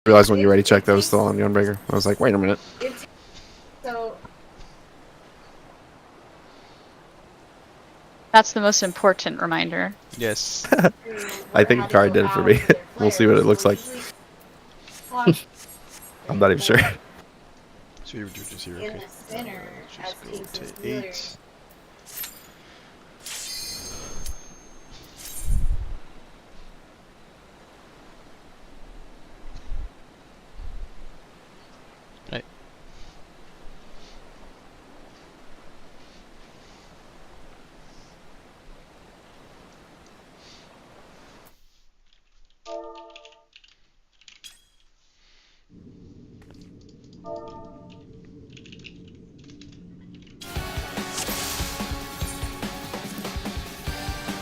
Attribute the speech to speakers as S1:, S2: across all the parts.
S1: realized when you already checked that was still on the Unbreaker. I was like, wait a minute.
S2: That's the most important reminder.
S3: Yes.
S1: I think Kari did it for me. We'll see what it looks like. I'm not even sure.
S3: So you do just here, okay. Let's just go to 8. Right.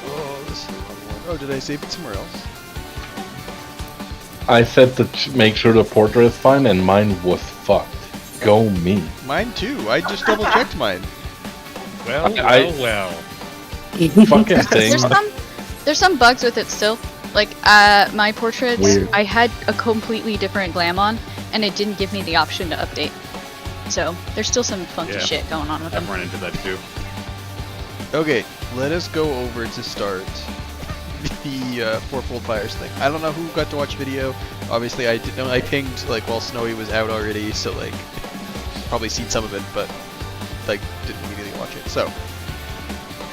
S3: Oh, this is the wrong one. Oh, did I save it somewhere else?
S4: I said to make sure the portrait is fine, and mine was fucked. Go me.
S3: Mine too. I just double checked mine.
S5: Well,
S4: Fucking thing.
S2: There's some bugs with it still. Like my portraits,
S1: Weird.
S2: I had a completely different glam on, and it didn't give me the option to update. So there's still some funky shit going on with them.
S5: I've run into that too.
S3: Okay, let us go over to start the fourfold fires thing. I don't know who got to watch video. Obviously, I didn't know. I pinged like while Snowy was out already, so like probably seen some of it, but like didn't immediately watch it. So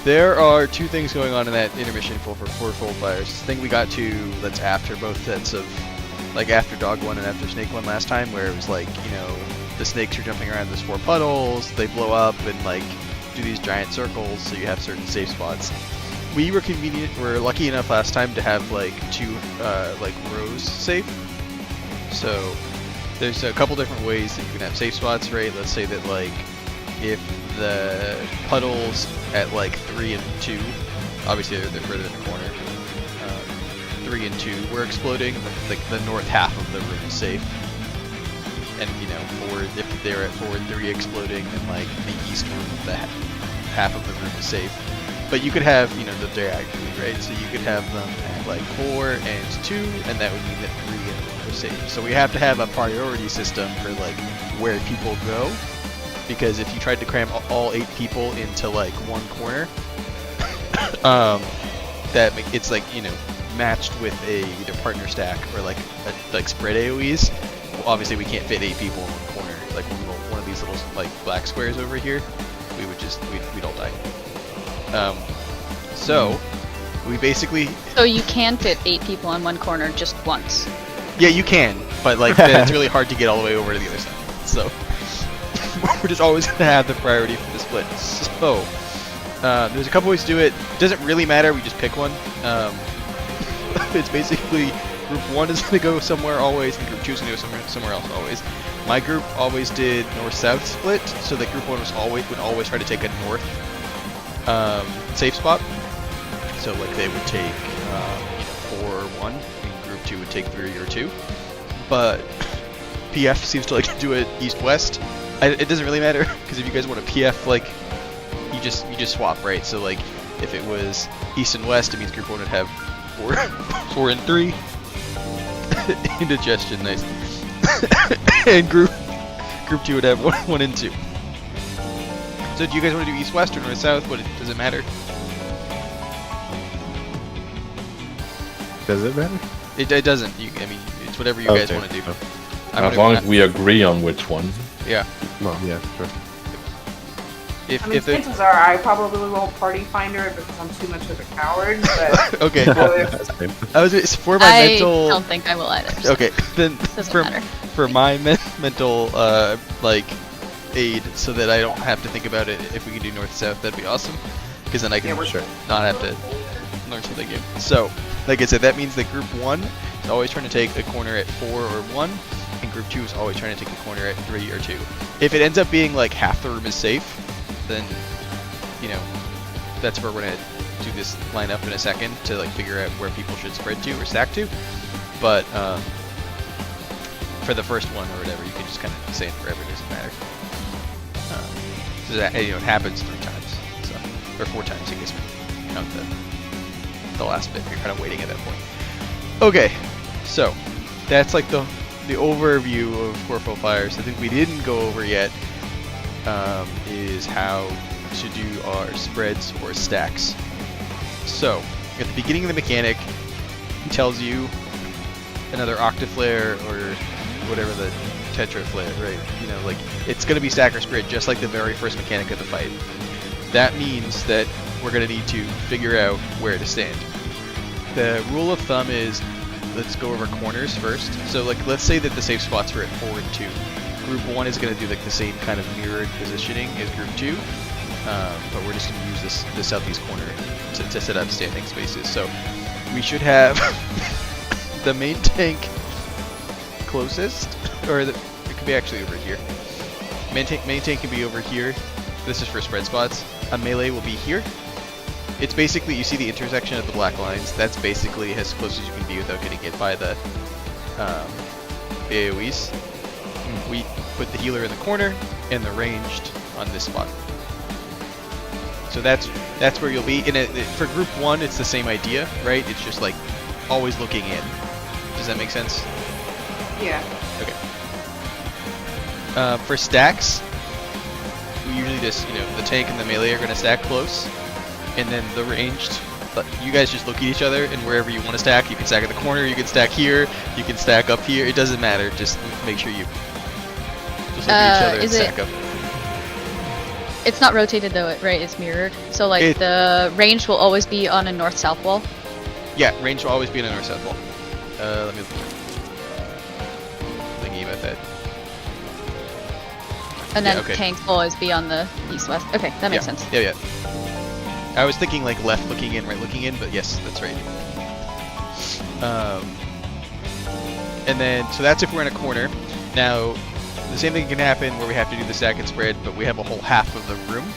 S3: there are two things going on in that intermission for fourfold fires. This thing we got to that's after both sets of like after dog one and after snake one last time, where it was like, you know, the snakes are jumping around those 4 puddles, they blow up and like do these giant circles, so you have certain safe spots. We were lucky enough last time to have like 2 like rows safe. So there's a couple different ways that you can have safe spots, right? Let's say that like if the puddles at like 3 and 2, obviously they're further in the corner, 3 and 2 were exploding, like the north half of the room is safe. And you know, if they're at 4 and 3 exploding, then like the east room of the half of the room is safe. But you could have, you know, the diagonally, right? So you could have them at like 4 and 2, and that would mean that 3 and 1 are safe. So we have to have a priority system for like where people go, because if you tried to cram all 8 people into like one corner, it's like, you know, matched with a either partner stack or like spread AoEs. Well, obviously we can't fit 8 people in one corner, like one of these little like black squares over here. We would just we'd all die. So we basically.
S2: So you can fit 8 people in one corner just once.
S3: Yeah, you can, but like it's really hard to get all the way over to the other side. So we're just always gonna have the priority for the split. So there's a couple ways to do it. It doesn't really matter. We just pick one. It's basically group 1 is gonna go somewhere always, and group 2 is gonna go somewhere else always. My group always did north-south split, so that group 1 would always try to take a north safe spot. So like they would take 4 or 1, and group 2 would take 3 or 2. But PF seems to like to do it east-west. It doesn't really matter, because if you guys want a PF, like you just swap, right? So like if it was east and west, it means group 1 would have 4 and 3. Indigestion, nice. And group 2 would have 1 and 2. So do you guys want to do east-west or north-south? Does it matter?
S1: Does it matter?
S3: It doesn't. I mean, it's whatever you guys want to do.
S4: As long as we agree on which one.
S3: Yeah.
S1: Well, yeah, sure.
S6: Chances are I probably won't party finder because I'm too much of a coward. But
S3: okay. For my
S2: I
S3: mental.
S2: I don't think I will either. So
S3: okay, then
S2: matter.
S3: For my mental like aid, so that I don't have to think about it. If we can do north-south, that'd be awesome. Because then I can not have to learn something new. So, like I said, that means that group 1 is always trying to take a corner at 4 or 1, and group 2 is always trying to take a corner at 3 or 2. If it ends up being like half the room is safe, then, you know, that's where we're gonna do this lineup in a second to like figure out where people should spread to or stack to. But for the first one or whatever, you can just kind of say it forever. It doesn't matter. So that, you know, it happens 3 times, so, or 4 times, I guess. You count the last bit. You're kind of waiting at that point. Okay, so that's like the the overview of fourfold fires, I think we didn't go over yet, is how to do our spreads or stacks. So, at the beginning of the mechanic, it tells you another octaflare or whatever the tetraflare, right? You know, like, it's going to be stack or spread just like the very first mechanic of the fight. That means that we're going to need to figure out where to stand. The rule of thumb is, let's go over corners first. So, like, let's say that the safe spots were at 4 and 2. Group 1 is going to do like the same kind of mirrored positioning as Group 2, but we're just going to use the southeast corner to set up standing spaces. So we should have the main tank closest, or it could be actually over here. Main tank can be over here. This is for spread spots. A melee will be here. It's basically, you see the intersection of the black lines. That's basically as close as you can be without getting hit by the AoEs. We put the healer in the corner and the ranged on this spot. So that's where you'll be. For group 1, it's the same idea, right? It's just like always looking in. Does that make sense?
S6: Yeah.
S3: Okay. For stacks, we usually just, you know, the tank and the melee are going to stack close, and then the ranged, but you guys just look at each other, and wherever you want to stack, you can stack in the corner, you can stack here, you can stack up here. It doesn't matter. Just make sure you just look at each other and stack up.
S2: It's not rotated though, right? It's mirrored. So like the range will always be on a north-south wall.
S3: Yeah, range will always be on a north-south wall. Let me thinking about that.
S2: And then
S3: okay.
S2: tanks will always be on the east-west. Okay, that makes sense.
S3: Yeah. I was thinking like left looking in, right looking in, but yes, that's right. And then, so that's if we're in a corner. Now, the same thing can happen where we have to do the stack and spread, but we have a whole half of the room.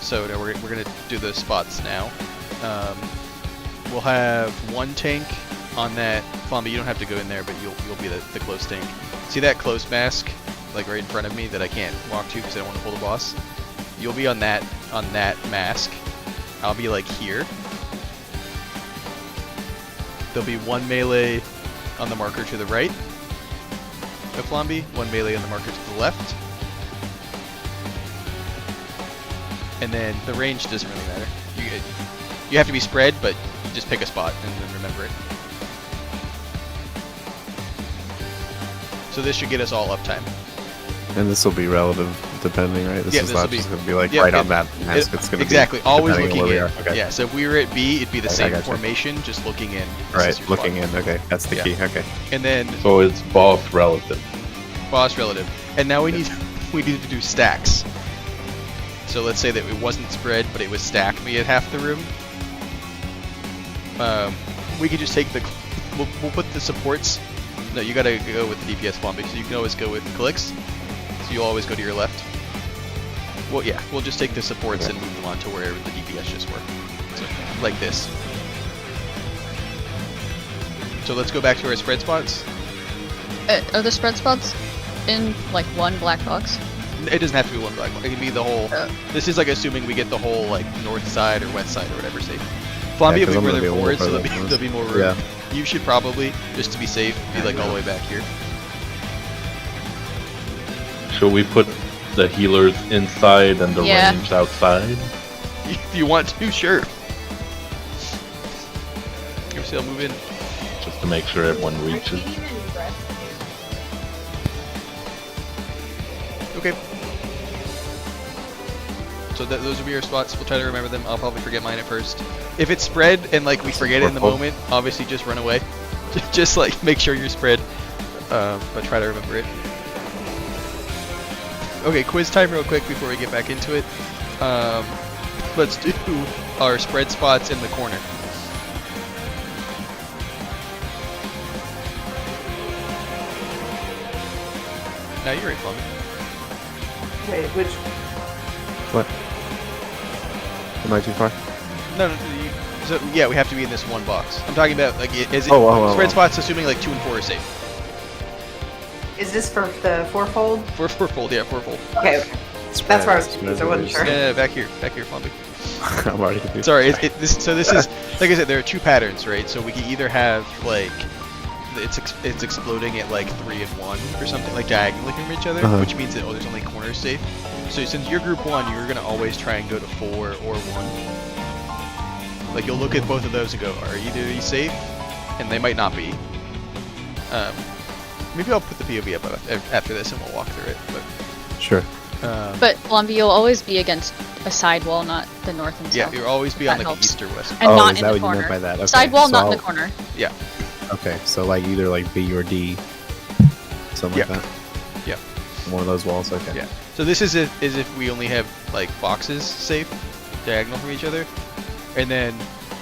S3: So no, we're going to do those spots now. We'll have one tank on that. Flamby, you don't have to go in there, but you'll be the close tank. See that close mask, like right in front of me, that I can't walk to because I don't want to pull the boss? You'll be on that mask. I'll be like here. There'll be one melee on the marker to the right of Flamby, one melee on the marker to the left. And then the range doesn't really matter. You have to be spread, but just pick a spot and then remember it. So this should get us all uptime.
S1: And this will be relative depending, right? This is not just going to be like right on that mask. It's going to
S3: exactly,
S1: be
S3: always looking in.
S1: Okay.
S3: Yeah, so if we were at B, it'd be the same formation, just looking in.
S1: Right, looking in. Okay, that's the key. Okay.
S3: And then
S4: so it's boss relative.
S3: Boss relative. And now we need to do stacks. So let's say that it wasn't spread, but it was stacked. We had half the room. We could just take the. We'll put the supports. No, you gotta go with the DPS bomb because you can always go with clicks. So you'll always go to your left. Well, yeah, we'll just take the supports and move them on to wherever the DPS just were. So, like this. So let's go back to our spread spots.
S2: Are the spread spots in like one black box?
S3: It doesn't have to be one black box. It can be the whole. This is like assuming we get the whole like north side or west side or whatever safe. Flamby will be where they're forward, so there'll be more room.
S1: Yeah.
S3: You should probably, just to be safe, be like all the way back here.
S4: Should we put the healers inside and the range outside?
S3: If you want to, sure. I'll move in.
S4: Just to make sure everyone reaches.
S3: Okay. So those will be our spots. We'll try to remember them. I'll probably forget mine at first. If it's spread and like we forget it in the moment, obviously just run away. Just like make sure you're spread, but try to remember it. Okay, quiz time real quick before we get back into it. Let's do our spread spots in the corner. Now you're right, Flammy.
S6: Okay, which?
S1: What? Am I too far?
S3: No. So yeah, we have to be in this one box. I'm talking about like spread spots, assuming like 2 and 4 are safe.
S6: Is this for the fourfold?
S3: Fourfold, yeah, fourfold.
S6: Okay. That's where I was confused. I wasn't sure.
S3: Yeah, back here, Flamby.
S1: I'm already confused.
S3: Sorry, this is like I said, there are 2 patterns, right? So we can either have like it's exploding at like 3 and 1 or something, like diagonally from each other, which means that there's only corners safe. So since you're group 1, you're gonna always try and go to 4 or 1. Like you'll look at both of those and go, are either of these safe? And they might not be. Maybe I'll put the POV up after this and we'll walk through it. But
S1: sure.
S2: But Blondie, you'll always be against a side wall, not the north and south.
S3: Yeah, you'll always be on
S2: That
S3: like
S2: helps.
S3: east or west.
S2: And not
S1: is
S2: in
S1: that
S2: the
S1: what you
S2: corner.
S1: meant by that? Okay,
S2: Side wall,
S1: so
S2: not in the corner.
S3: Yeah.
S1: Okay, so like either like B or D, something like that.
S3: Yeah.
S1: One of those walls. Okay.
S3: Yeah. So this is if we only have like boxes safe, diagonal from each other, and then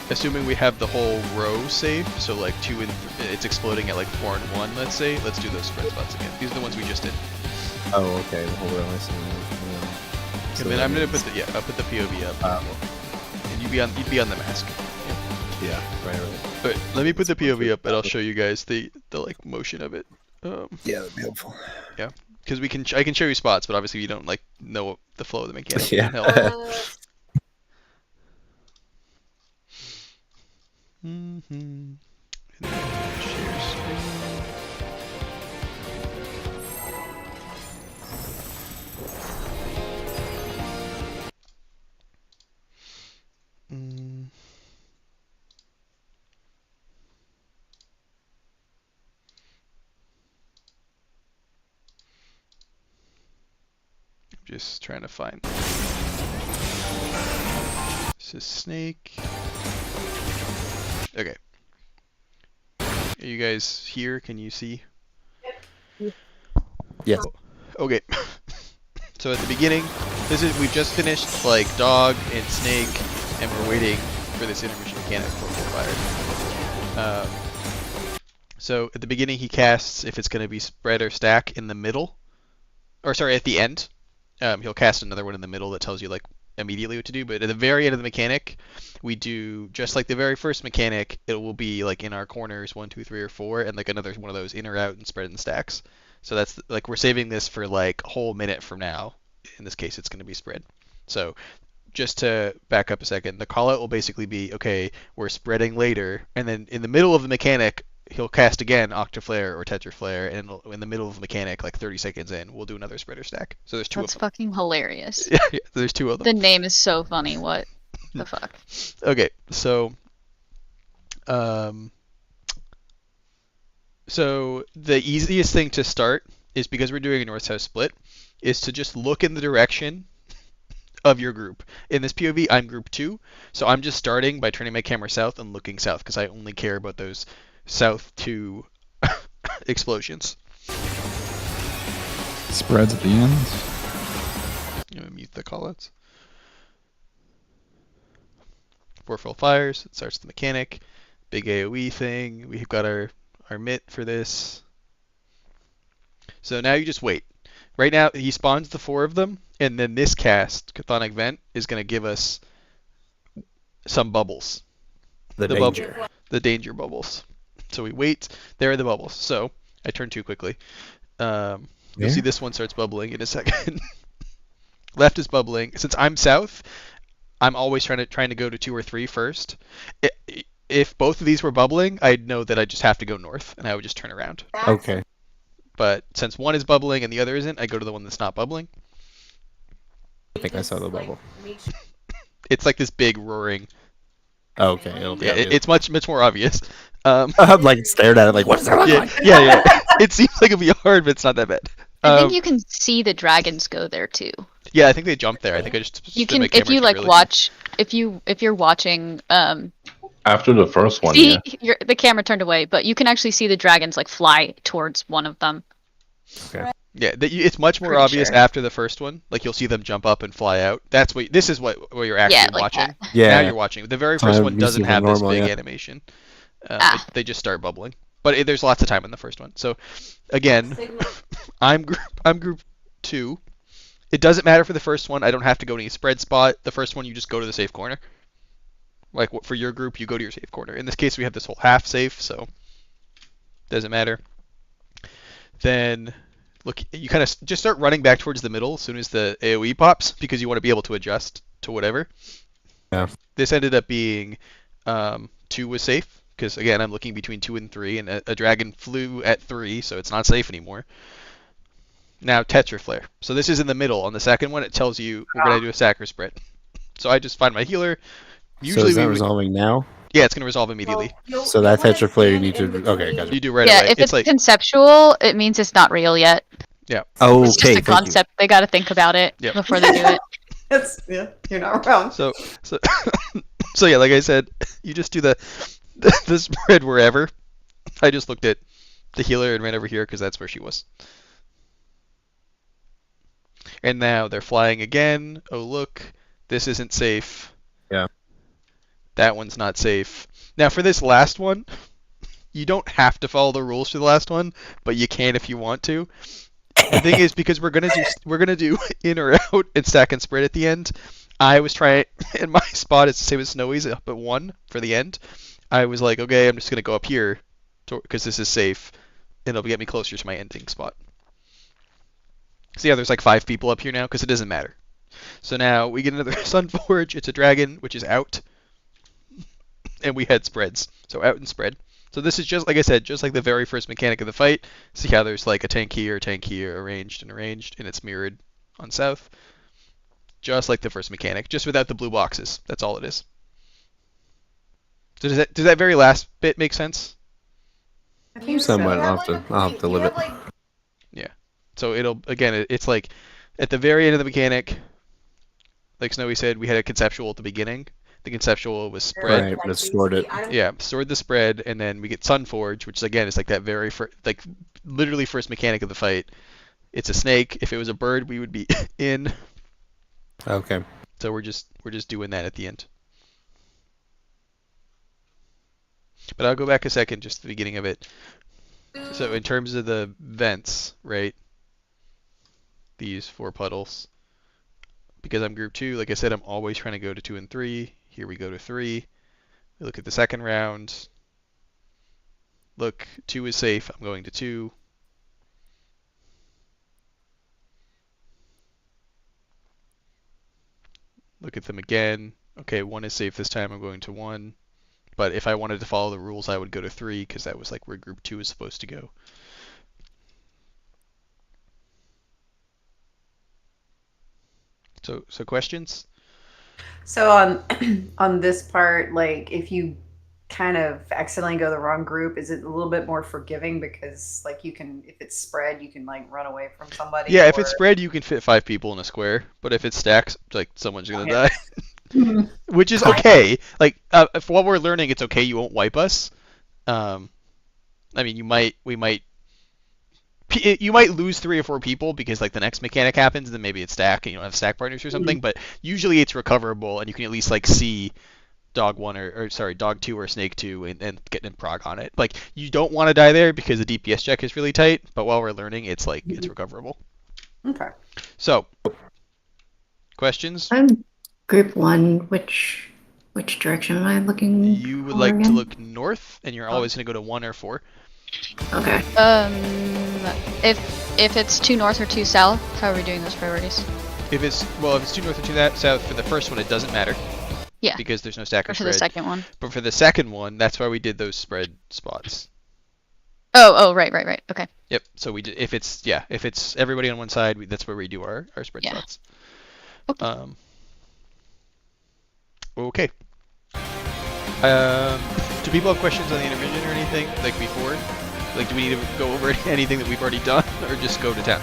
S3: assuming we have the whole row safe, so like 2 and it's exploding at like 4 and 1, let's say. Let's do those spread spots again. These are the ones we just did.
S1: Oh, okay. The whole row. I see.
S3: And then I'm gonna put I'll put the POV up, and you'd be on the mask.
S1: Yeah. Right.
S3: But let me put the POV up, and I'll show you guys the like motion of it.
S1: Yeah, that'd be helpful.
S3: Yeah, because I can show you spots, but obviously you don't like know the flow of the mechanic.
S1: Yeah.
S3: And then share screen. Just trying to find. This is Snake. Okay. Are you guys here? Can you see?
S1: Yes.
S3: Okay. So at the beginning, we've just finished like Dog and Snake, and we're waiting for this intermission mechanic for fire. So at the beginning he casts if it's going to be spread or stack in the middle, or sorry, at the end. He'll cast another one in the middle that tells you like immediately what to do. But at the very end of the mechanic, we do just like the very first mechanic. It will be like in our corners 1, 2, 3, or 4, and like another one of those in or out and spread in stacks. So that's like we're saving this for like a whole minute from now. In this case, it's going to be spread. So just to back up a second, the callout will basically be okay. We're spreading later, and then in the middle of the mechanic, he'll cast again Octaflare or Tetraflare, and in the middle of the mechanic, like 30 seconds in, we'll do another spreader stack. So there's 2
S2: That's
S3: of them.
S2: fucking hilarious.
S3: Yeah, there's 2 of them.
S2: The name is so funny. What the fuck?
S3: Okay, so so the easiest thing to start is, because we're doing a north-south split, is to just look in the direction of your group. In this POV, I'm group 2, so I'm just starting by turning my camera south and looking south, because I only care about those south 2 explosions.
S7: Spreads at the ends.
S3: I'm going to mute the callouts. 4 full fires, it starts the mechanic. Big AoE thing. We've got our mitt for this. So now you just wait. Right now, he spawns the 4 of them, and then this cast, Chthonic Vent, is going to give us some bubbles.
S1: The danger.
S3: The danger bubbles. So we wait. There are the bubbles. So I turn too quickly. You'll see this one starts bubbling in a second. Left is bubbling. Since I'm south, I'm always trying to go to 2 or 3 first. If both of these were bubbling, I'd know that I just have to go north, and I would just turn around.
S1: Okay.
S3: But since one is bubbling and the other isn't, I go to the one that's not bubbling.
S1: I think I saw the bubble.
S3: It's like this big roaring.
S1: Oh, okay. It'll be obvious.
S3: It's much more obvious.
S1: I'm like stared at it like, what's that look like?
S3: Yeah. It seems like it'd be hard, but it's not that bad.
S2: I think you can see the dragons go there too.
S3: Yeah, I think they jump there. I think I just
S2: you can if you like watch if you're watching
S4: after the first one.
S2: see the camera turned away, but you can actually see the dragons like fly towards one of them.
S1: Okay.
S3: Yeah, it's much more
S2: Pretty
S3: obvious
S2: sure.
S3: after the first one. Like you'll see them jump up and fly out. This is what you're actually
S2: like
S3: watching.
S2: that.
S1: Yeah.
S3: Now you're watching. The very first one
S1: you
S3: doesn't
S1: see the
S3: have this
S1: normal,
S3: big
S1: yeah.
S3: animation. They just start bubbling. But there's lots of time in the first one. So again, I'm group 2. It doesn't matter for the first one. I don't have to go to any spread spot. The first one, you just go to the safe corner. Like for your group, you go to your safe corner. In this case, we have this whole half safe, so doesn't matter. Then look, you kind of just start running back towards the middle as soon as the AoE pops, because you want to be able to adjust to whatever.
S1: Yeah.
S3: This ended up being 2 was safe, because again, I'm looking between 2 and 3, and a dragon flew at 3, so it's not safe anymore. Now Tetraflare. So this is in the middle. On the second one, it tells you we're going to do a sacre spread. So I just find my healer.
S1: Usually so is that resolving now?
S3: Yeah, it's going to resolve immediately.
S6: Well,
S1: so that Tetraflare you need to... Okay, gotcha.
S3: You do right
S2: away.
S3: Yeah,
S2: if it's like... conceptual, it means it's not real yet.
S3: Yeah.
S1: Oh,
S2: it's just a concept. They got to think about it before they do it.
S6: You're not wrong.
S3: So yeah, like I said, you just do the spread wherever. I just looked at the healer and ran over here because that's where she was. And now they're flying again. Oh, look. This isn't safe.
S1: Yeah.
S3: That one's not safe. Now, for this last one, you don't have to follow the rules for the last one, but you can if you want to. The thing is, because we're gonna do in or out and stack and spread at the end. I was trying, and my spot is the same as Snowy's up at 1 for the end. I was like, okay, I'm just gonna go up here because this is safe, and it'll get me closer to my ending spot. So yeah, there's like 5 people up here now because it doesn't matter. So now we get another Sunforge. It's a dragon, which is out. And we had spreads. So out and spread. So this is just, like I said, just like the very first mechanic of the fight. See how there's like a tank here, arranged, and it's mirrored on south. Just like the first mechanic, just without the blue boxes. That's all it is. So does that very last bit make sense?
S1: Somewhat. I'll have to live it.
S3: Yeah. So it's like at the very end of the mechanic, like Snowy said, we had a conceptual at the beginning. The conceptual was spread.
S1: Right, but it stored it.
S3: Yeah, stored the spread, and then we get Sunforge, which again is like that very literally first mechanic of the fight. It's a snake. If it was a bird, we would be in.
S1: Okay.
S3: So we're just doing that at the end. But I'll go back a second, just the beginning of it. So in terms of the vents, right? These 4 puddles. Because I'm group 2, like I said, I'm always trying to go to 2 and 3. Here we go to 3. We look at the second round. Look, 2 is safe. I'm going to 2. Look at them again. Okay, 1 is safe this time. I'm going to 1. But if I wanted to follow the rules, I would go to 3 because that was like where group 2 is supposed to go. So questions?
S6: So on this part, like if you kind of accidentally go the wrong group, is it a little bit more forgiving because like you can, if it's spread, you can like run away from somebody?
S3: Yeah, if it's spread, you can fit 5 people in a square. But if it stacks, like someone's gonna die, which is okay. Like if while we're learning, it's okay. You won't wipe us. I mean, you might lose 3 or 4 people because like the next mechanic happens, and then maybe it's stack, and you don't have stack partners or something. But usually it's recoverable, and you can at least like see dog 1 or dog 2 or snake 2 and get in prog on it. Like you don't want to die there because the DPS check is really tight. But while we're learning, it's like it's recoverable.
S6: Okay.
S3: So questions?
S7: I'm group 1. Which direction am I looking?
S3: You would like to look north, and you're always going to go to 1 or 4.
S7: Okay.
S2: If it's 2 north or 2 south, how are we doing those priorities?
S3: If it's 2 north or 2 south for the first one, it doesn't matter.
S2: Yeah.
S3: Because there's no stack or
S2: for
S3: spread.
S2: the second one.
S3: But for the second one, that's why we did those spread spots.
S2: Oh, right. Okay.
S3: Yep. So we did, if it's everybody on one side, that's where we do our spread spots.
S2: Okay.
S3: Okay. Do people have questions on the intermission or anything like before? Like, do we need to go over anything that we've already done, or just go to town?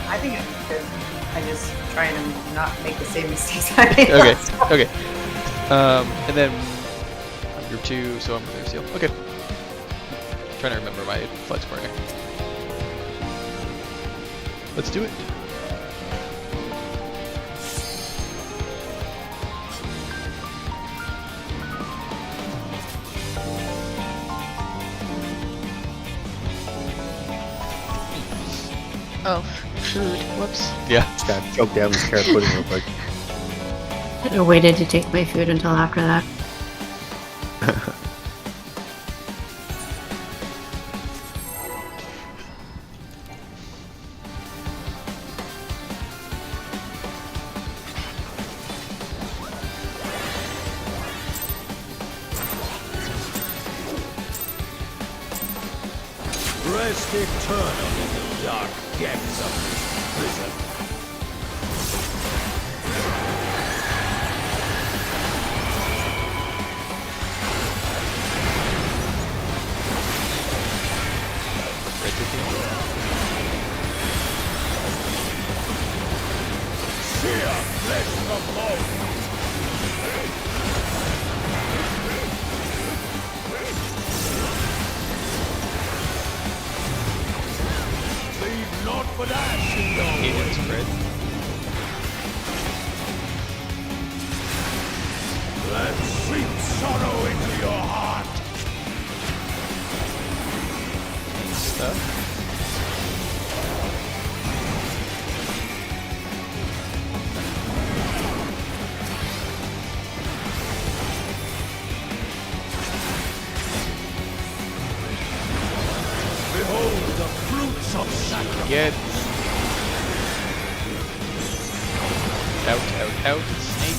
S6: I think I'm good. I just trying to not make the same mistakes I made.
S3: Okay. And then I'm group 2, so I'm with Seal. Okay. Trying to remember my flex partner. Let's do it.
S2: Oh, food. Whoops.
S3: Yeah.
S1: Just gotta choke down this carrot pudding real quick.
S7: I waited to take my food until after that.
S8: Rest eternal in the dark depths of this prison. Sheer flesh from bone. Leave naught but ash in your wake.
S3: Spread.
S8: Let sweet sorrow into your heart.
S3: Stuff.
S8: Behold the fruits of sacrifice.
S3: Get out, snake.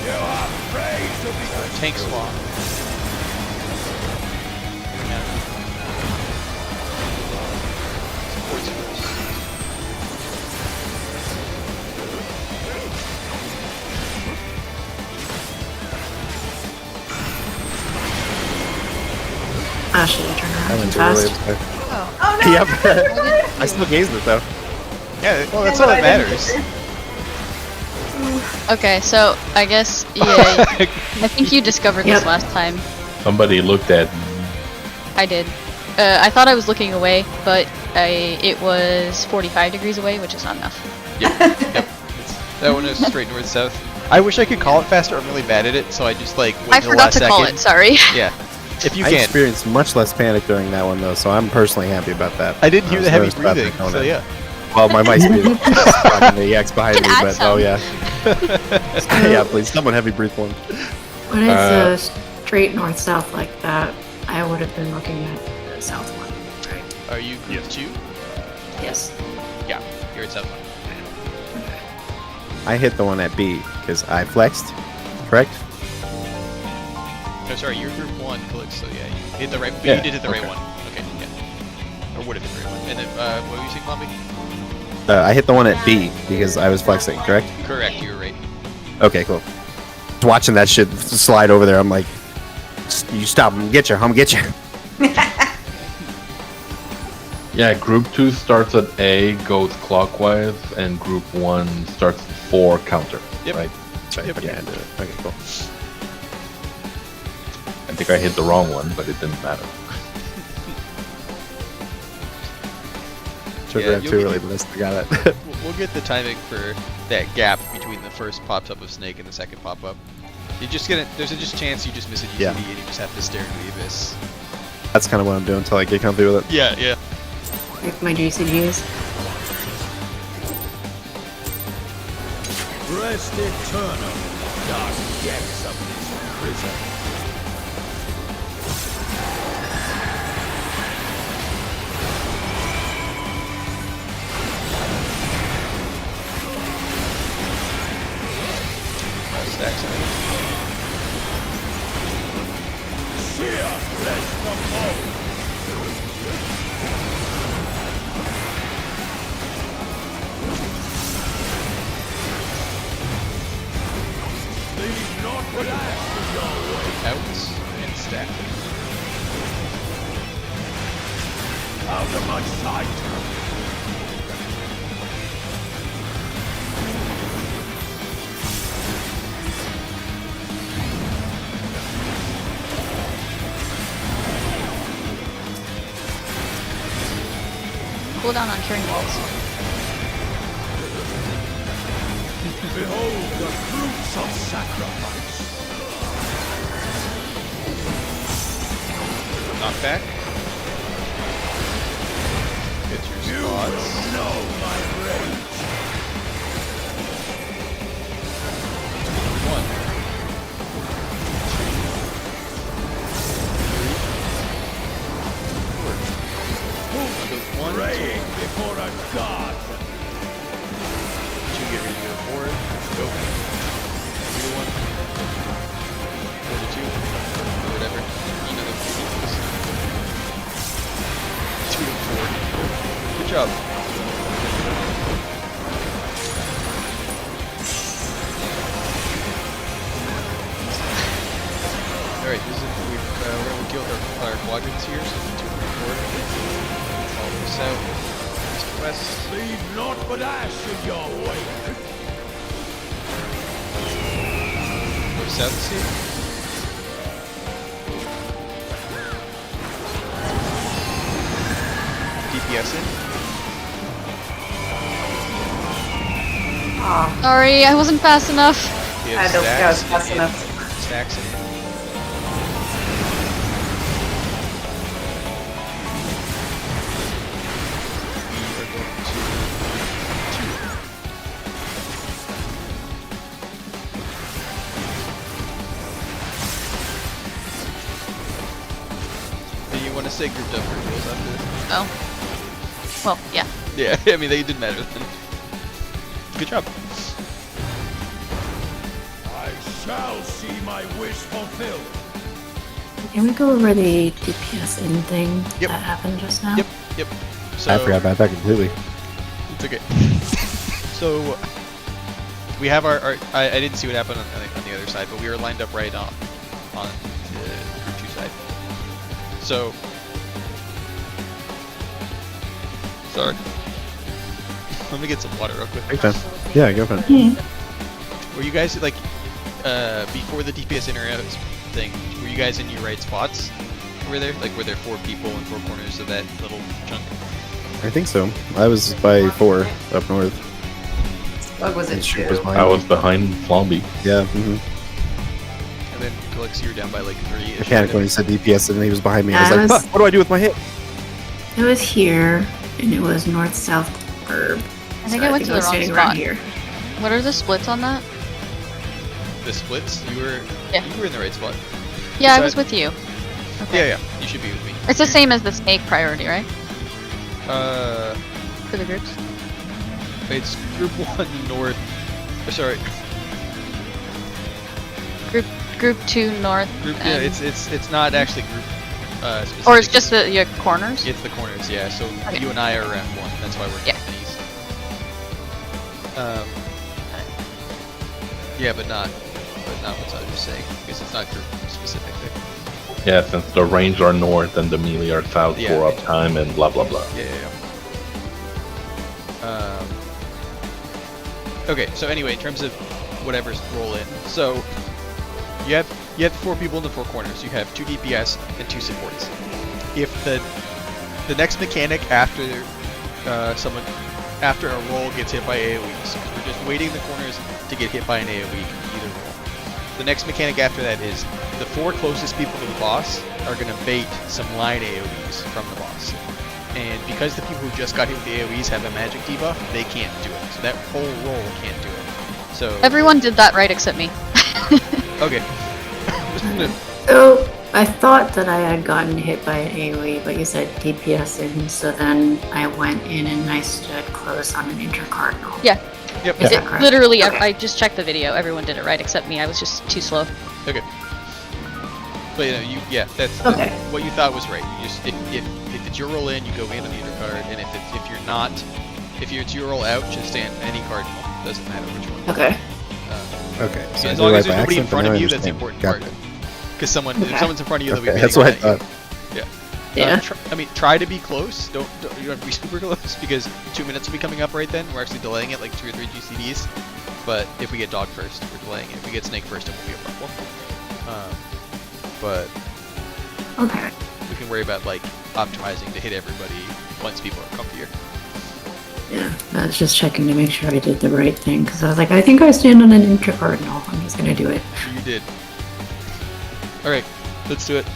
S8: You are afraid to be
S3: Tank swap. Yeah. Supports first.
S7: I should have turned
S1: I
S7: around
S1: went
S7: too
S1: too early.
S7: fast.
S6: Oh no!
S1: Yep. I still gazed it though.
S3: Yeah, well, that's all that matters.
S2: Okay, so I guess I think you discovered this
S7: Yep.
S2: last time.
S4: Somebody looked at
S2: I did. I thought I was looking away, but it was 45 degrees away, which is not enough.
S3: Yep. That one is straight north-south. I wish I could call it faster. I'm really bad at it, so I just like wait
S2: I
S3: till the
S2: forgot
S3: last
S2: to call
S3: second.
S2: it. Sorry.
S3: Yeah, if you
S1: I
S3: can.
S1: experienced much less panic during that one though, so I'm personally happy about that.
S3: I didn't hear
S1: was
S3: the heavy
S1: nervous about
S3: breathing,
S1: that
S3: so yeah.
S1: Well, my mic's muted. Talking to the EX behind me,
S2: Add
S1: but
S2: some.
S1: oh yeah. Yeah, please, someone heavy breathe one.
S7: When it's straight north-south like that, I would have been looking at the south one, right?
S3: Are you group 2?
S7: Yes.
S3: Yeah, you're at south one.
S1: I hit the one at B because I flexed, correct?
S3: No, sorry, you're group 1, Felix, so yeah, you hit the right, but
S4: Yeah,
S3: you did hit the right
S4: okay.
S3: one. Okay, yeah. Or would have hit the right one. And then, what were you saying, Blomby?
S1: I hit the one at B because I was flexing, correct?
S3: Correct, you were right.
S1: Okay, cool. Watching that shit slide over there, I'm like, you stop, I'm gonna get you, I'm gonna get you.
S4: Yeah, group 2 starts at A, goes clockwise, and group 1 starts at 4 counter.
S3: Yep.
S4: Right?
S1: That's right.
S3: Yep.
S1: Yeah, I did it. Okay, cool.
S4: I think I hit the wrong one, but it didn't matter.
S1: Took
S3: Yeah,
S1: it
S3: you'll
S1: too
S3: get
S1: early,
S3: the-
S1: but I still got it.
S3: We'll get the timing for that gap between the first pops up of Snake and the second pop up. You're just gonna, there's a just chance you just miss a GCD
S1: Yeah.
S3: and you just have to stare into the abyss.
S1: That's kind of what I'm doing until I get comfy with it.
S3: Yeah, yeah.
S7: Like my GCGs.
S8: Rest eternal in the dark depths of this prison.
S3: Stacks on it.
S8: Sheer flesh from bone. Leave naught but ash in your wake.
S3: Out and stack.
S8: Out of my sight.
S2: Cool down on curing walls.
S8: Behold the fruits of sacrifice.
S3: Knockback. Get your
S8: You
S3: spots.
S8: know my rage.
S3: One. One,
S8: Praying before a god. but ash in your wake.
S3: Go south to see. DPS in.
S2: Sorry, I wasn't fast enough.
S3: We
S6: I
S3: have
S6: don't think I was
S3: stacks
S6: fast
S3: in.
S6: enough.
S3: Stacks in. We are going to 2. Do you want to say grouped up for goals after this?
S2: Oh. Well, yeah.
S3: Yeah, I mean, they didn't matter then. Good job.
S8: I shall see my wish fulfilled.
S7: Can we go over the DPS in thing
S3: Yep.
S7: that happened just now?
S3: Yep. So
S1: I forgot about that completely.
S3: it's okay. So we have our I didn't see what happened on the other side, but we were lined up right on the group 2 side. So sorry. Let me get some water real quick.
S1: Take time. Yeah, go for it.
S3: Were you guys like before the DPS in or out thing? Were you guys in your right spots? Were there were there 4 people in 4 corners of that little chunk?
S1: I think so. I was by 4 up north.
S6: What was it?
S1: And she
S6: 2?
S1: was behind
S4: I
S1: me.
S4: was behind Flomby.
S1: Yeah.
S3: And then Calix, you were down by like 3.
S1: I panicked when he said DPS and he was behind me. I was
S7: Yeah,
S1: like,
S7: I was-
S1: "Fuck, what do I do with my hit?"
S7: It was here, and it was north-south curb.
S2: I think I went to the wrong
S7: standing around
S2: spot.
S7: here.
S2: What are the splits on that?
S3: The splits, you were in the right spot.
S2: Yeah, I
S3: Beside-
S2: was with you.
S3: Yeah, you should be with me.
S2: It's the same as the snake priority, right?
S3: Uh,
S2: For the groups?
S3: it's group 1 north. Sorry,
S2: Group 2 north.
S3: group.
S2: and,
S3: Yeah, it's not actually group. Specific.
S2: Or it's just your corners?
S3: It's the corners. Yeah. So
S2: Okay.
S3: you and I are around 1. That's why we're
S2: Yeah.
S3: in the east. Yeah, but not what I was saying because it's not group specific there.
S4: Yeah, since the range are north and the melee are south
S3: Yeah.
S4: for uptime and blah blah blah.
S3: Yeah. Okay, so anyway, in terms of whatever's roll in, so you have 4 people in the 4 corners. You have 2 DPS and 2 supports. If the next mechanic after after a roll gets hit by AoEs, we're just waiting in the corners to get hit by an AoE, either roll. The next mechanic after that is the 4 closest people to the boss are going to bait some line AoEs from the boss. And because the people who just got hit with the AoEs have a magic debuff, they can't do it. So that whole roll can't do it. So
S2: Everyone did that right except me.
S3: okay.
S7: So, I thought that I had gotten hit by an AoE, but you said DPS in, so then I went in and I stood close on an intercardinal.
S2: Yeah.
S3: Yep.
S7: Is
S2: It,
S7: that correct?
S2: literally,
S7: Okay.
S2: I just checked the video. Everyone did it right except me. I was just too slow.
S3: Okay. But that's
S7: Okay.
S3: what you thought was right. You just if it's your roll in, you go in on the intercard, and if you're not, if it's your roll out, just stand any cardinal. Doesn't matter which one.
S7: Okay.
S1: Okay.
S3: So
S1: I
S3: as
S1: did
S3: long
S1: it
S3: as
S1: right
S3: there's
S1: by
S3: nobody in
S1: accident,
S3: front
S1: but
S3: of
S1: now I
S3: you, that's the
S1: understand.
S3: important
S1: Got
S3: part.
S1: it.
S3: Because if
S7: Okay.
S3: someone's in front of you, they'll be
S1: Okay,
S3: paying
S1: that's what I
S3: attention.
S1: thought.
S7: Yeah.
S3: Try to be close. Don't you don't have to be super close because 2 minutes will be coming up right then. We're actually delaying it like 2 or 3 GCDs. But if we get dog first, we're delaying it. If we get snake first, it won't be a problem. But
S7: Okay.
S3: we can worry about like optimizing to hit everybody once people are comfier.
S7: Yeah, I was just checking to make sure I did the right thing, because I was like, I think I stand on an intercardinal. I'm just gonna do it.
S3: You did. All right, let's do it.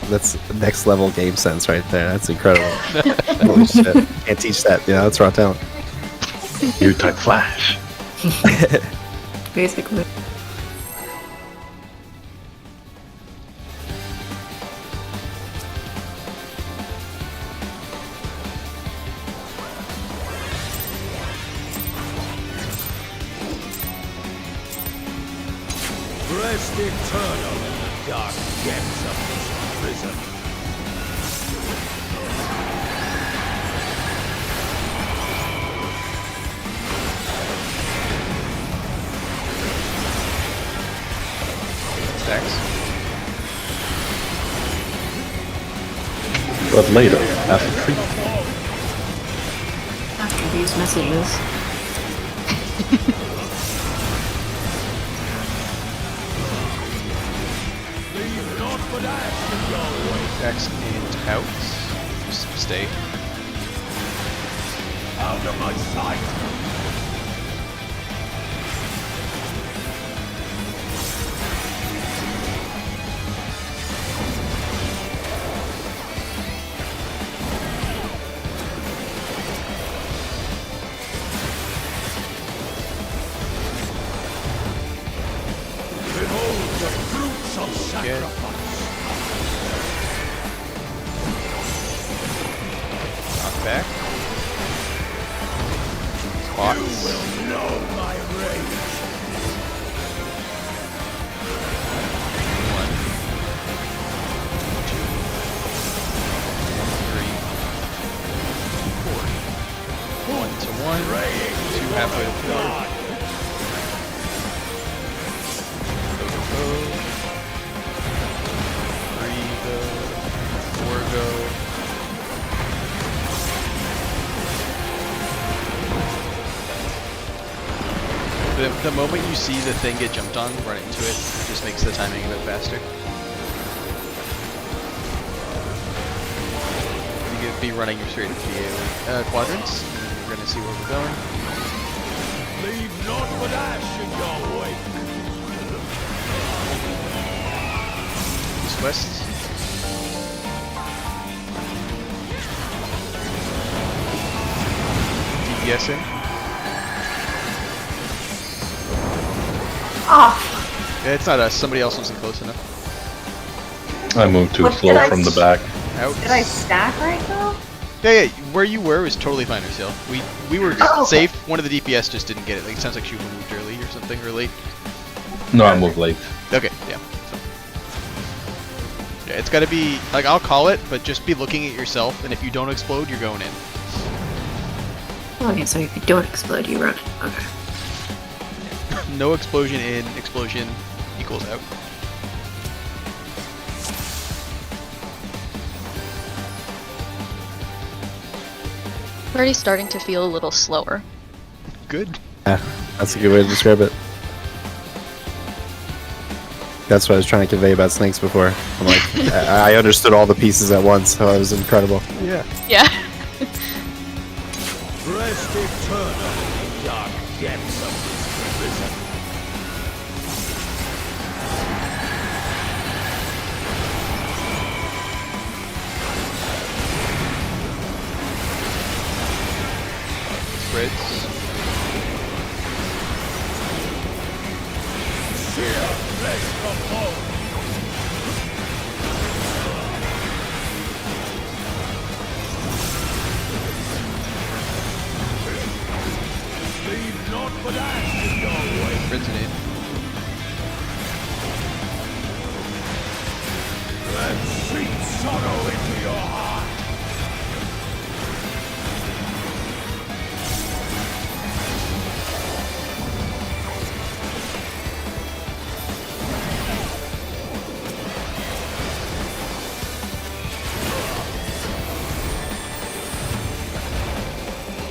S1: That's next level game sense right there. That's incredible. Holy shit. Can't teach that. Yeah, that's raw talent.
S4: You type flash.
S7: Basically.
S8: Rest eternal in the dark depths of this prison.
S3: Stacks.
S4: But later, as a treat.
S7: After these those messages.
S8: Leave not but ash in your way.
S3: X and out. Just stay.
S8: Out of my sight. Behold the fruits of sacrifice.
S3: Knock back. Spots.
S8: You will know my rage.
S3: 1, 2, 3, 4. 1 to 1. 2 halfway to 4.
S8: God.
S3: Go. 3 go. 4 go. The moment you see the thing get jumped on, run into it. Just makes the timing a bit faster. You could be running your straight into the quadrants. And we're gonna see where we're going.
S8: Leave not but ash in your wake.
S3: East west. DPS in.
S6: Oh,
S3: Yeah, it's not us. Somebody else wasn't close enough.
S4: I moved too
S6: What
S4: slow
S6: did I
S4: from the
S6: s-
S4: back.
S3: Out.
S6: did I stack right though?
S3: Yeah, where you were was totally fine, Marcel. We were
S6: Oh, okay.
S3: safe. One of the DPS just didn't get it. Like, it sounds like she moved early or something, or late.
S4: No, I moved late.
S3: Okay, yeah. So. Yeah, it's gotta be, like, I'll call it, but just be looking at yourself, and if you don't explode, you're going in.
S7: Okay, so if you don't explode, you run it. Okay.
S3: No explosion in, explosion equals out.
S2: Already starting to feel a little slower.
S3: Good.
S1: Yeah, that's a good way to describe it. That's what I was trying to convey about snakes before. I'm like, I understood all the pieces at once, so it was incredible.
S3: Yeah.
S2: Yeah.
S8: Rest eternal in the dark depths of this prison.
S3: Spreads.
S8: Sear flesh from bone. Leave not but ash in your wake.
S3: Spreads it in.
S8: And seep sorrow into your heart.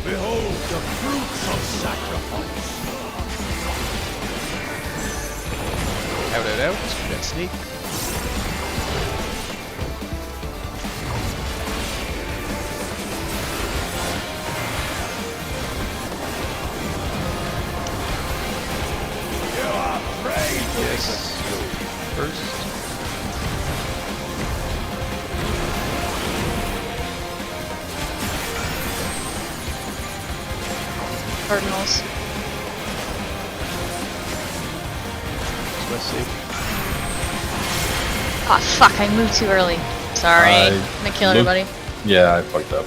S8: Behold the fruits of sacrifice.
S3: Out. That snake.
S8: You are afraid to
S3: Yes. First.
S2: Cardinals.
S3: West safe.
S2: Oh fuck, I moved too early. Sorry. I'm gonna kill everybody.
S4: Yeah, I fucked up.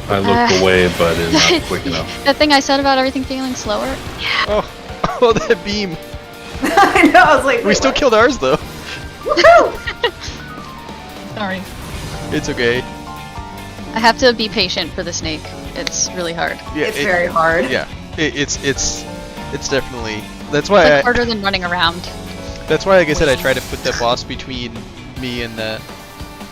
S4: I looked away, but it's not quick enough.
S2: That thing I said about everything feeling slower?
S3: Oh, that beam.
S6: I know. I was like,
S3: We
S6: wait,
S3: still
S6: what?
S3: killed ours though.
S6: Woohoo!
S2: Sorry.
S3: It's okay.
S2: I have to be patient for the snake. It's really hard.
S3: Yeah,
S6: It's very hard.
S3: Yeah, it's definitely. That's
S2: It's
S3: why
S2: like harder than running around.
S3: that's why, like I said, I try to put the boss between me and the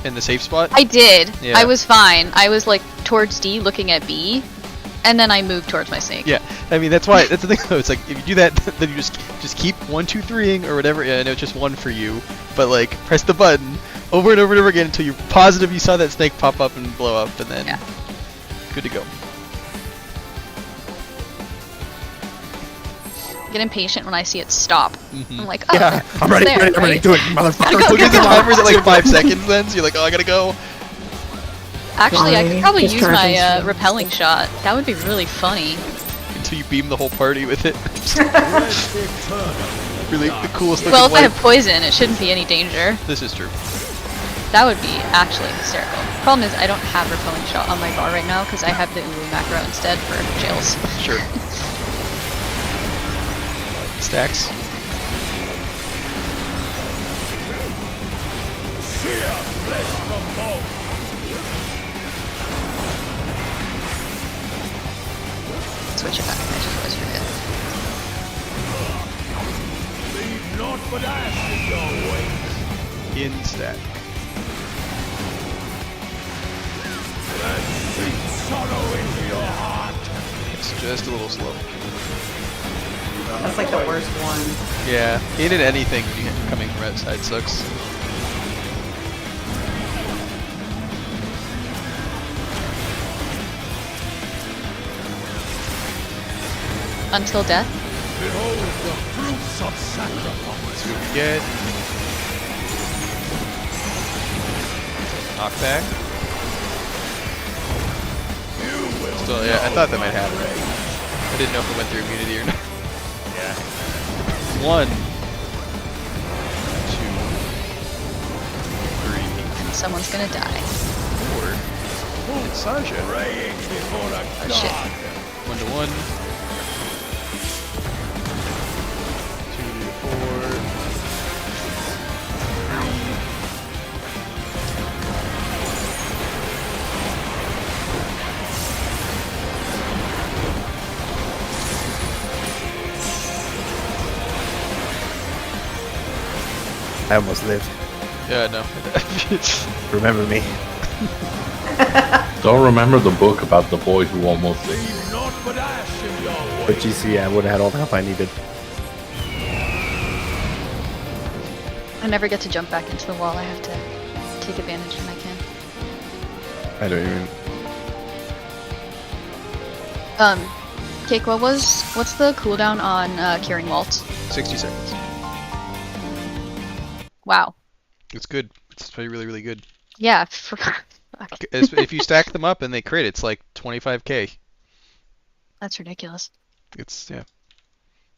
S3: in the safe spot?
S2: I did.
S3: Yeah.
S2: I was fine. I was like towards D, looking at B, and then I moved towards my snake.
S3: Yeah, I mean that's why. That's the thing though. It's like if you do that, then you just keep 1, 2, 3ing or whatever. Yeah, I know it's just 1 for you, but like press the button over and over and over again until you're positive you saw that snake pop up and blow up, and then good to go.
S2: Get impatient when I see it stop. I'm like, oh,
S1: Yeah, I'm ready,
S2: there,
S1: ready, I'm ready.
S2: right?
S1: Do it, motherfucker.
S2: Gotta go,
S3: Look at the
S2: gotta go.
S3: timer's at like 5 seconds then, so you're like, oh, I gotta go.
S2: Actually, I could
S7: Fine,
S2: probably
S7: just
S2: use my
S7: charging strings.
S2: repelling shot. That would be really funny.
S3: Until you beam the whole party with it. Really the coolest looking
S2: Well, if I
S3: white.
S2: have poison, it shouldn't be any danger.
S3: This is true.
S2: That would be actually hysterical. Problem is, I don't have repelling shot on my bar right now because I have the Ulu macro instead for jails.
S3: Sure. Stacks.
S2: Switch it back. I just always forget.
S8: Leave naught but ash in your wake.
S3: In stack.
S8: And sink sorrow into your heart.
S3: It's just a little slow.
S6: That's like the worst one.
S3: Yeah, in it anything when you get coming from outside sucks.
S2: Until death.
S8: Behold the fruits of sacrifice.
S3: Let's see what we get. Knockback. Still, yeah, I thought that might happen. I didn't know if it went through immunity or not.
S5: Yeah.
S3: 1, 2, 3,
S2: Someone's gonna die.
S3: 4. It's Sasha.
S8: Praying before a
S2: Oh shit.
S8: god.
S3: 1 to 1. 2 to 4. 3.
S1: I almost lived.
S3: Yeah, no.
S1: Remember me.
S4: Don't remember the book about the boy who almost lived.
S8: Leave naught but ash in your
S1: But
S8: wake.
S1: you see, I would have had all the help I needed.
S2: I never get to jump back into the wall. I have to take advantage when I can.
S1: I don't even.
S2: Cake, what's the cooldown on curing waltz?
S3: 60 seconds.
S2: Wow.
S3: It's good. It's probably really, really good.
S2: Yeah. Fuck.
S3: If you stack them up and they crit, it's like 25k.
S2: That's ridiculous.
S3: It's, yeah.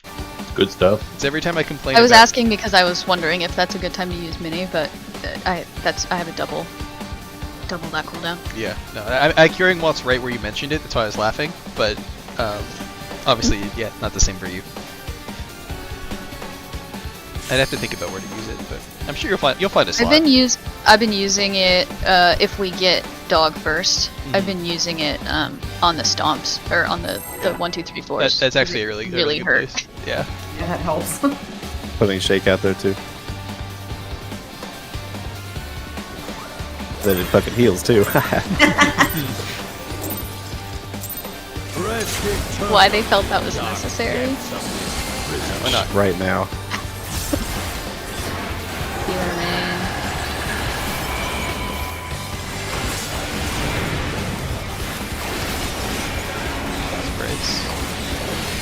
S4: It's good stuff.
S3: It's every time I complain
S2: I was
S3: about-
S2: asking because I was wondering if that's a good time to use mini, but I have a double that cooldown.
S3: Yeah, no, I curing waltz right where you mentioned it. That's why I was laughing. But obviously, yeah, not the same for you. I'd have to think about where to use it, but I'm sure you'll find a slot.
S2: I've been using it if we get dog first. I've been using it on the stomps or on the 1, 2, 3, 4s.
S3: That's actually a really good
S2: hurt.
S3: place. Yeah.
S6: Yeah, that helps.
S1: Putting shake out there too. Then it fucking heals too.
S2: Why they felt that was necessary?
S3: Why not?
S1: Right now.
S2: Healer main.
S3: Spreads.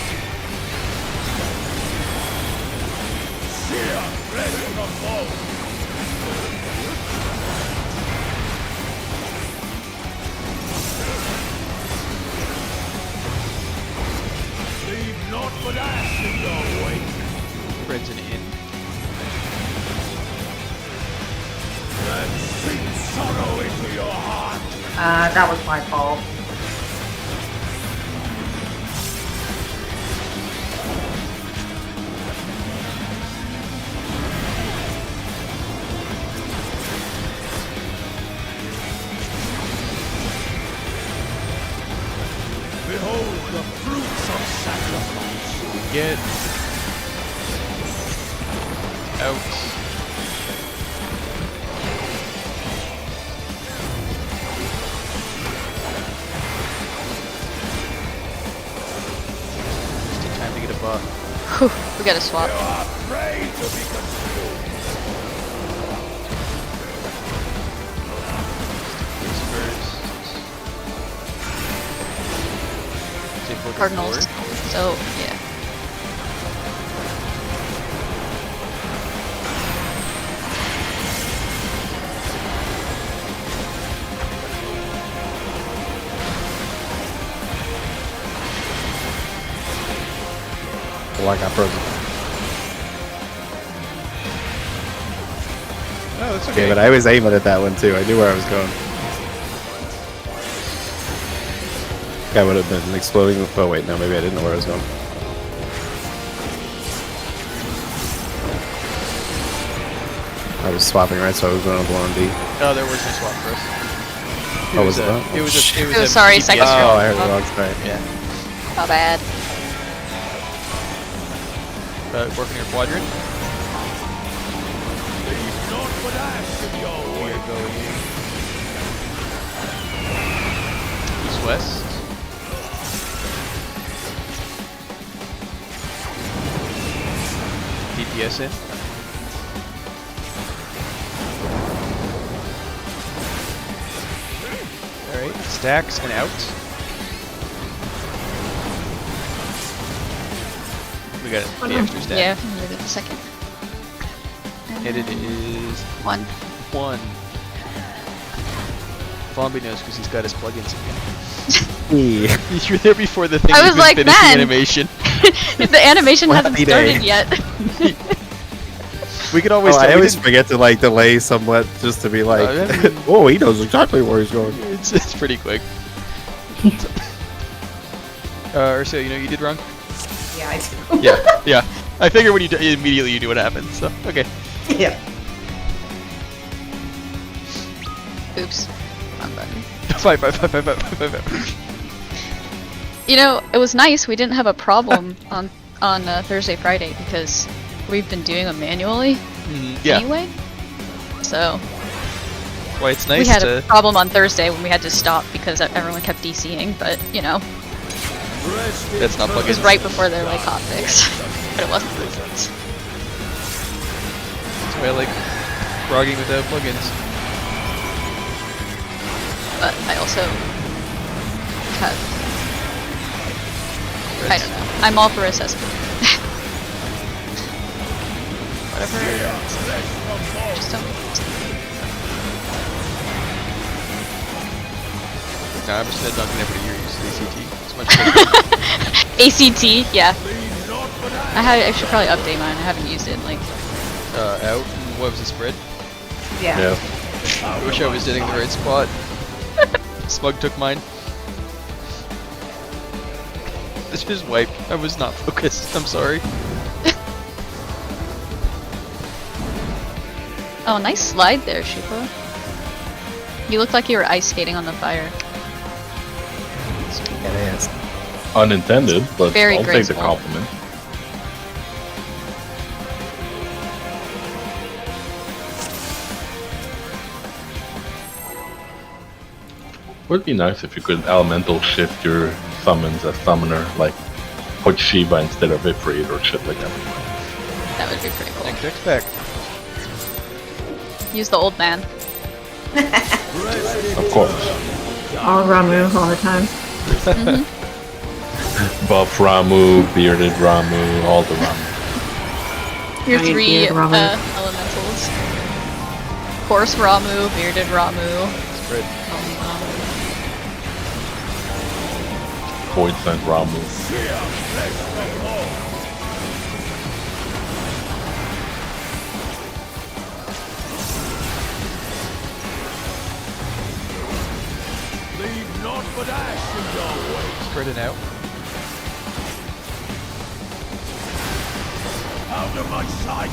S8: Leave naught but ash in your wake.
S3: Spreads an in.
S8: And sink sorrow into your heart.
S6: That was my fault.
S8: Behold the fruits of sacrifice.
S3: Get out. spot.
S2: Whew, we gotta swap.
S8: Afraid to be consumed.
S3: This first. Take a look at
S2: Cardinals.
S3: board.
S2: So, yeah.
S1: Well, I got frozen.
S3: Oh, that's
S1: Okay,
S3: okay.
S1: but I was aiming at that one too. I knew where I was going. Guy would have been exploding. Oh wait, no, maybe I didn't know where I was going. I was swapping right, so I was going to blow on D.
S3: Oh, there was no swap for us.
S1: Oh, was it
S3: a,
S1: not?
S3: it was a, it was
S2: Oh,
S3: a
S2: sorry,
S3: DPS.
S2: second
S1: Oh,
S2: row.
S1: I heard the wrong side.
S3: Yeah.
S2: Not bad.
S3: Working your quadrant.
S8: Leave naught but ash in your
S3: We
S8: way.
S3: are going east-west. DPS in. Alright, stacks and out. We got the extra stack.
S2: Yeah, wait a second.
S3: And it is
S2: One.
S3: 1. Fombi knows because he's got his plugins again.
S1: Yeah.
S3: You were there before the thing
S2: I was
S3: even
S2: like,
S3: finished the
S2: man.
S3: animation.
S2: The animation
S1: Well,
S2: hasn't
S1: happy day.
S2: started yet.
S3: We could always
S1: Oh,
S3: tell
S1: I
S3: we
S1: always
S3: didn't-
S1: forget to like delay somewhat just to be like,
S3: I mean-
S1: oh, he knows exactly where he's going.
S3: it's pretty quick. Ursula, you know what you did wrong?
S6: Yeah, I do.
S3: Yeah, yeah. I figure when you do, immediately you do what happens, so, okay.
S6: Yeah.
S2: Oops. Wrong button.
S3: Five.
S2: You know, it was nice. We didn't have a problem on Thursday, Friday because we've been doing them manually
S3: Yeah,
S2: anyway. So
S3: why it's nice
S2: we had
S3: to...
S2: a problem on Thursday when we had to stop because everyone kept DCing. But you know,
S3: That's not
S2: it
S3: plugins.
S2: was right before their like hotfix, but it wasn't.
S3: That's why I like frogging without plugins.
S2: But I also have. I don't know. I'm all for assessment. Whatever. Just don't.
S3: Nah, I'm just gonna dunk never to use ACT. It's much better.
S2: ACT, yeah. I should probably update mine. I haven't used it in like.
S3: Out. And what was the spread?
S6: Yeah.
S1: Yeah.
S3: I wish I was hitting the right spot. Smug took mine. This just wiped. I was not focused. I'm sorry.
S2: Oh, nice slide there, Shupo. You looked like you were ice skating on the fire.
S1: It is.
S4: Unintended, but
S2: Very
S4: I'll
S2: graceful.
S4: take the compliment. Would be nice if you could elemental shift your summons as summoner, like put Shiva instead of Ifrit or shit like that.
S2: That would be pretty cool.
S3: Next back.
S2: Use the old man.
S4: Of course.
S7: All Ramu all the time.
S4: Buff Ramu, bearded Ramu, all the Ramu.
S2: Your
S7: Giant
S2: three
S7: beard Ramu.
S2: elementals. Horse Ramu, bearded Ramu.
S3: Spread.
S4: Void Sent Ramu.
S8: Leave naught but ash in your way.
S3: Spread it out.
S8: Out of my sight.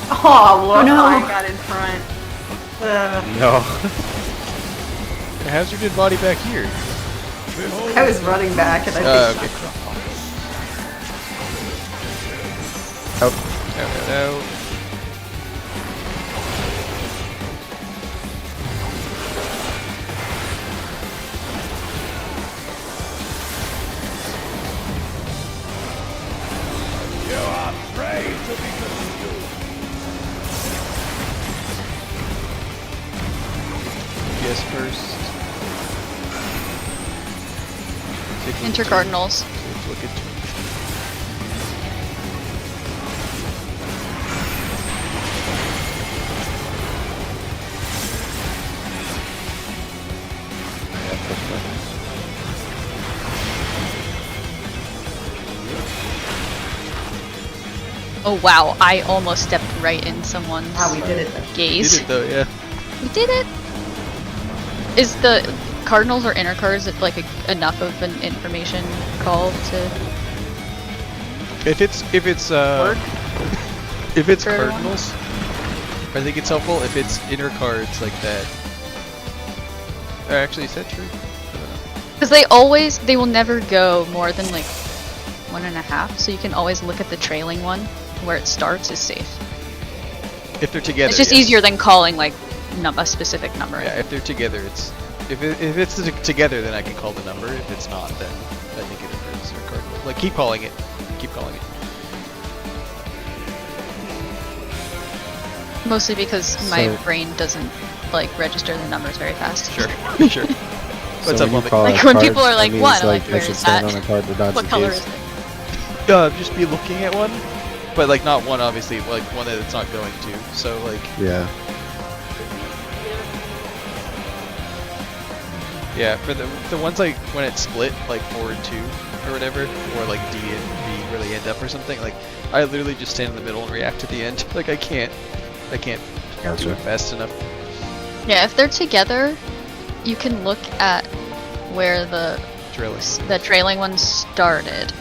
S6: Oh, Lord,
S7: no.
S6: I got in front.
S1: No.
S3: How's your dead body back here?
S6: I was running back and I think
S3: Okay.
S1: Out.
S3: Out. this first.
S2: Intercardinals.
S3: Let's look at
S2: Oh wow, I almost stepped right in someone's
S6: Wow, we did it though.
S2: gaze.
S3: Did it though, yeah.
S2: We did it! Is the Cardinals or intercards like enough of an information call to
S3: If it's
S2: work?
S3: if it's
S2: for everyone?
S3: Cardinals, I think it's helpful. If it's inner cards like that. Actually, is that true? I don't know.
S2: Because they will never go more than like 1.5, so you can always look at the trailing one where it starts is safe.
S3: If they're together,
S2: It's just
S3: yes.
S2: easier than calling like a specific number.
S3: Yeah, if they're together, it's if it's together, then I can call the number. If it's not, then I think it occurs or cardinal. Like keep calling it, keep calling it.
S2: Mostly because my
S1: So-
S2: brain doesn't like register the numbers very fast.
S3: Sure, sure. What's
S1: So
S3: up,
S1: when you
S3: Lumpy?
S1: call
S2: Like
S1: out
S2: when
S1: cards,
S2: people are
S1: that
S2: like,
S1: means,
S2: "What?" I'm
S1: Like,
S2: like,
S1: I
S2: "Where
S1: should
S2: is
S1: stand
S2: that?
S1: on a card to dodge
S2: What
S1: the
S2: color
S1: keys.
S2: is it?"
S3: Just be looking at one, but like not one, obviously, like one that it's not going to. So like,
S1: Yeah.
S3: yeah, for the ones like when it's split, like 4 and 2 or whatever, or like D and B really end up or something. Like I literally just stand in the middle and react at the end. Like I can't do
S1: Gotcha.
S3: it fast enough.
S2: Yeah, if they're together, you can look at where the
S3: Drilling.
S2: trailing one started.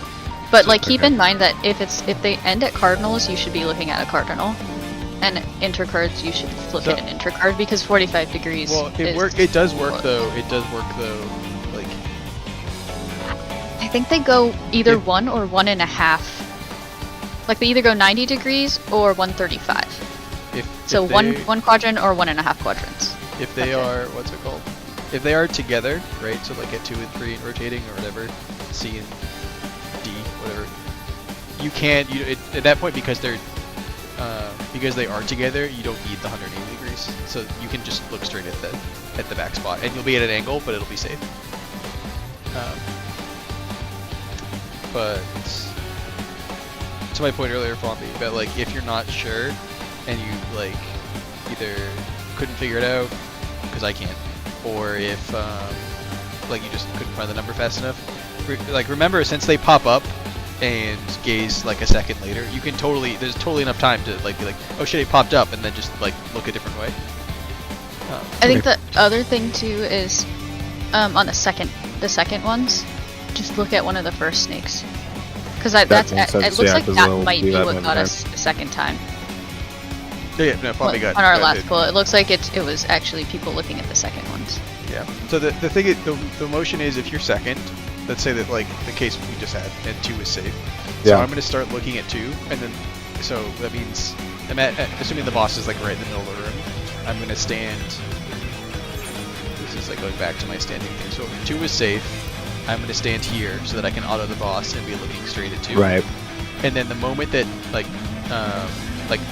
S2: But like keep
S1: Okay.
S2: in mind that if they end at cardinals, you should be looking at a cardinal. And intercards, you should look at an intercard because 45 degrees.
S3: Well,
S2: is
S3: it does work though. It does work though. Like
S2: I think they go either
S3: Yeah.
S2: 1 or 1.5. Like they either go 90 degrees or 135.
S3: if
S2: So
S3: if
S2: one
S3: they,
S2: quadrant or 1.5 quadrants.
S3: if they
S2: that's it.
S3: are what's it called? If they are together, right? So like at 2 and 3 and rotating or whatever, C and D, whatever. You can't. At that point because they are together, you don't need the 180 degrees. So you can just look straight at the back spot, and you'll be at an angle, but it'll be safe. But to my point earlier, Floppy, but like if you're not sure and you like either couldn't figure it out because I can't, or if like you just couldn't find the number fast enough, remember since they pop up and gaze like a second later, you can there's totally enough time to like be like, oh shit, it popped up, and then just like look a different way.
S2: I think the other thing too is on the second ones, just look at one of the first snakes. Because that's
S1: makes sense,
S2: it looks
S1: yeah,
S2: like
S1: 'cause
S2: that
S1: they'll
S2: might
S1: do
S2: be
S1: that
S2: what
S1: one
S2: got
S1: time.
S2: us the second time.
S3: Yeah, no, probably got
S2: On our
S3: got
S2: last
S3: it.
S2: pull, it looks like it was actually people looking at the second ones.
S3: Yeah. So the thing is, the motion is if you're second, let's say that like the case we just had, and 2 is safe. So
S1: Yeah.
S3: I'm going to start looking at 2, and then so that means I'm assuming the boss is like right in the middle of the room. I'm going to stand. This is like going back to my standing thing. So if 2 is safe, I'm going to stand here so that I can auto the boss and be looking straight at 2.
S1: Right.
S3: And then the moment that like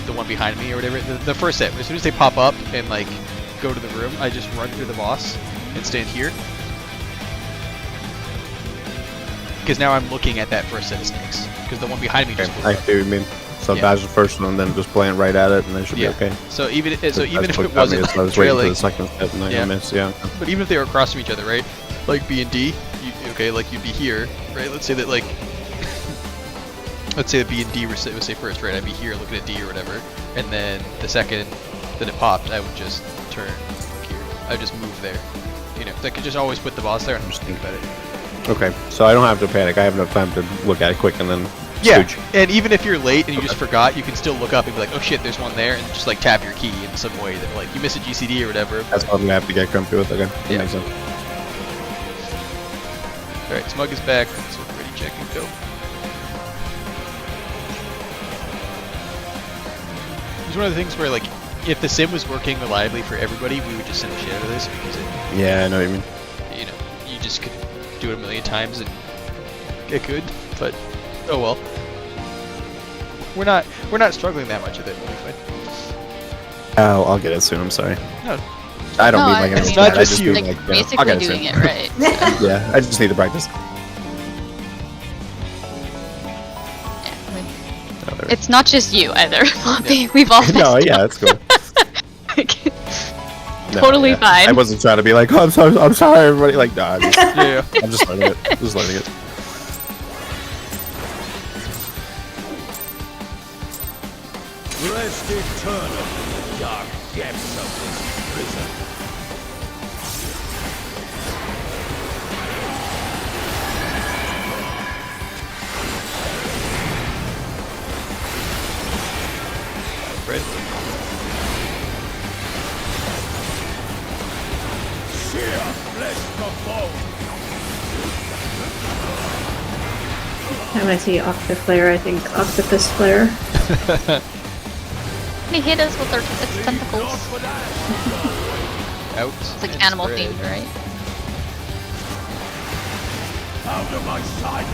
S3: the one behind me or whatever, the first set, as soon as they pop up and like go to the room, I just run through the boss and stand here. Because now I'm looking at that first set of snakes. Because the one behind me just blew
S1: I
S3: up.
S1: see what you mean. So
S3: Yeah.
S1: dodge the first one, and then just playing right at it, and then it should
S3: Yeah.
S1: be okay.
S3: So even if
S1: That's
S3: it
S1: what got me,
S3: wasn't
S1: is I was waiting for
S3: trailing,
S1: the second step, and I
S3: Yeah.
S1: missed. Yeah.
S3: but even if they were across from each other, right? Like B and D, like you'd be here, right? Let's say that like, let's say that B and D would say first, right? I'd be here looking at D or whatever, and then the second that it popped, I would just turn look here. I'd just move there. You know, I could just always put the boss there and just think about it.
S1: Okay. So I don't have to panic. I have enough time to look at it quick, and then
S3: Yeah,
S1: switch.
S3: and even if you're late and you just forgot, you can still look up and be like, oh shit, there's one there, and just like tap your key in some way that like you miss a GCD or whatever.
S1: That's what I'm gonna have to get grumpy with. Okay. That
S3: Yeah.
S1: makes sense.
S3: Alright, Smug is back, so we're ready, check and go. It's one of the things where like, if the sim was working reliably for everybody, we would just send the shit out of this because it,
S1: Yeah, I know what you mean.
S3: you know, you just could do it a million times and it could, but oh well. We're not struggling that much with it, we'll be fine.
S1: Oh, I'll get it soon. I'm sorry.
S3: No.
S1: I don't
S2: No,
S1: mean like
S2: I
S1: anything
S3: It's not
S1: bad. I
S3: just
S1: just
S3: you.
S1: mean
S2: like
S1: like, you know, I'll
S2: basically
S1: get it
S2: doing
S1: soon.
S2: it right.
S1: Yeah, I just need to practice.
S2: Yeah,
S1: Oh, there
S2: it's not just you either, Floppy. We've all
S1: No,
S2: messed
S1: yeah,
S2: up.
S1: that's cool. No,
S2: Totally
S1: yeah.
S2: fine.
S1: I wasn't trying to be like, oh, I'm sorry, everybody. Like, no,
S3: Yeah.
S1: I'm just learning it. Just learning it.
S8: Rest eternal in the dark depths of this prison.
S3: Fred.
S8: Sheer flesh to bone.
S7: Time I see Octoflare, I think Octopus Flare.
S2: They hit us with their its tentacles.
S3: Out.
S2: It's like
S3: and
S2: animal
S3: spread.
S2: themed, right?
S8: Out of my sight.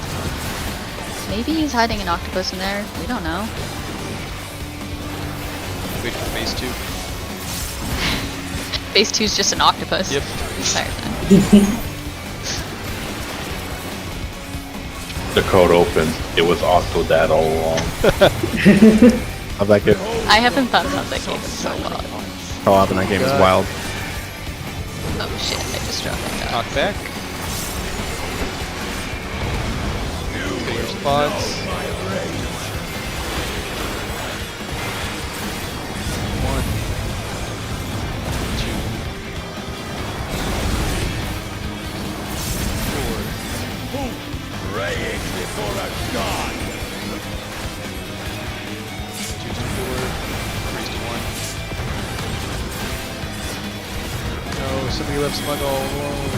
S2: Maybe he's hiding an octopus in there. We don't know.
S3: Wait for phase 2.
S2: Phase 2's just an octopus.
S3: Yep.
S2: Entire time.
S4: The code opens. It was Octodad all along.
S1: How'd that get?
S2: I haven't thought about that game in so long.
S1: Co-op in that game is
S3: God.
S1: wild.
S2: Oh shit, I just dropped that down.
S3: Knock back. Clear spots. 1, 2, 4.
S8: Praying before a god.
S3: 2 to 4. Raise to 1. No, somebody left Smug all alone.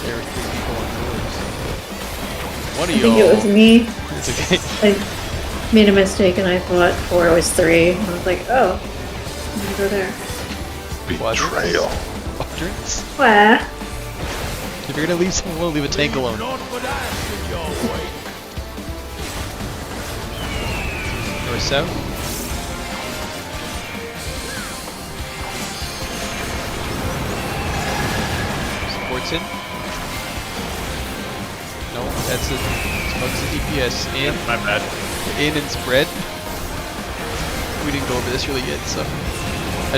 S3: There were 3 people on doors. One of
S7: I think it was
S3: y'all.
S7: me.
S3: It's okay.
S7: I made a mistake and I thought 4 was 3. I was like, oh, I'm gonna go there.
S4: Betrayal.
S3: Quadrants?
S7: Where?
S3: If you're gonna leave someone alone, leave a tank alone.
S8: Not but ask in your way.
S3: North south. Supports in. No, that's it. Smokes the DPS in.
S5: My bad.
S3: In and spread. We didn't go over this really yet, so I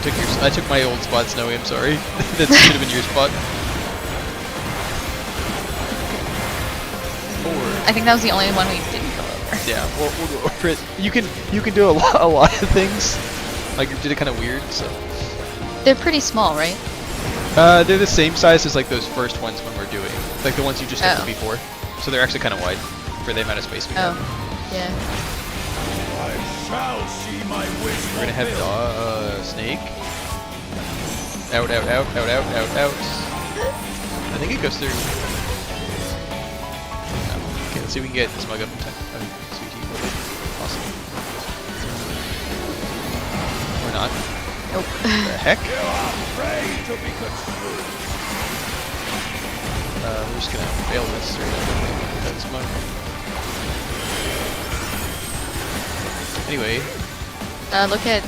S3: took my old spot, Snowy. I'm sorry. That should have been your spot. 4.
S2: I think that was the only one we didn't go over.
S3: Yeah, we'll go over it. You can do a lot of things. Like you did it kind of weird, so.
S2: They're pretty small, right?
S3: They're the same size as like those first ones when we're doing, like the ones you just did
S2: Oh.
S3: before. So they're actually kind of wide for the amount of space we
S2: Oh,
S3: have.
S2: yeah.
S8: I shall see my wish.
S3: We're gonna have
S8: fulfilled.
S3: snake. Out. I think it goes through. No. Okay, let's see if we can get Smug up in time. Sweetie. Awesome. Or not.
S2: Nope.
S3: The heck?
S8: You are afraid to be consumed.
S3: We're just gonna fail this straight up. That's Smug. Anyway,
S2: Look at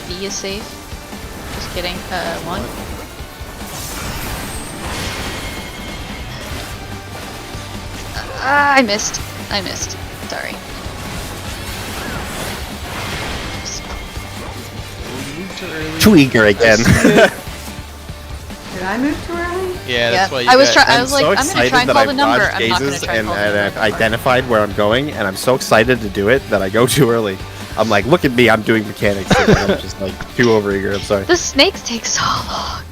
S2: B is safe. Just kidding. 1. I missed. Sorry.
S3: we moved too early.
S1: Too eager again.
S6: Did I move too early?
S3: Yeah, that's why you
S2: I was
S3: got-
S2: I
S1: I'm
S2: was like,
S1: so
S2: I'm gonna
S1: excited
S2: try and
S1: that
S2: call
S1: I
S2: the number.
S1: dodged
S2: I'm not gonna
S1: gazes
S2: try and
S1: and,
S2: call the
S1: and
S2: number.
S1: I've identified where I'm going, and I'm so excited to do it that I go too early. I'm like, look at me, I'm doing mechanics. And I'm just like too overeager. I'm sorry.
S2: The snakes take so long.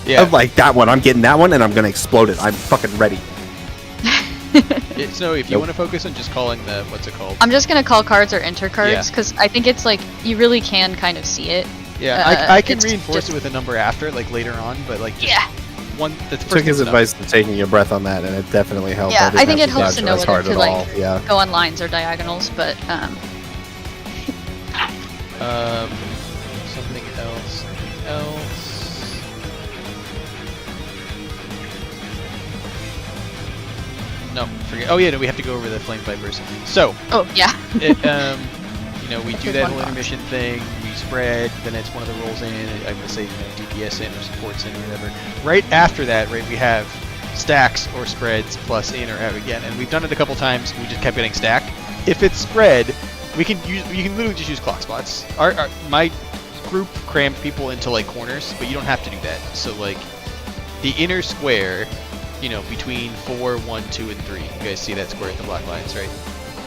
S3: Yeah,
S1: I'm like that one. I'm getting that one, and I'm gonna explode it. I'm fucking ready.
S3: Snowy, if you
S1: Nope.
S3: want to focus on just calling the what's it called?
S2: I'm just gonna call cards or enter cards
S3: Yeah.
S2: because I think it's like you really can kind of see it.
S3: Yeah,
S2: Uh,
S3: I can
S2: it's
S3: reinforce
S2: just-
S3: it with a number after, like later on, but like just
S2: Yeah.
S3: one. That's
S1: Took his
S3: thing's enough.
S1: advice to taking your breath on that, and it definitely helped.
S2: Yeah,
S1: didn't
S2: I think
S1: have
S2: it helps
S1: dodge
S2: to
S1: it
S2: know
S1: as
S2: whether
S1: hard
S2: to,
S1: at
S2: like,
S1: all. Yeah.
S2: Go on lines or diagonals, but
S3: Something else. No, forget. Oh yeah, no, we have to go over the flame vipers. So,
S2: oh yeah.
S3: it, you know, we do
S2: Take
S3: that
S2: one
S3: whole
S2: box.
S3: intermission thing. We spread, then it's one of the rolls in. I'm gonna say DPS in or supports in or whatever. Right after that, right, we have stacks or spreads plus in or out again, and we've done it a couple times. We just kept getting stacked. If it's spread, we can literally just use clock spots. My group crammed people into like corners, but you don't have to do that. So like the inner square, between 4, 1, 2, and 3. You guys see that square at the black lines, right?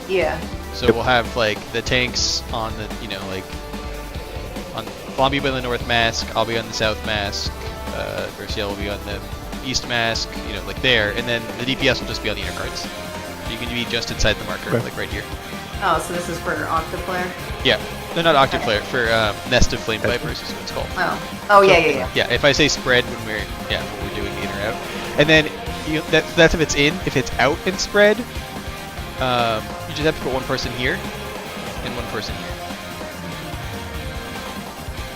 S6: Yeah.
S3: So we'll have like the tanks on the, on Bombi will be on the north mask, I'll be on the south mask, Garcia will be on the east mask, like there, and then the DPS will just be on the inner cards. You can be just inside the marker, like right here.
S6: Oh, so this is for Octoplayer?
S3: Yeah. No, not Octoplayer, for Nest of Flame Vipers is what it's called.
S6: Oh, yeah.
S3: Yeah, if I say spread when we're doing in or out. And then that's if it's in. If it's out and spread, you just have to put one person here and one person here.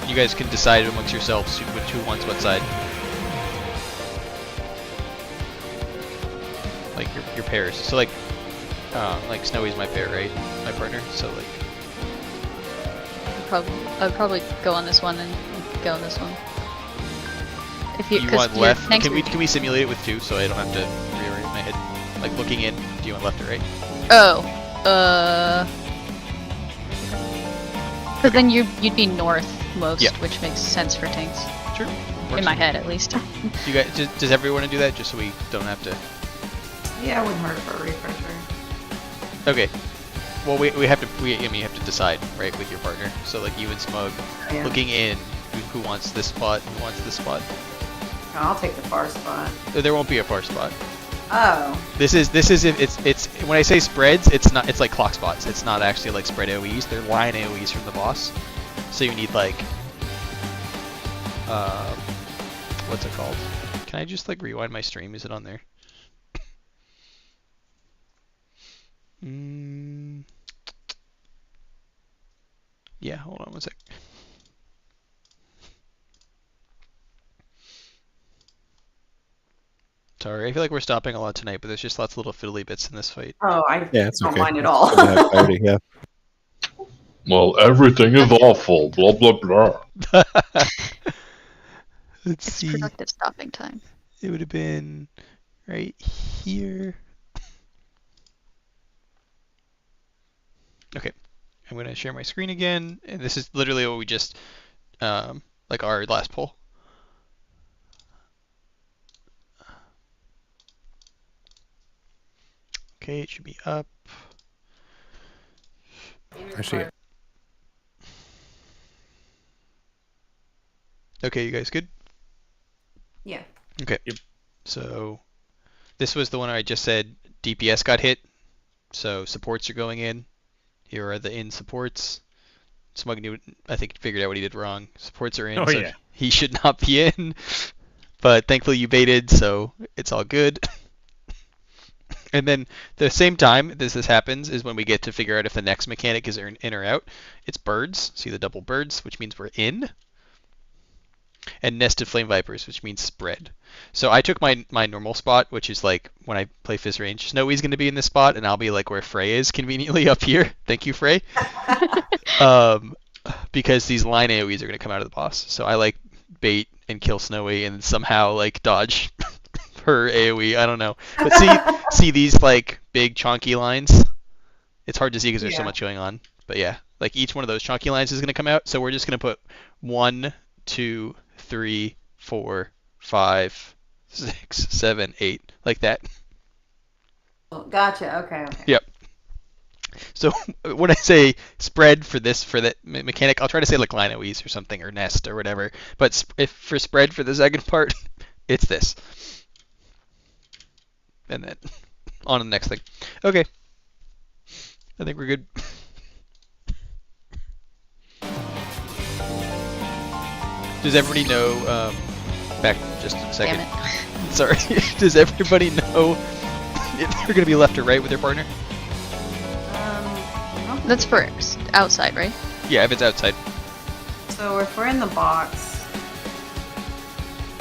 S3: You guys can decide amongst yourselves who wants what side. Like your pairs. So like Snowy's my pair, right? My partner. So like
S2: I'd probably go on this one and go on this one. If you
S3: want left, can we simulate it with 2 so I don't have to rearrange my head? Like looking in, do you want left or right?
S2: Because then you'd be north most,
S3: Yeah.
S2: which makes sense for tanks.
S3: Sure.
S2: In my head, at least.
S3: You guys, does everyone want to do that just so we don't have to?
S6: Yeah, it wouldn't hurt for a refresher.
S3: Okay. Well, you have to decide, right, with your partner. So like you and Smug, looking in, who wants this spot? Who wants this spot?
S6: I'll take the far spot.
S3: There won't be a far spot.
S6: Oh.
S3: This is it's when I say spreads, it's like clock spots. It's not actually like spread AoEs. They're line AoEs from the boss. So you need like what's it called? Can I just like rewind my stream? Is it on there? Yeah, hold on one sec. Sorry, I feel like we're stopping a lot tonight, but there's just lots of little fiddly bits in this fight.
S6: Oh, I
S1: it's
S6: don't
S1: okay.
S6: mind at all.
S1: Yeah.
S4: Well, everything is awful. Blah blah blah.
S3: Let's
S2: It's
S3: see.
S2: productive stopping time.
S3: It would have been right here. Okay, I'm gonna share my screen again, and this is literally what we just like our last poll. Okay, it should be up.
S1: Actually,
S3: Okay, you guys good?
S6: Yeah.
S3: Okay.
S5: Yep.
S3: So this was the one I just said DPS got hit. So supports are going in. Here are the in supports. Smug knew, I think, figured out what he did wrong. Supports are in,
S5: Oh,
S3: so
S5: yeah.
S3: he should not be in. But thankfully you baited, so it's all good. And then the same time this happens is when we get to figure out if the next mechanic is in or out. It's birds. See the double birds, which means we're in. And nested flame vipers, which means spread. So I took my normal spot, which is like when I play Fizz range. Snowy's going to be in this spot, and I'll be like where Frey is, conveniently up here. Thank you, Frey. Because these line AoEs are going to come out of the boss. So I like bait and kill Snowy and somehow like dodge her AoE. I don't know. But see these like big chonky lines? It's hard to see because there's so much going on. But yeah, like each one of those chonky lines is going to come out. So we're just going to put 1, 2, 3, 4, 5, 6, 7, 8, like that.
S6: Gotcha. Okay.
S3: Yep. So when I say spread for that mechanic, I'll try to say like line AoEs or something, or nest or whatever. But if for spread for the second part, it's this. And then on to the next thing. Okay. I think we're good. Does everybody know, back just a second.
S2: Damn it.
S3: Sorry. Does everybody know if they're going to be left or right with their partner?
S2: That's for outside, right?
S3: Yeah, if it's outside.
S6: So if we're in the box,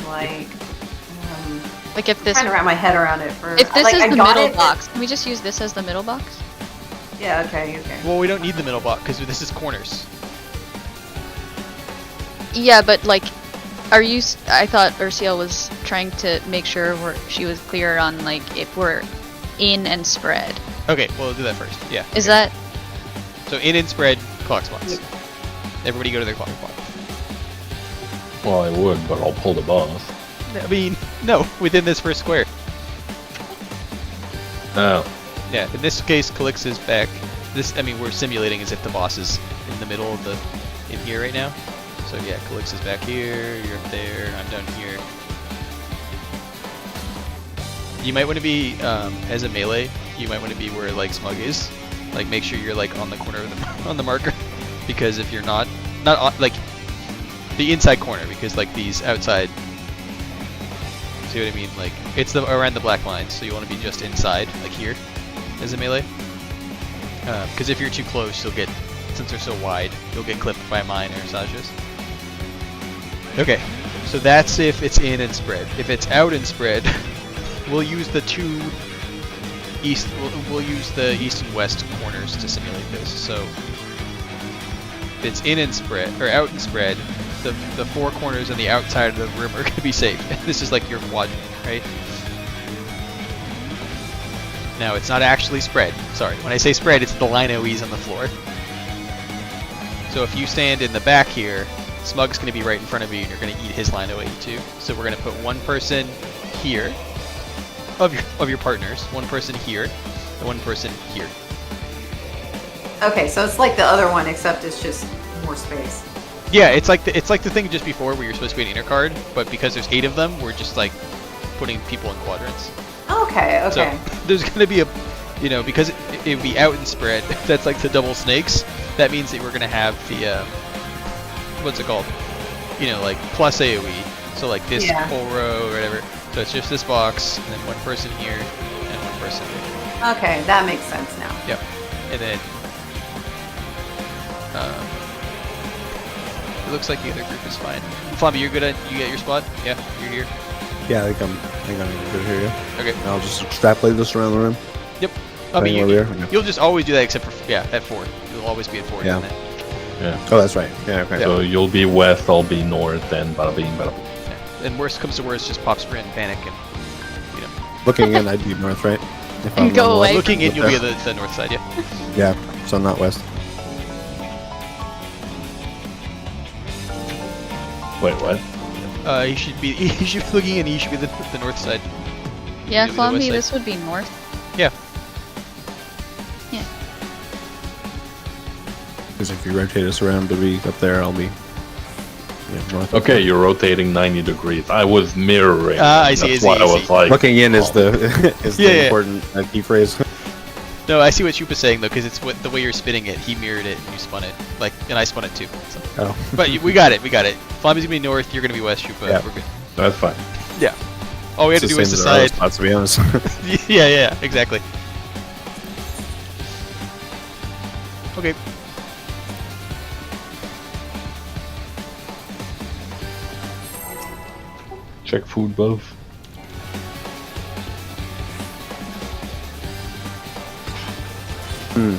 S6: like,
S2: Like if this
S6: trying to wrap my head around it for.
S2: if this
S6: like,
S2: is
S6: I
S2: the
S6: got
S2: middle
S6: it,
S2: box, can we just use this as the middle box?
S6: Yeah. Okay.
S3: Well, we don't need the middle block because this is corners.
S2: Yeah, but like, are you? I thought Ursula was trying to make sure she was clear on like if we're in and spread.
S3: Okay, well, we'll do that first. Yeah.
S2: Is
S3: okay.
S2: that?
S3: So in and spread clock spots. Everybody go to their clock spot.
S4: Well, I would, but I'll pull the boss.
S3: I mean, no, within this first square.
S4: Oh.
S3: Yeah, in this case, Calix is back. I mean, we're simulating as if the boss is in the middle of in here right now. So yeah, Calix is back here, you're up there, I'm down here. You might want to be, as a melee, you might want to be where like Smug is. Like make sure you're like on the corner of on the marker. Because if you're not on, like, the inside corner, because like these outside, see what I mean? Like, it's around the black lines, so you want to be just inside, like here, as a melee. Because if you're too close, you'll get, since they're so wide, you'll get clipped by mine or Sasha's. Okay, so that's if it's in and spread. If it's out and spread, we'll use the we'll use the east and west corners to simulate this. So if it's in and spread, or out and spread, the four corners on the outside of the room are going to be safe. This is like your quadrant, right? Now, it's not actually spread. Sorry, when I say spread, it's the line OEs on the floor. So if you stand in the back here, Smug's going to be right in front of you, and you're going to eat his line OE too. So we're going to put one person here, of your partners, one person here, and one person here.
S6: Okay, so it's like the other one, except it's just more space.
S3: Yeah, it's like the thing just before where you're supposed to be an inner card, but because there's 8 of them, we're just like putting people in quadrants.
S6: Okay, okay.
S3: So there's going to be a, because it would be out and spread. That's like the double snakes. That means that we're going to have the, what's it called? Like plus AoE. So like this whole row or whatever. So it's just this box, and then one person here, and one person here.
S6: Okay, that makes sense now.
S3: Yep. And then, it looks like the other group is fine. Flamby, you're good at, you get your spot? Yeah, you're here.
S1: Yeah, I think I'm good here. Yeah.
S3: Okay.
S1: I'll just extrapolate this around the room.
S3: Yep. I mean,
S1: Okay.
S3: you'll just always do that except for, at 4. You'll always be at 4.
S1: Yeah.
S4: Yeah.
S1: Oh, that's right. Yeah, okay.
S4: So you'll be west, I'll be north, and bada bing, bada boom.
S3: Yeah. And worst comes to worst, just pop sprint and panic and,
S1: Looking in, I'd be north, right? If
S2: And go
S1: on
S2: away.
S3: Looking in, you'll be the north side, yeah.
S1: Yeah, so not west.
S4: Wait, what?
S3: He should be looking in, he should be the north side.
S2: Yeah,
S3: Maybe the west
S2: Flamby,
S3: side.
S2: this would be north.
S3: Yeah.
S2: Yeah.
S1: Because if you rotate us around to be up there, I'll be north.
S4: Okay, you're rotating 90 degrees. I was mirroring.
S3: I see,
S4: That's
S3: I
S4: why
S3: see,
S4: I
S3: I
S4: was
S3: see.
S4: like,
S1: Looking in is the
S3: Yeah.
S1: important key phrase.
S3: No, I see what Chupa's saying though, because it's the way you're spinning it. He mirrored it and you spun it, and I spun it too. So.
S1: Oh.
S3: But we got it. Flamby's gonna be north. You're gonna be west. Chupa.
S1: Yeah.
S3: We're good.
S4: that's fine.
S3: Yeah. All we have to do is decide.
S1: Spots, to be honest.
S3: Yeah, exactly. Okay.
S4: Check food buff.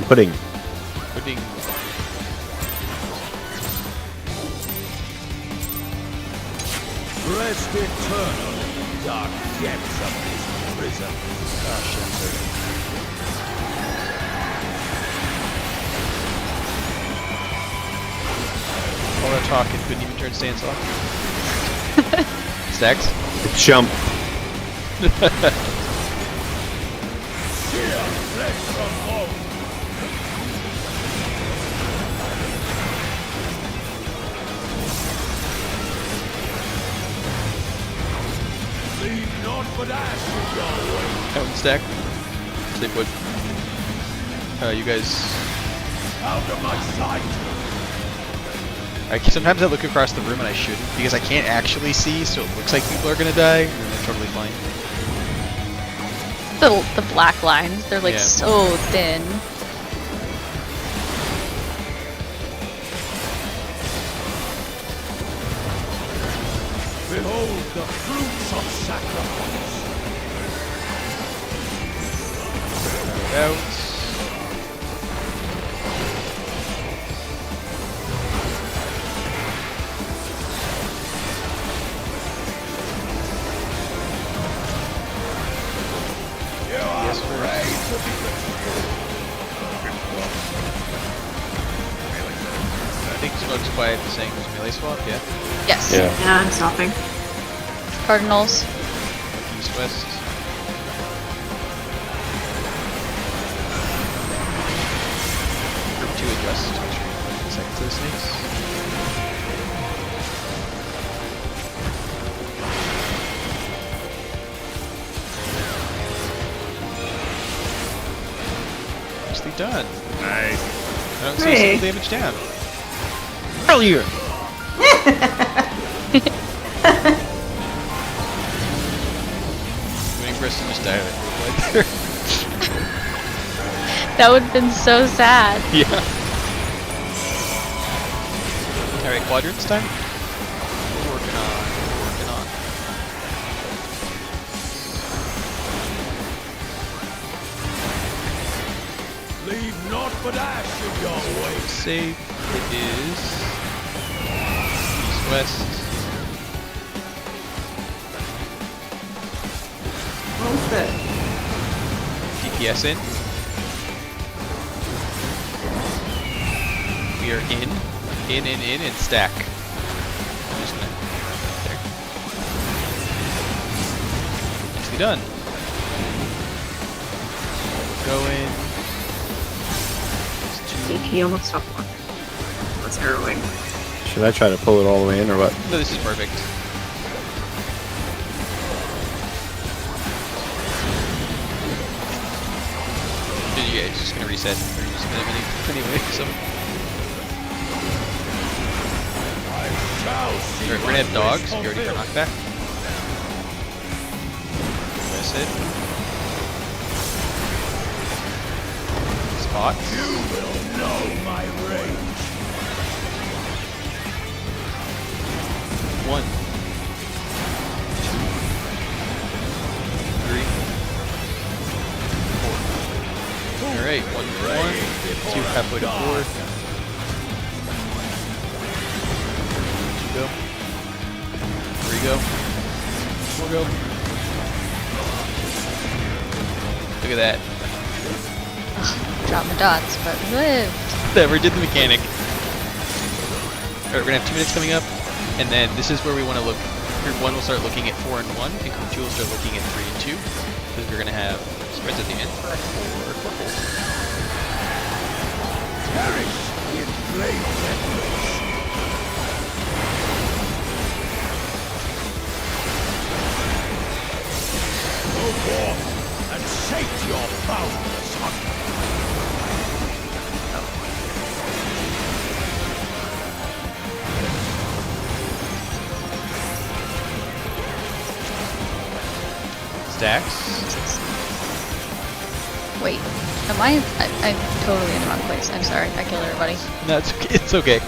S1: Pudding.
S3: Pudding.
S8: Rest eternal in the dark depths of this prison.
S3: All that talk and couldn't even turn stance off. Stacks.
S1: Jump.
S8: Here, flesh from bone. Leave naught but ash your way.
S3: Out and stack. Stay put. You guys.
S8: Out of my sight.
S3: Sometimes I look across the room and I shouldn't because I can't actually see, so it looks like people are gonna die, and then they're totally fine.
S2: The black lines, they're like
S3: Yeah.
S2: so thin.
S8: Behold the fruits of sacrifice.
S3: Out. Smoke's quiet saying there's a melee swap, yeah.
S2: Yes.
S4: Yeah.
S7: Yeah, I'm stopping.
S2: Cardinals.
S3: East west. Group 2 adjust. Make sure you put the second to the snakes. Nicely done.
S5: Nice.
S3: I don't see a
S6: Hey.
S3: single damage down.
S1: Earlier.
S3: Waiting for us to just die right there.
S2: That would have been so sad.
S3: Yeah. Alright, quadrants time? We're working on.
S8: Leave naught but ash in your way.
S3: Safe. It is. East west.
S6: What's that?
S3: DPS in. We are in, and stack. I'm just gonna. There. Nicely done. Go in.
S7: He almost stopped one. That's harrowing.
S1: Should I try to pull it all the way in or what?
S3: No, this is perfect. Yeah, it's just gonna reset. We're just gonna anyway, so.
S8: Shall see
S3: We're gonna have dogs. You already got knockback. That's it. Spots.
S8: You will know my range.
S3: 1, 2, 3, 4. Alright, 1 for 1. 2 halfway to 4. 2 go. 3 go. 4 go. Look at that.
S2: Drop my dots, but lived.
S3: Never did the mechanic. Alright, we're gonna have 2 minutes coming up, and then this is where we want to look. Group 1 will start looking at 4 and 1, and Group 2 will start looking at 3 and 2, because we're gonna have spreads at the end for purple.
S8: Perish in flames and bliss. Go forth and sate your boundless hunger.
S3: Stacks.
S2: Wait, am I'm totally in the wrong place. I'm sorry. I killed everybody.
S3: No, it's okay. It's okay.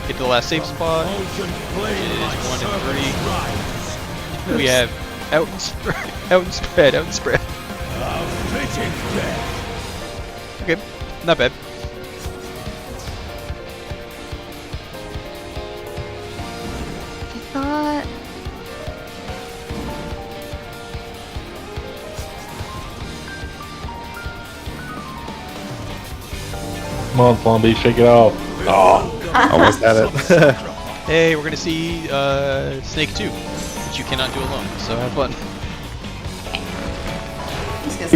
S3: Get to the last safe spot.
S8: Ocean
S3: It
S8: flame
S3: is
S8: my
S3: 1 and
S8: servants
S3: 3.
S8: rise.
S3: We have out and spread, out and spread, out and spread.
S8: A fitting death.
S3: Okay, not bad.
S2: I thought.
S4: Come on, zombie, shake it off. Oh,
S1: Almost had it.
S3: Hey, we're gonna see Snake 2, which you cannot do alone. So have fun.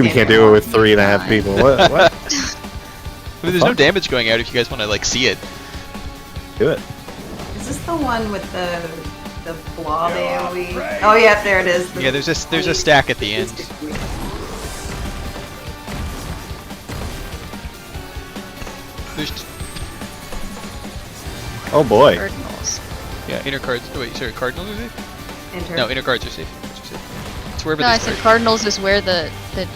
S1: We can't do it with 3.5 people. What? What?
S3: I mean, there's no
S1: Fuck.
S3: damage going out if you guys want to like see it.
S1: Do it.
S6: Is this the one with the blob AoE? Oh yeah, there it is.
S3: Yeah, there's a stack at the end. There's
S1: Oh boy.
S2: Cardinals.
S3: yeah, inner cards. Oh, wait, sorry, cardinals are safe?
S6: Enter.
S3: No, inner cards are safe. Cards are safe. It's wherever
S2: No,
S3: they
S2: I said
S3: start.
S2: cardinals is where the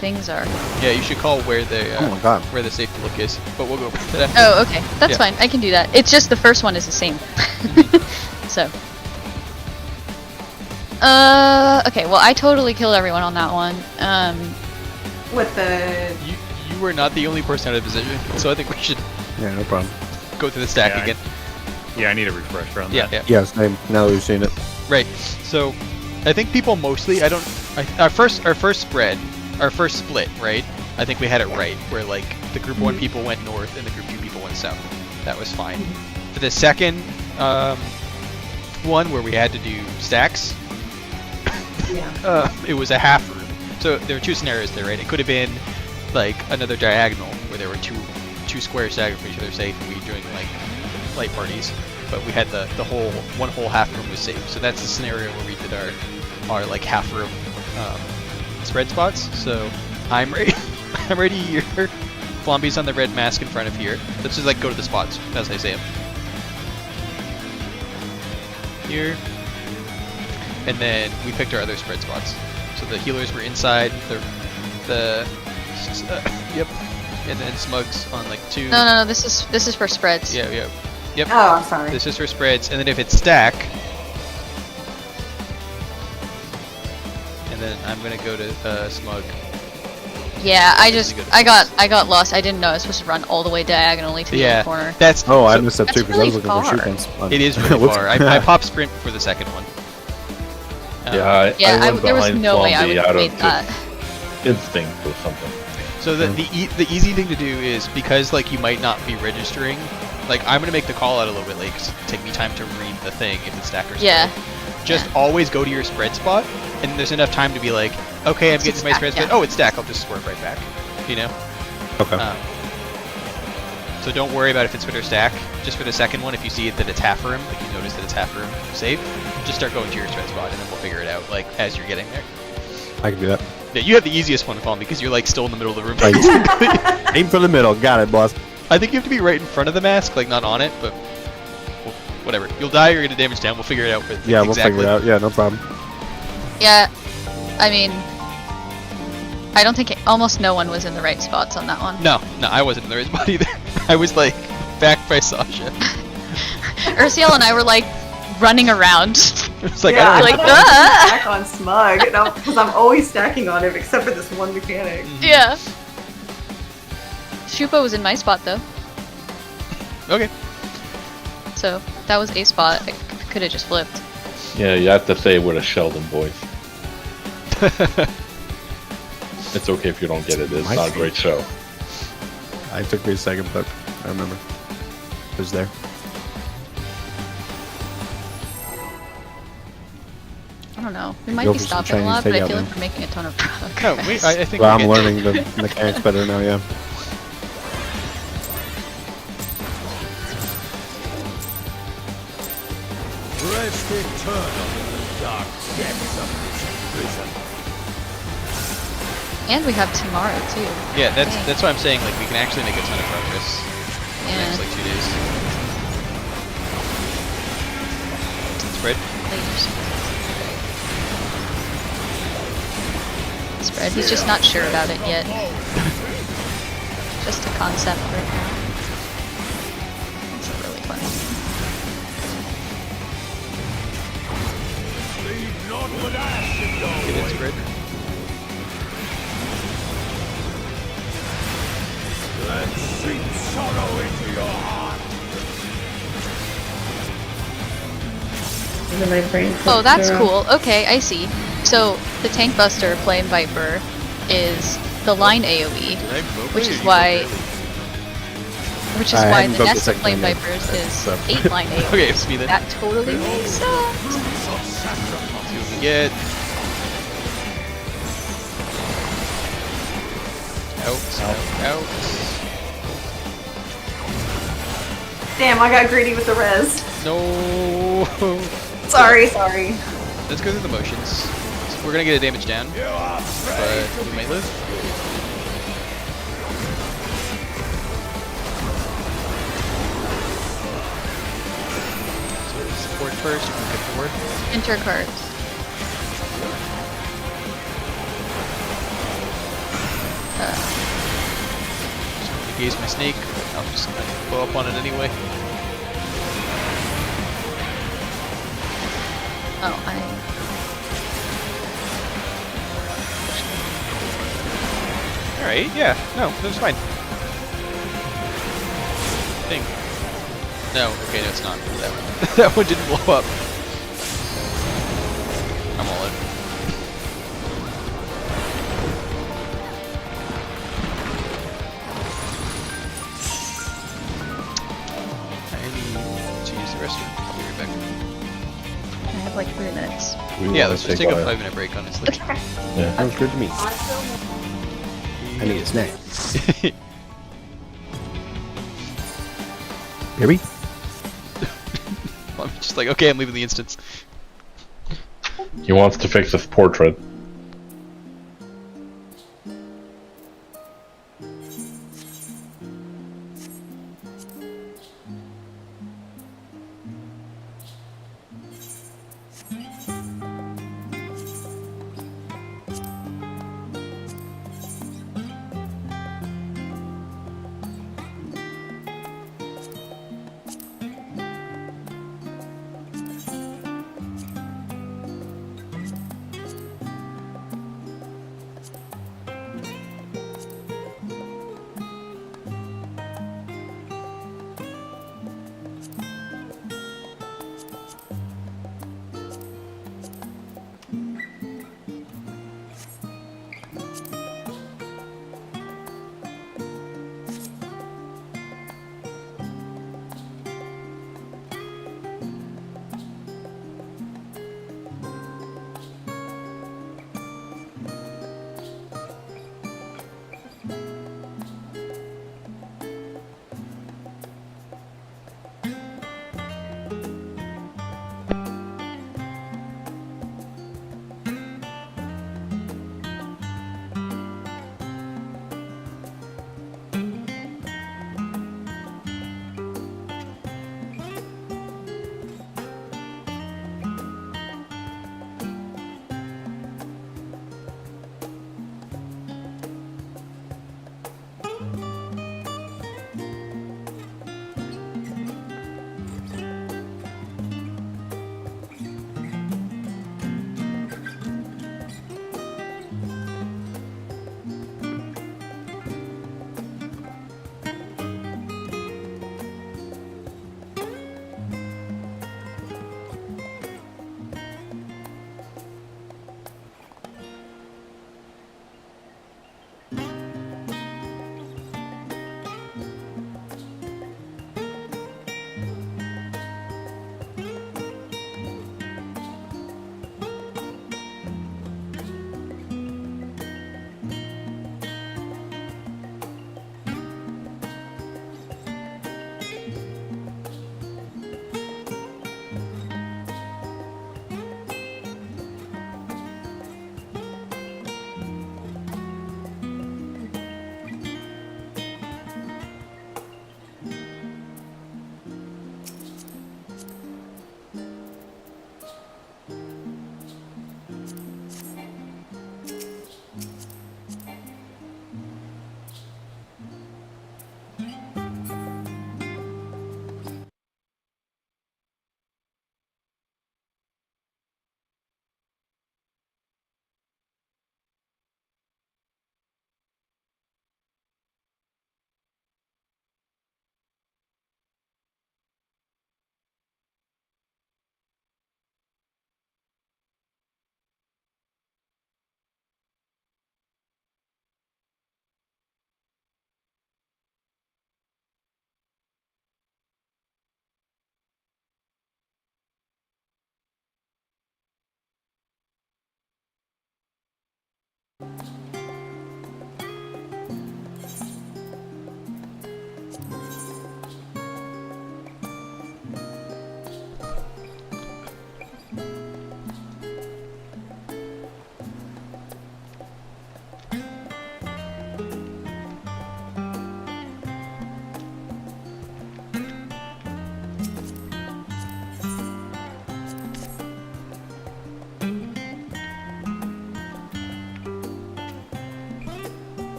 S2: things are.
S3: Yeah, you should call where the
S1: Oh my god.
S3: where the safe look is. But we'll go over that.
S2: Oh, okay. That's
S3: Yeah.
S2: fine. I can do that. It's just the first one is the same. So. Okay. Well, I totally killed everyone on that one.
S6: With the
S3: You were not the only person out of position, so I think we should
S1: Yeah, no problem.
S3: go through the stack
S5: Yeah,
S3: again.
S5: Yeah, I need a refresher on
S3: Yeah,
S5: that.
S3: yeah.
S1: Yeah, same. Now that we've seen it.
S3: Right. So, I think people mostly. Our first spread, our first split, right? I think we had it right, where like the group 1 people went north and the group 2 people went south. That was fine. For the second one where we had to do stacks,
S6: Yeah.
S3: it was a half room. So there were two scenarios there, right? It could have been like another diagonal where there were two squares staggered from each other safe, and we were doing like light parties. But we had the whole one whole half room was safe. So that's the scenario where we did our like half room spread spots. So I'm ready. I'm ready here. Flomby's on the red mask in front of here. Let's just like go to the spots as I say them. Here. And then we picked our other spread spots. So the healers were inside. Yep. And then Smugs on like 2.
S2: No. This is for spreads.
S3: Yeah. Yep.
S6: Oh, I'm sorry.
S3: This is for spreads, and then if it's stack, and then I'm gonna go to Smug.
S2: Yeah, I got lost. I didn't know I was supposed to run all the way diagonally to the other corner.
S3: That's
S1: Oh, I
S3: so
S1: missed that too because I was looking for shoot pins.
S3: it is really
S1: Whoops.
S3: far. I pop sprint for the second one.
S2: Yeah,
S4: I went
S2: there was
S4: behind
S2: no way I
S4: Flomby
S2: would
S4: out
S2: have
S4: of
S2: made that.
S4: just instinct or something.
S3: So the easy thing to do is, because like you might not be registering, like I'm gonna make the call out a little bit late 'cause it'll take me time to read the thing if it's stack or spread.
S2: Yeah.
S3: Just always go to your spread spot, and there's enough time to be like, okay, I'm getting to my spread spot.
S2: Yeah.
S3: Oh, it's stack. I'll just swerve right back. You know.
S1: Okay.
S3: So don't worry about if it's fit or stack. Just for the second one, if you see it that it's half room, like you notice that it's half room safe, just start going to your spread spot, and then we'll figure it out like as you're getting there.
S1: I can do that.
S3: Yeah, you have the easiest one to fall because you're like still in the middle of the room.
S1: Right. Aim for the middle. Got it, boss.
S3: I think you have to be right in front of the mask, like not on it, but whatever. You'll die or get a damage down. We'll figure it out. With
S1: Yeah,
S3: exactly.
S1: we'll figure it out. Yeah, no problem.
S2: Yeah, I mean, I don't think almost no one was in the right spots on that one.
S3: No, I wasn't in the right spot either. I was like backed by Sasha.
S2: Ursiel and I were like running around.
S3: It's like
S6: yeah,
S3: I don't
S2: like,
S6: I
S3: know.
S2: ah!
S6: stack on Smug, because I'm always stacking on him except for this one mechanic.
S2: Yeah. Shupo was in my spot though,
S3: Okay.
S2: so that was a spot. I could have just flipped.
S4: Yeah, you have to say we're the Sheldon boys. It's okay if you don't get it. It's not a great show.
S1: I took me a second, but I remember. It was there.
S2: I don't know. We might
S1: Go
S2: be
S1: for some
S2: stopping a lot,
S1: Chinese
S2: but I
S1: takeout
S2: feel like
S1: then.
S2: we're making a ton of progress.
S3: No, I think
S1: Well,
S3: we're
S1: I'm
S3: getting
S1: learning the mechanics better now, yeah.
S8: Rest eternal in the dark depths of this prison.
S2: And we have tomorrow too.
S3: Yeah,
S2: Dang.
S3: that's why I'm saying like we can actually make a ton of progress in the
S2: Yeah.
S3: next like 2 days. Spread.
S2: Spread. He's just not sure about it yet. Just a concept right now. It's really fun.
S8: Leave not with ash in your
S3: Get it, spread.
S8: Let's sink sorrow into your heart.
S2: Oh, that's cool. Okay, I see. So the Tank Buster Flame Viper is the line AoE, which is why
S1: I hadn't
S2: the
S1: built the
S2: Nest of
S1: second
S2: Flame
S1: one yet,
S2: Vipers is
S1: so.
S2: 8 line AoE.
S3: Okay, speed it.
S2: That totally makes sense.
S3: See what we get. Out.
S6: Damn, I got greedy with the res.
S3: No.
S6: Sorry.
S3: Let's go through the motions. So we're gonna get a damage down, but we might live. So support first. You can get forward.
S2: Enter cards.
S3: Engage my snake. I'm just gonna go up on it anyway.
S2: Oh,
S3: Alright, yeah. No, that's fine. Thing. No, okay, that's not. That one, that one didn't blow up. I'm all in. I need the restroom. I'll be right back.
S2: I have like 3 minutes.
S4: We
S3: Yeah,
S4: wanna
S3: let's just take a
S4: our-
S3: 5-minute break, honestly.
S4: Yeah.
S1: Sounds good to me. I need a snack. Baby?
S3: I'm just like, okay, I'm leaving the instance.
S4: He wants to fix his portrait.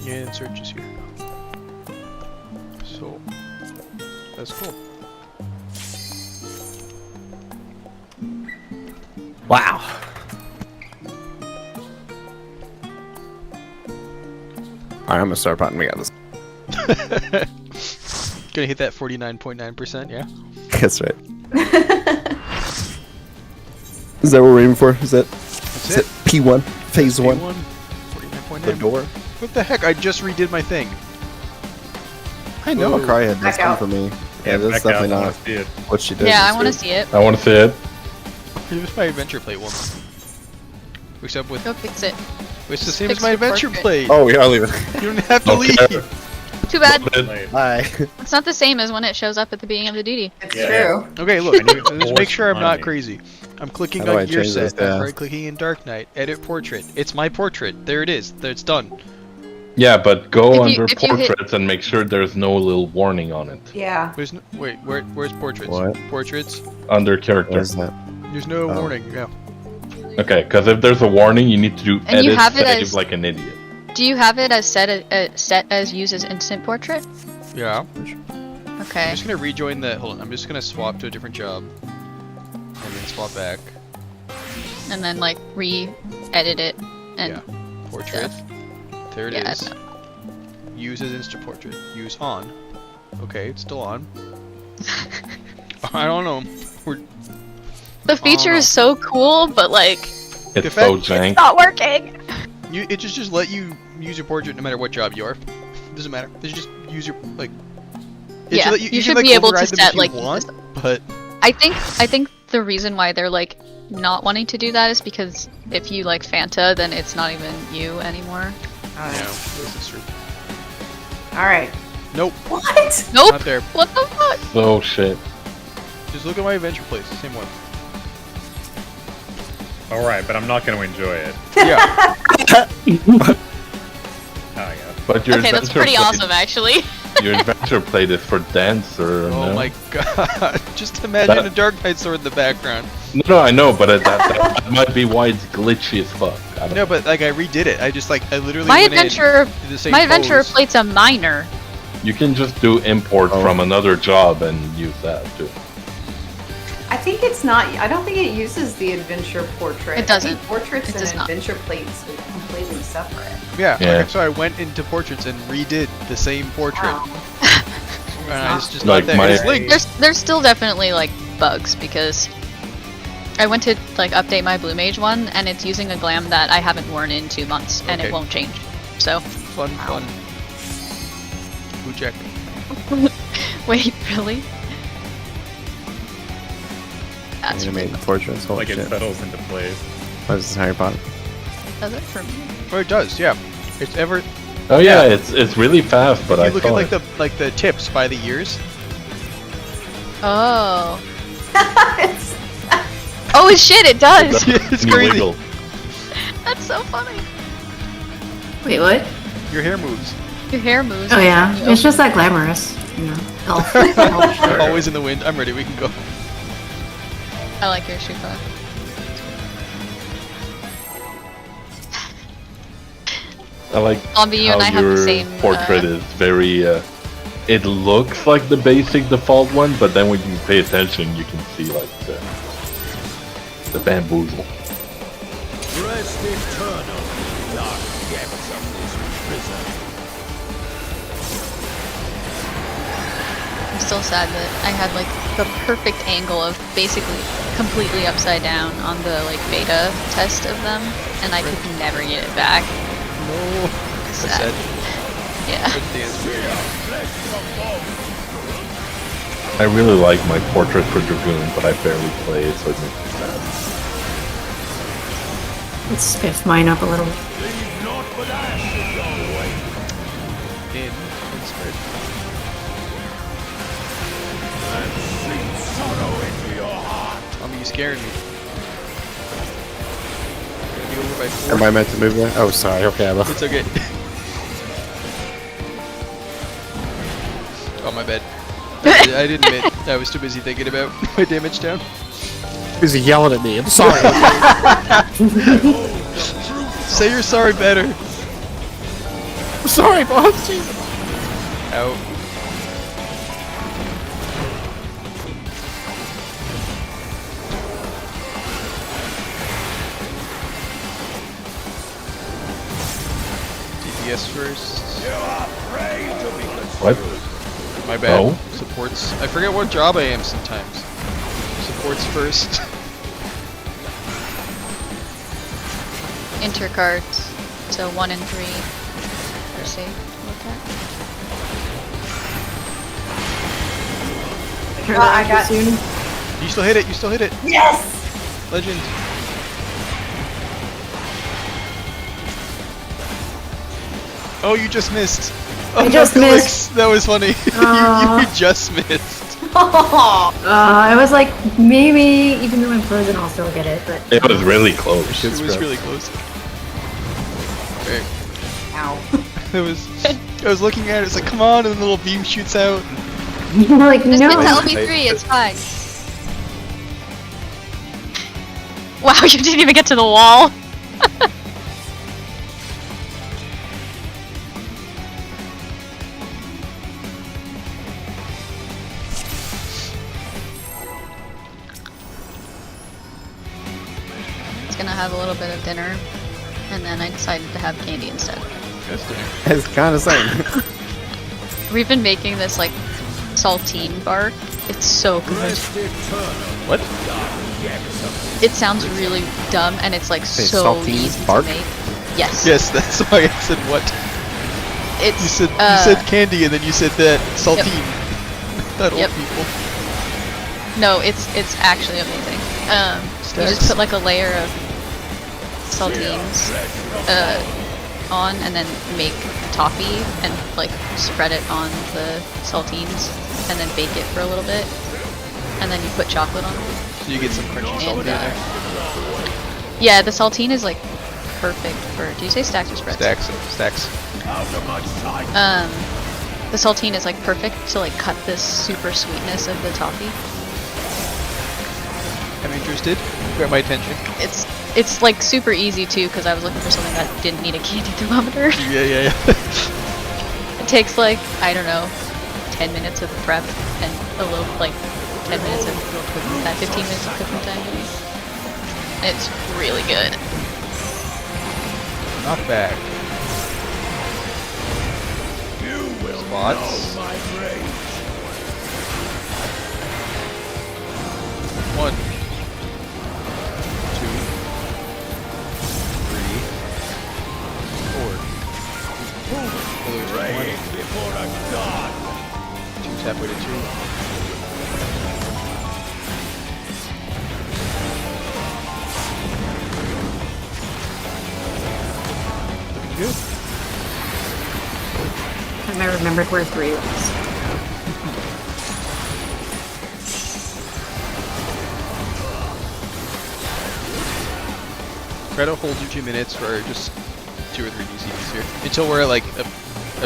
S3: And search is here. So that's cool.
S1: Wow. Alright, I'm gonna start putting we got this.
S3: Gonna hit that 49.9%, yeah?
S1: That's right. Is that what we're aiming for? Is that
S3: That's
S1: it? P1? Phase 1?
S3: 49.9.
S1: The door?
S3: What the heck? I just redid my thing.
S1: I know
S3: Whoa.
S1: a cry had this
S6: Back
S1: come
S6: out.
S1: for me. Yeah, that's
S5: back out,
S1: definitely
S5: I wanna
S1: not
S5: see it.
S1: what she did.
S2: Yeah, I want to see it.
S4: I want to see it.
S3: Here's my adventure plate one. Except with
S2: Go fix it.
S3: it's the same
S2: fix
S3: as my
S2: your
S3: adventure
S2: portrait.
S3: plate.
S1: Oh, yeah, I'll leave it.
S3: You don't have to
S4: Okay.
S3: leave.
S2: Too bad.
S5: Late.
S1: Bye.
S2: It's not the same as when it shows up at the beginning of the duty.
S6: It's
S5: Yeah.
S6: true.
S3: Okay, look.
S5: I need
S3: Let's make sure I'm not
S5: money.
S3: crazy. I'm clicking
S1: How do I
S3: on gear
S1: change
S3: set.
S1: this?
S3: I'm
S1: Yeah.
S3: right clicking in Dark Knight. Edit portrait. It's my portrait. There it is. There it's done.
S4: Yeah, but go
S2: If you-
S4: under
S2: if you hit-
S4: portraits and make sure there's no little warning on it.
S6: Yeah.
S3: There's no wait. Where's portraits?
S1: What?
S3: Portraits.
S4: Under
S1: What
S4: character.
S1: is that?
S3: There's no
S1: Oh.
S3: warning. Yeah.
S4: Okay, because if there's a warning, you need to do
S2: And you
S4: edit
S2: have it
S4: save
S2: as-
S4: like an idiot.
S2: Do you have it as set as uses instant portrait?
S3: Yeah.
S2: Okay.
S3: I'm just gonna rejoin the. Hold on. I'm just gonna swap to a different job. And then swap back.
S2: And then like re-edit it and
S3: Yeah. Portrait. There it
S2: Yeah,
S3: is. Use as instant portrait. Use on. Okay, it's still on. I don't know.
S2: the feature is so cool, but like
S4: It's
S3: If
S4: so
S3: it-
S4: jank.
S2: not working.
S3: It just let you use your portrait no matter what job you are. Doesn't matter. They should just use your like. It
S2: Yeah,
S3: let
S2: you
S3: can,
S2: should
S3: like,
S2: be able to
S3: override them
S2: set,
S3: if you
S2: like,
S3: want, but
S2: I think the reason why they're like not wanting to do that is because if you like Fanta, then it's not even you anymore.
S3: no, this is true.
S6: All right.
S3: Nope,
S6: What?
S2: Nope.
S3: not there.
S2: What the fuck?
S4: So shit.
S3: Just look at my adventure place. Same one.
S5: Alright, but I'm not going to enjoy it.
S3: Yeah.
S5: Oh, yeah.
S4: But your
S2: Okay, that's
S4: adventure
S2: pretty
S4: plate-
S2: awesome actually.
S4: Your adventure plate is for dancer.
S3: Oh
S4: no?
S3: my god. Just imagine
S4: That-
S3: a Dark Knight sword in the background.
S4: No, I know, but that might be why it's glitchy as fuck. I don't
S3: No, but like I redid it. I just like I literally
S2: My
S3: went in,
S2: adventure,
S3: did the same
S2: my adventure
S3: pose.
S2: plate's a minor.
S4: You can just do import
S1: Oh.
S4: from another job and use that too.
S6: I think it's not. I don't think it uses the adventure portrait.
S2: It doesn't.
S6: I think portraits
S2: It
S6: and
S2: does not.
S6: adventure plates are completely separate.
S3: Yeah.
S4: Yeah.
S3: Okay, so I went into portraits and redid the same portrait.
S6: Wow.
S3: And it's just
S4: Like
S3: not there.
S4: my-
S3: It's linked.
S2: There's still definitely like bugs because I went to like update my Blue Mage one and it's using a glam that I haven't worn in 2 months and
S3: Okay.
S2: it won't change. So
S3: Fun. Who checked?
S2: wait, really? That's
S1: Animated portraits. Holy
S5: Like it
S1: shit.
S5: settles into place.
S1: What is this, Harry Potter?
S2: does it for me.
S3: Oh, it does. Yeah. It's ever.
S4: Oh yeah,
S3: Yeah.
S4: it's really fast, but
S3: you
S4: I
S3: look at
S4: saw
S3: like
S4: it.
S3: the tips by the ears.
S2: Oh.
S6: It's-
S2: Oh shit! It does.
S3: It's
S4: You
S3: crazy.
S4: wiggle.
S2: That's so funny.
S7: Wait, what?
S3: Your hair moves.
S2: Your hair moves.
S7: Oh yeah,
S2: You
S7: it's just that glamorous, you know. Elf.
S3: Always in the wind. I'm ready. We can go.
S2: I like your Shuka.
S4: I like
S2: Zombie, you
S4: how
S2: and I have
S4: your
S2: the same
S4: portrait is very. It looks like the basic default one, but then when you pay attention, you can see like the bamboozle.
S8: Rest eternal in the dark depths of this prison.
S2: I'm still sad that I had like the perfect angle of basically completely upside down on the like beta test of them, and I could never get it back.
S3: No.
S2: Sad. Yeah.
S3: Good dance.
S4: I really like my portrait for Dragoon, but I barely play it, so it makes me sad.
S7: Let's spiff mine up a little.
S8: Leave naught but ashes your way.
S3: In spread.
S8: And sink sorrow into your heart.
S3: You scared me. Get over by 4.
S1: Am I meant to move there? Oh, sorry. Okay, I will.
S3: It's okay. Oh, my bad. I didn't admit. I was too busy thinking about my damage down.
S1: Busy yelling at me. I'm sorry.
S3: Say you're sorry better.
S1: Sorry, boss. Jesus.
S3: Out. DPS first.
S4: What?
S3: My bad.
S4: Oh.
S3: Supports. I forget what job I am sometimes. Supports first.
S2: Enter cards. So 1 and 3 are safe to look at.
S6: I got
S7: soon.
S3: You still hit it. You still hit it.
S6: Yes.
S3: Legend. Oh, you just missed. Oh,
S7: I just
S3: no, Felix,
S7: missed.
S3: That was funny.
S7: Aw.
S3: you just missed.
S7: I was like, maybe even though I'm frozen, I'll still get it. But
S4: It was really close.
S3: It was really close. Okay.
S6: Ow.
S3: I was looking at it. It's like, come on, and the little beam shoots out.
S7: you're like,
S2: Just
S7: no.
S2: get to LB3, it's fine. Wow, you didn't even get to the wall. It's gonna have a little bit of dinner, and then I decided to have candy instead.
S3: That's dinner.
S1: It's kind of same.
S2: We've been making this like saltine bar. It's so good.
S3: What?
S2: It sounds really dumb, and it's like
S1: Say
S2: so
S1: saltine
S2: easy
S1: bark?
S2: to make. Yes.
S3: Yes, that's why I said what.
S2: It's
S3: You said candy, and then you said that saltine. That
S2: Yep.
S3: old people.
S2: No, it's actually amazing. You just
S3: Stacks?
S2: put like a layer of saltines on, and then make toffee and like spread it on the saltines, and then bake it for a little bit, and then you put chocolate on it.
S3: So you get some crunchy
S2: And,
S3: saltine in there.
S2: Yeah, the saltine is like perfect for. Do you say stacks or spreads?
S3: Stacks.
S2: The saltine is like perfect to like cut this super sweetness of the toffee.
S3: I'm interested. Grab my attention.
S2: It's like super easy too, because I was looking for something that didn't need a candy thermometer.
S3: Yeah.
S2: It takes like, I don't know, 10 minutes of prep and a little, like 10 minutes of real cooking time, 15 minutes of cooking time maybe. It's really good.
S3: Not bad. Spots. 1, 2, 3, 4. Two's halfway to 2. Looking good.
S7: And I remembered where 3 was.
S3: Try to hold your 2 minutes for just 2 or 3 DCs here until we're like a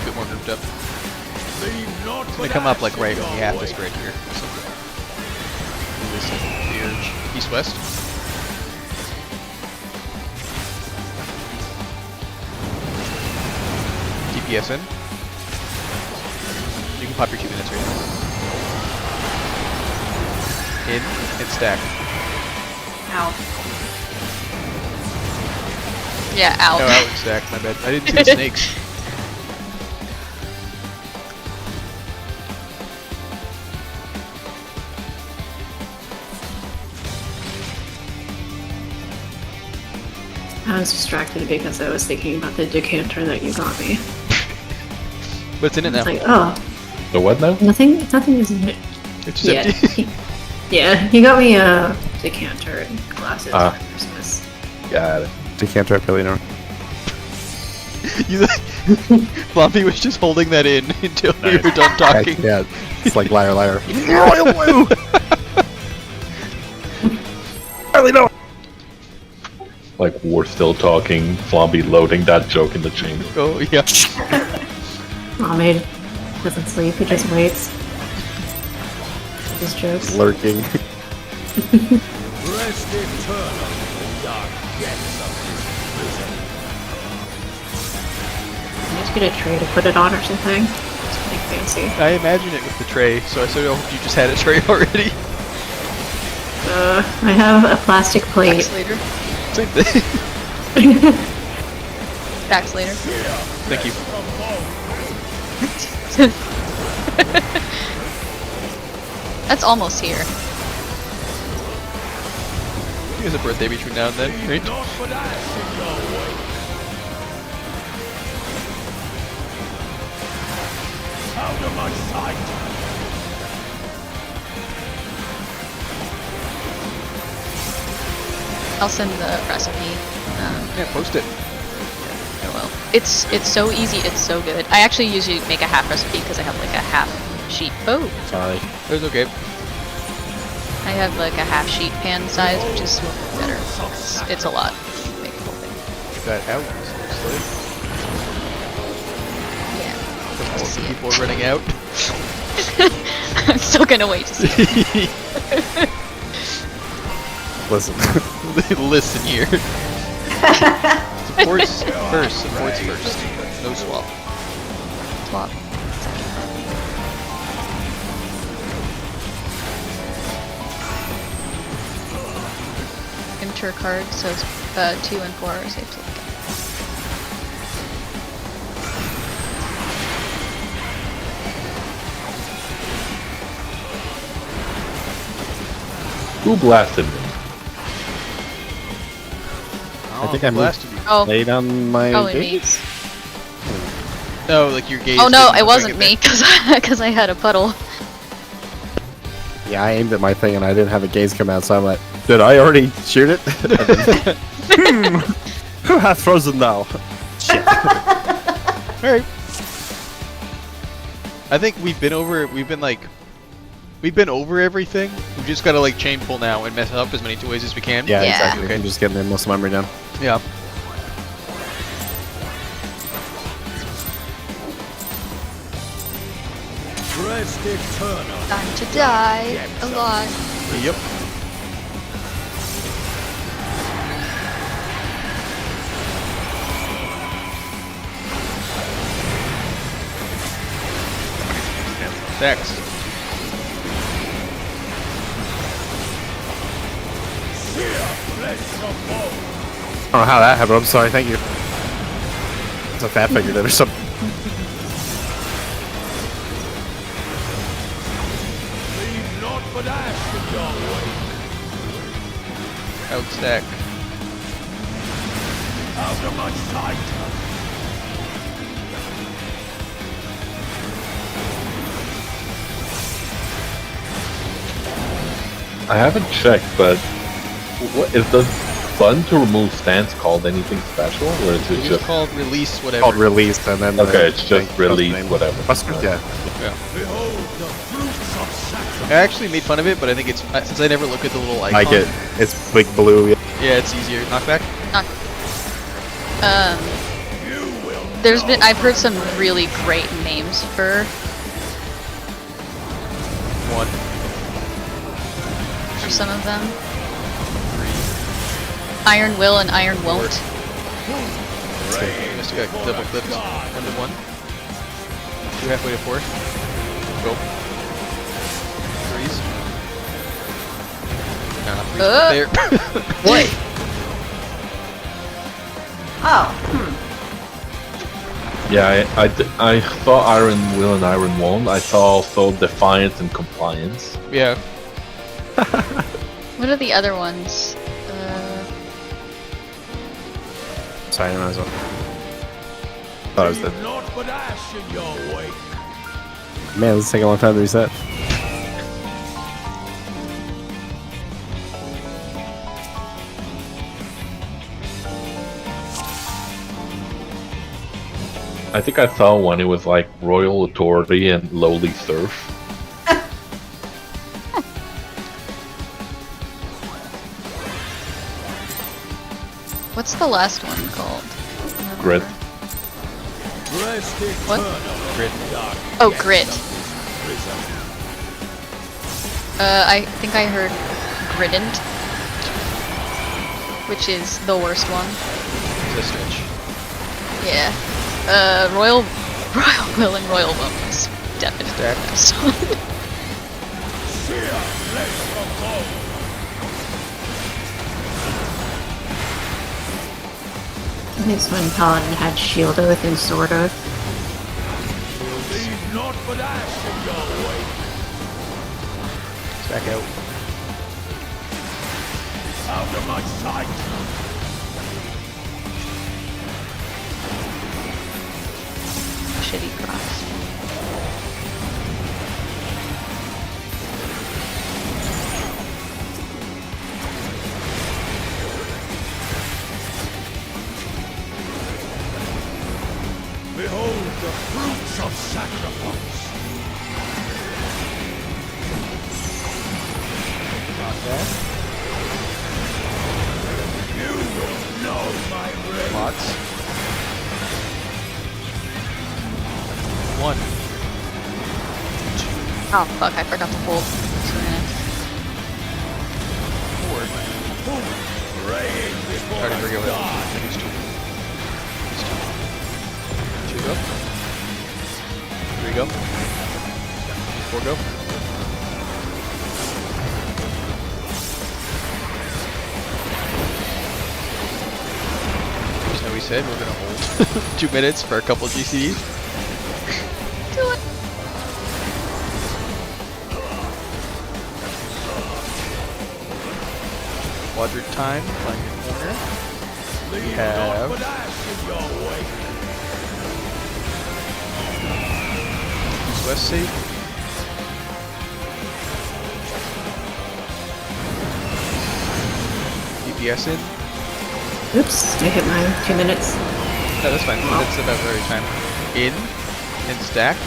S3: bit more grouped up. It's gonna come up like right when we have this right here. So, this is the urge. East-west. DPS in. You can pop your 2 minutes right now. In and stack.
S6: Ow.
S2: Yeah, out.
S3: Oh, out and stack. My bad. I didn't see the snakes.
S7: I was distracted because I was thinking about the decanter that you got me.
S3: What's in it now?
S7: It's like, oh,
S4: The what now?
S7: nothing is in it.
S3: It's just empty.
S7: Yeah, he got me a decanter and glasses
S4: Ah.
S7: for Christmas.
S4: Got it.
S1: Decanter up really no.
S3: You, Floppy was just holding that in until we were done talking.
S1: Yeah, it's like liar, liar. Royal blue. Really no.
S4: Like we're still talking. Floppy loading that joke in the chamber.
S3: Oh yeah.
S7: Ahmed doesn't sleep, he just waits. His jokes.
S1: Lurking.
S8: Rest eternal in the dark depths of this prison.
S7: just get a tray to put it on or something. It's pretty fancy.
S3: I imagine it with the tray, so I sort of hope you just had a tray already.
S7: I have a plastic plate.
S2: Backs later.
S3: Same thing.
S2: Backs later.
S3: Thank you.
S2: That's almost here.
S3: There's a birthday between now and then, right?
S8: Out of my sight!
S2: I'll send the recipe.
S3: Yeah, post it.
S2: Oh well. It's so easy. It's so good. I actually usually make a half recipe because I have like a half sheet. Oh,
S1: Sorry.
S3: It's okay.
S2: I have like a half sheet pan size, which is better. It's a lot. Make the whole thing.
S3: Get that out.
S2: Yeah.
S3: Before
S2: see it.
S3: people are running out.
S2: I'm still gonna wait to see it.
S1: Listen.
S3: Listen here. Supports first. Supports first. No swap.
S2: Swap. Enter card, so 2 and 4 are safe to look at.
S4: Who blasted me?
S1: I think I moved
S3: blasted you.
S2: Oh,
S1: late on my
S2: probably me.
S1: gaze.
S3: No, like your gaze.
S2: Oh no,
S3: didn't
S2: it
S3: look
S2: wasn't
S3: like
S2: me, because I had a puddle.
S1: Yeah, I aimed at my thing and I didn't have a gaze come out, so I'm like, did I already shoot it? Who hath frozen now? Shit.
S3: Alright. I think we've been over everything. We've just gotta like chain pull now and mess it up as many ways as we can.
S1: Yeah,
S2: Yeah.
S1: exactly.
S3: Okay.
S1: I'm just getting most of my memory down.
S3: Yeah.
S8: Rest eternal.
S2: Time to die a lot.
S3: Yep. Dex.
S1: I don't know how that happened. I'm sorry. Thank you. It's a fat figure did or something.
S8: Leave naught but ash in your wake.
S3: Outstack.
S8: Out of my sight.
S4: I haven't checked, but what is the button to remove stance called anything special, or is it
S3: It's
S4: just
S3: called release whatever.
S1: Called release and then.
S4: okay? It's just
S1: thing,
S4: release
S1: name.
S4: whatever.
S1: Buster? Yeah.
S8: Behold the fruits of sacrifice.
S3: I actually made fun of it, but I think it's since I never look at the little icon.
S1: Like it. It's big blue. Yeah.
S3: Yeah, it's easier. Knockback.
S2: I've heard some really great names for
S3: One.
S2: some of them. Iron Will and Iron Won't.
S3: You must have got double clipped. 1 to 1. 2 halfway to 4. Go. 3s. Nah, 3s there.
S6: What? Oh,
S4: Yeah, I saw Iron Will and Iron Won't. I saw also Defiance and Compliance.
S3: Yeah.
S2: What are the other ones?
S1: Sorry, I don't know. Thought I was dead.
S8: Leave naught but ash in your wake.
S1: Man, this is taking a long time to reset.
S4: I think I saw one. It was like Royal Authority and Lowly Surf.
S2: What's the last one called?
S4: Grit.
S8: Rest
S2: What?
S8: eternal.
S3: Grit.
S8: Dark
S2: Oh,
S8: depths
S2: Grit.
S8: of this prison.
S2: I think I heard Grident, which is the worst one.
S3: It's a stretch.
S2: Yeah. Royal Will and Royal Wellness. Definitely.
S3: Stack.
S7: This one Paladin had Shield Oath and Sword Oath.
S8: Leave not but ash in your way.
S3: Stack out.
S8: Out of my sight.
S2: Shitty cross.
S8: Behold the fruits of sacrifice.
S3: Not bad.
S8: You will know my rage.
S3: Lots. 1.
S2: Oh fuck! I forgot to hold.
S3: 4.
S8: Praying before
S3: Starting to
S8: I
S3: go
S8: die.
S3: ahead. He's 2. 2 go. 3 go. 4 go. So we said we're gonna hold 2 minutes for a couple GCDs.
S2: Do it.
S3: Quadrant time. Find your corner.
S8: Leave
S3: have-
S8: not but ash in your way.
S3: East west safe. DPS in.
S7: Oops, I hit my 2 minutes.
S3: No, that's fine. That's about the right time. In. And stack.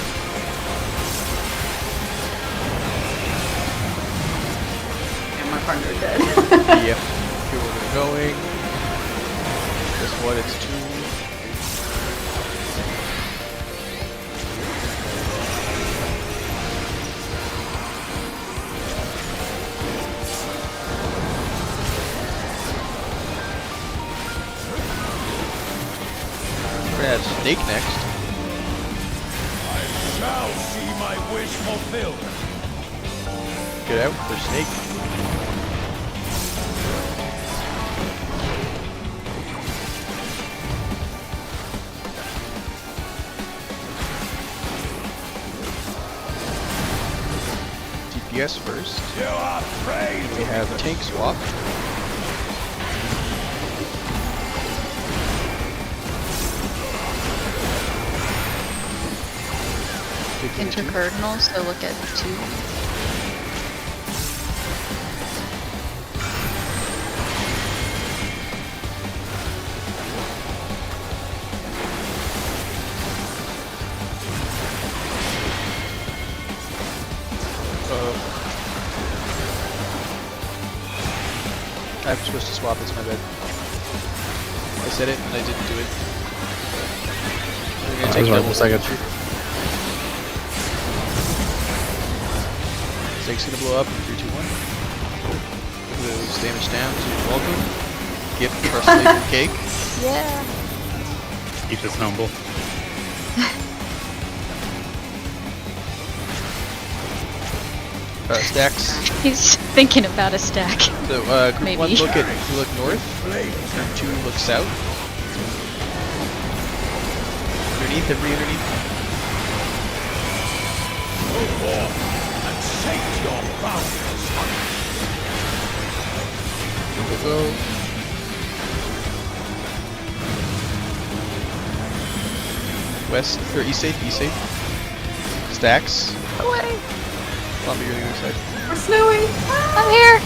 S6: And my partner dead.
S3: Yep. Here we're going. This one, it's 2. We're gonna have Snake next.
S8: Shall see my wish fulfilled.
S3: Get out for Snake. DPS first.
S8: You are praised.
S3: We have tank swap.
S2: Intercardinal, so look at 2.
S3: I'm supposed to swap, it's my bad. I said it and I didn't do it. We're gonna
S1: I
S3: take
S1: was right
S3: double
S1: for a second.
S3: damage. Snake's gonna blow up in 3, 2, 1. Moves damage down to welcome. Gift for flavor cake.
S2: Yeah.
S5: Keep us humble.
S3: Stacks.
S2: He's thinking about a stack.
S3: So group
S2: Maybe.
S3: 1 look north. Group 2 look south. Underneath, every underneath.
S8: Go forth and shake your boundaries.
S3: Go. West or east side, Stacks.
S2: Away.
S3: Zombie on the other side.
S6: We're snowing.
S2: I'm here.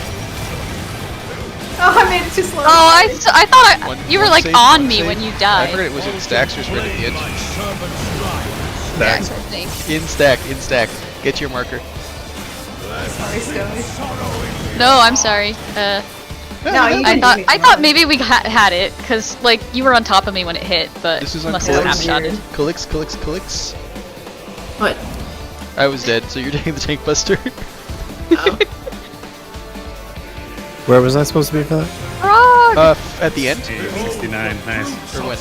S6: Oh, I made it too slow.
S2: Oh, I thought you were
S3: One
S2: like
S3: save,
S2: on
S3: one
S2: me
S3: save.
S2: when you
S3: I
S2: died.
S3: forgot it was in Stacks or spread at the edge.
S8: My servant's life.
S2: Yes, I think.
S3: In stack. Get your marker.
S6: Sorry, Snowy.
S2: No, I'm sorry.
S6: No, you
S2: I
S6: can
S2: thought
S6: do it.
S2: maybe we had it because like you were on top of me when it hit, but
S3: This is on
S2: must have
S3: Colix.
S2: snapshotted.
S3: Colix.
S7: What?
S3: I was dead, so you're taking the tank buster.
S1: Where was I supposed to be for that?
S2: Frog.
S3: At the end.
S5: 69, nice.
S3: Or when?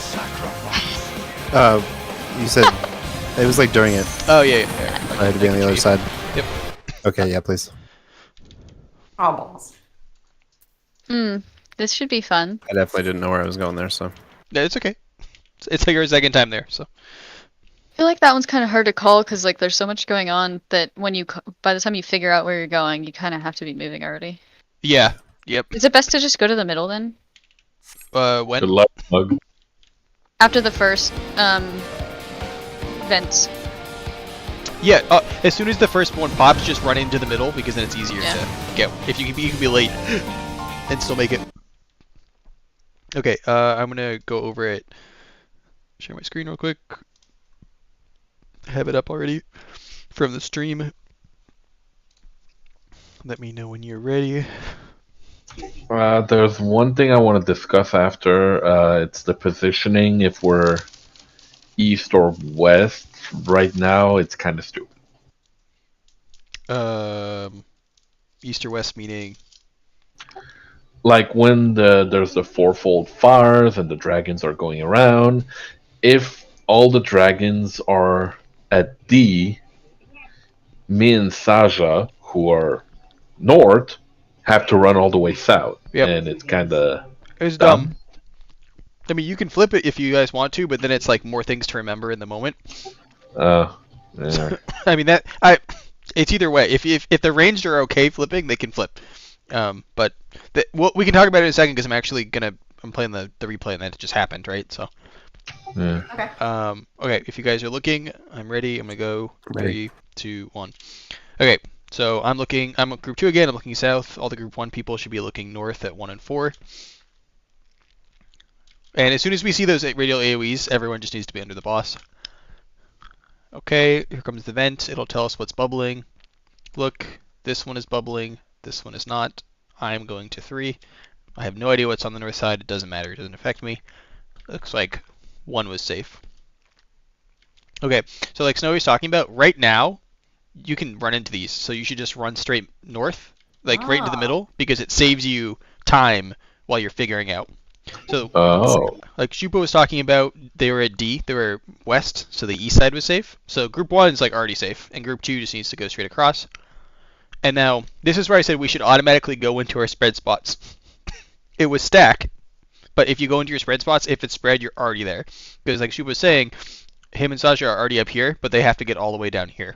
S1: You said it was like during it.
S3: Oh yeah.
S1: I had to be on the other side.
S3: Yep.
S1: Okay, yeah, please.
S6: Oh, balls.
S2: This should be fun.
S1: I definitely didn't know where I was going there, so.
S3: Yeah, it's okay. It's like your second time there, so.
S2: I feel like that one's kind of hard to call because like there's so much going on that by the time you figure out where you're going, you kind of have to be moving already.
S3: Yeah. Yep.
S2: Is it best to just go to the middle then?
S3: When?
S4: Good luck, Mug.
S2: After the first vents.
S3: Yeah. As soon as the first one pops, just run into the middle because then it's easier to get. If you can be late and still make it. Okay. I'm gonna go over it. Share my screen real quick. Have it up already from the stream. Let me know when you're ready.
S4: There's one thing I want to discuss after. It's the positioning. If we're east or west, right now it's kind of stupid.
S3: East or west meaning?
S4: Like when there's the fourfold fires and the dragons are going around. If all the dragons are at D, me and Saja, who are north, have to run all the way south.
S3: Yep.
S4: And it's kind of
S3: It's dumb. I mean, you can flip it if you guys want to, but then it's like more things to remember in the moment.
S4: Yeah.
S3: I mean it's either way. If the ranged are okay flipping, they can flip. But we can talk about it in a second because I'm playing the replay and that just happened, right? So.
S4: Yeah.
S6: Okay.
S3: Okay. If you guys are looking, I'm ready. I'm gonna go 3, 2, 1. Okay. So I'm at group 2 again. I'm looking south. All the group 1 people should be looking north at 1 and 4. And as soon as we see those radial AoEs, everyone just needs to be under the boss. Okay, here comes the vent. It'll tell us what's bubbling. Look, this one is bubbling. This one is not. I'm going to 3. I have no idea what's on the north side. It doesn't matter. It doesn't affect me. Looks like 1 was safe. Okay, so like Snowy's talking about, right now, you can run into these. So you should just run straight north, like right into the middle, because it saves you time while you're figuring out. So, like Shupo was talking about, they were at D, they were west, so the east side was safe. So group 1 is like already safe, and group 2 just needs to go straight across. And now, this is where I said we should automatically go into our spread spots. It was stack, but if you go into your spread spots, if it's spread, you're already there. Because like Shupo was saying, him and Sasha are already up here, but they have to get all the way down here.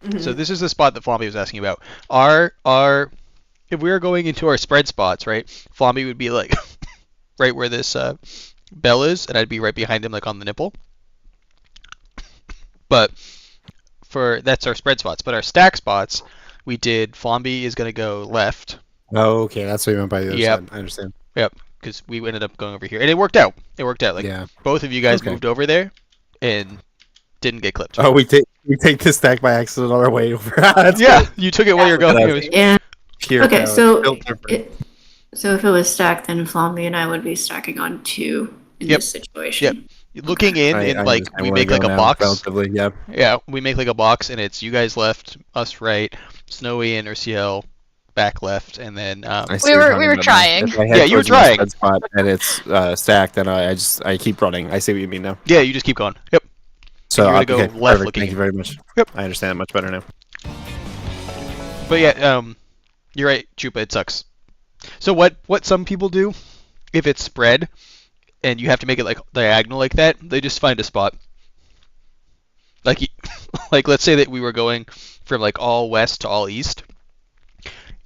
S3: Mm-hmm. So this is the spot that Flamby was asking about. If we were going into our spread spots, right, Flamby would be like... right where this bell is, and I'd be right behind him, like on the nipple. But that's our spread spots. But our stack spots, we did. Flamby is gonna go left.
S1: Oh, okay, that's what you meant by the other side. I understand.
S3: Yep, because we ended up going over here, and it worked out. Like both of you guys moved over there, and didn't get clipped.
S1: Oh, we take this stack by accident on our way over.
S3: Yeah, you took it while you're going.
S7: Yeah. Okay, so
S3: So
S7: if it was stacked, then Flamby and I would be stacking on 2 in this situation.
S3: Yep. Looking in, and like we make like a box. Yeah, we make like a box, and it's you guys left, us right, Snowy and Urciel back left, and then
S2: we were trying.
S1: Yeah,
S3: you were trying.
S1: Spot and it's stacked, and I keep running. I see what you mean now.
S3: Yeah, you just keep going. Yep.
S1: So
S3: you're gonna go
S1: left
S3: perfect.
S1: looking. Thank you very much.
S3: Yep.
S1: I understand it much better now.
S3: But yeah, you're right, Chupa. It sucks. So what some people do, if it's spread, and you have to make it like diagonal like that, they just find a spot. Like let's say that we were going from like all west to all east.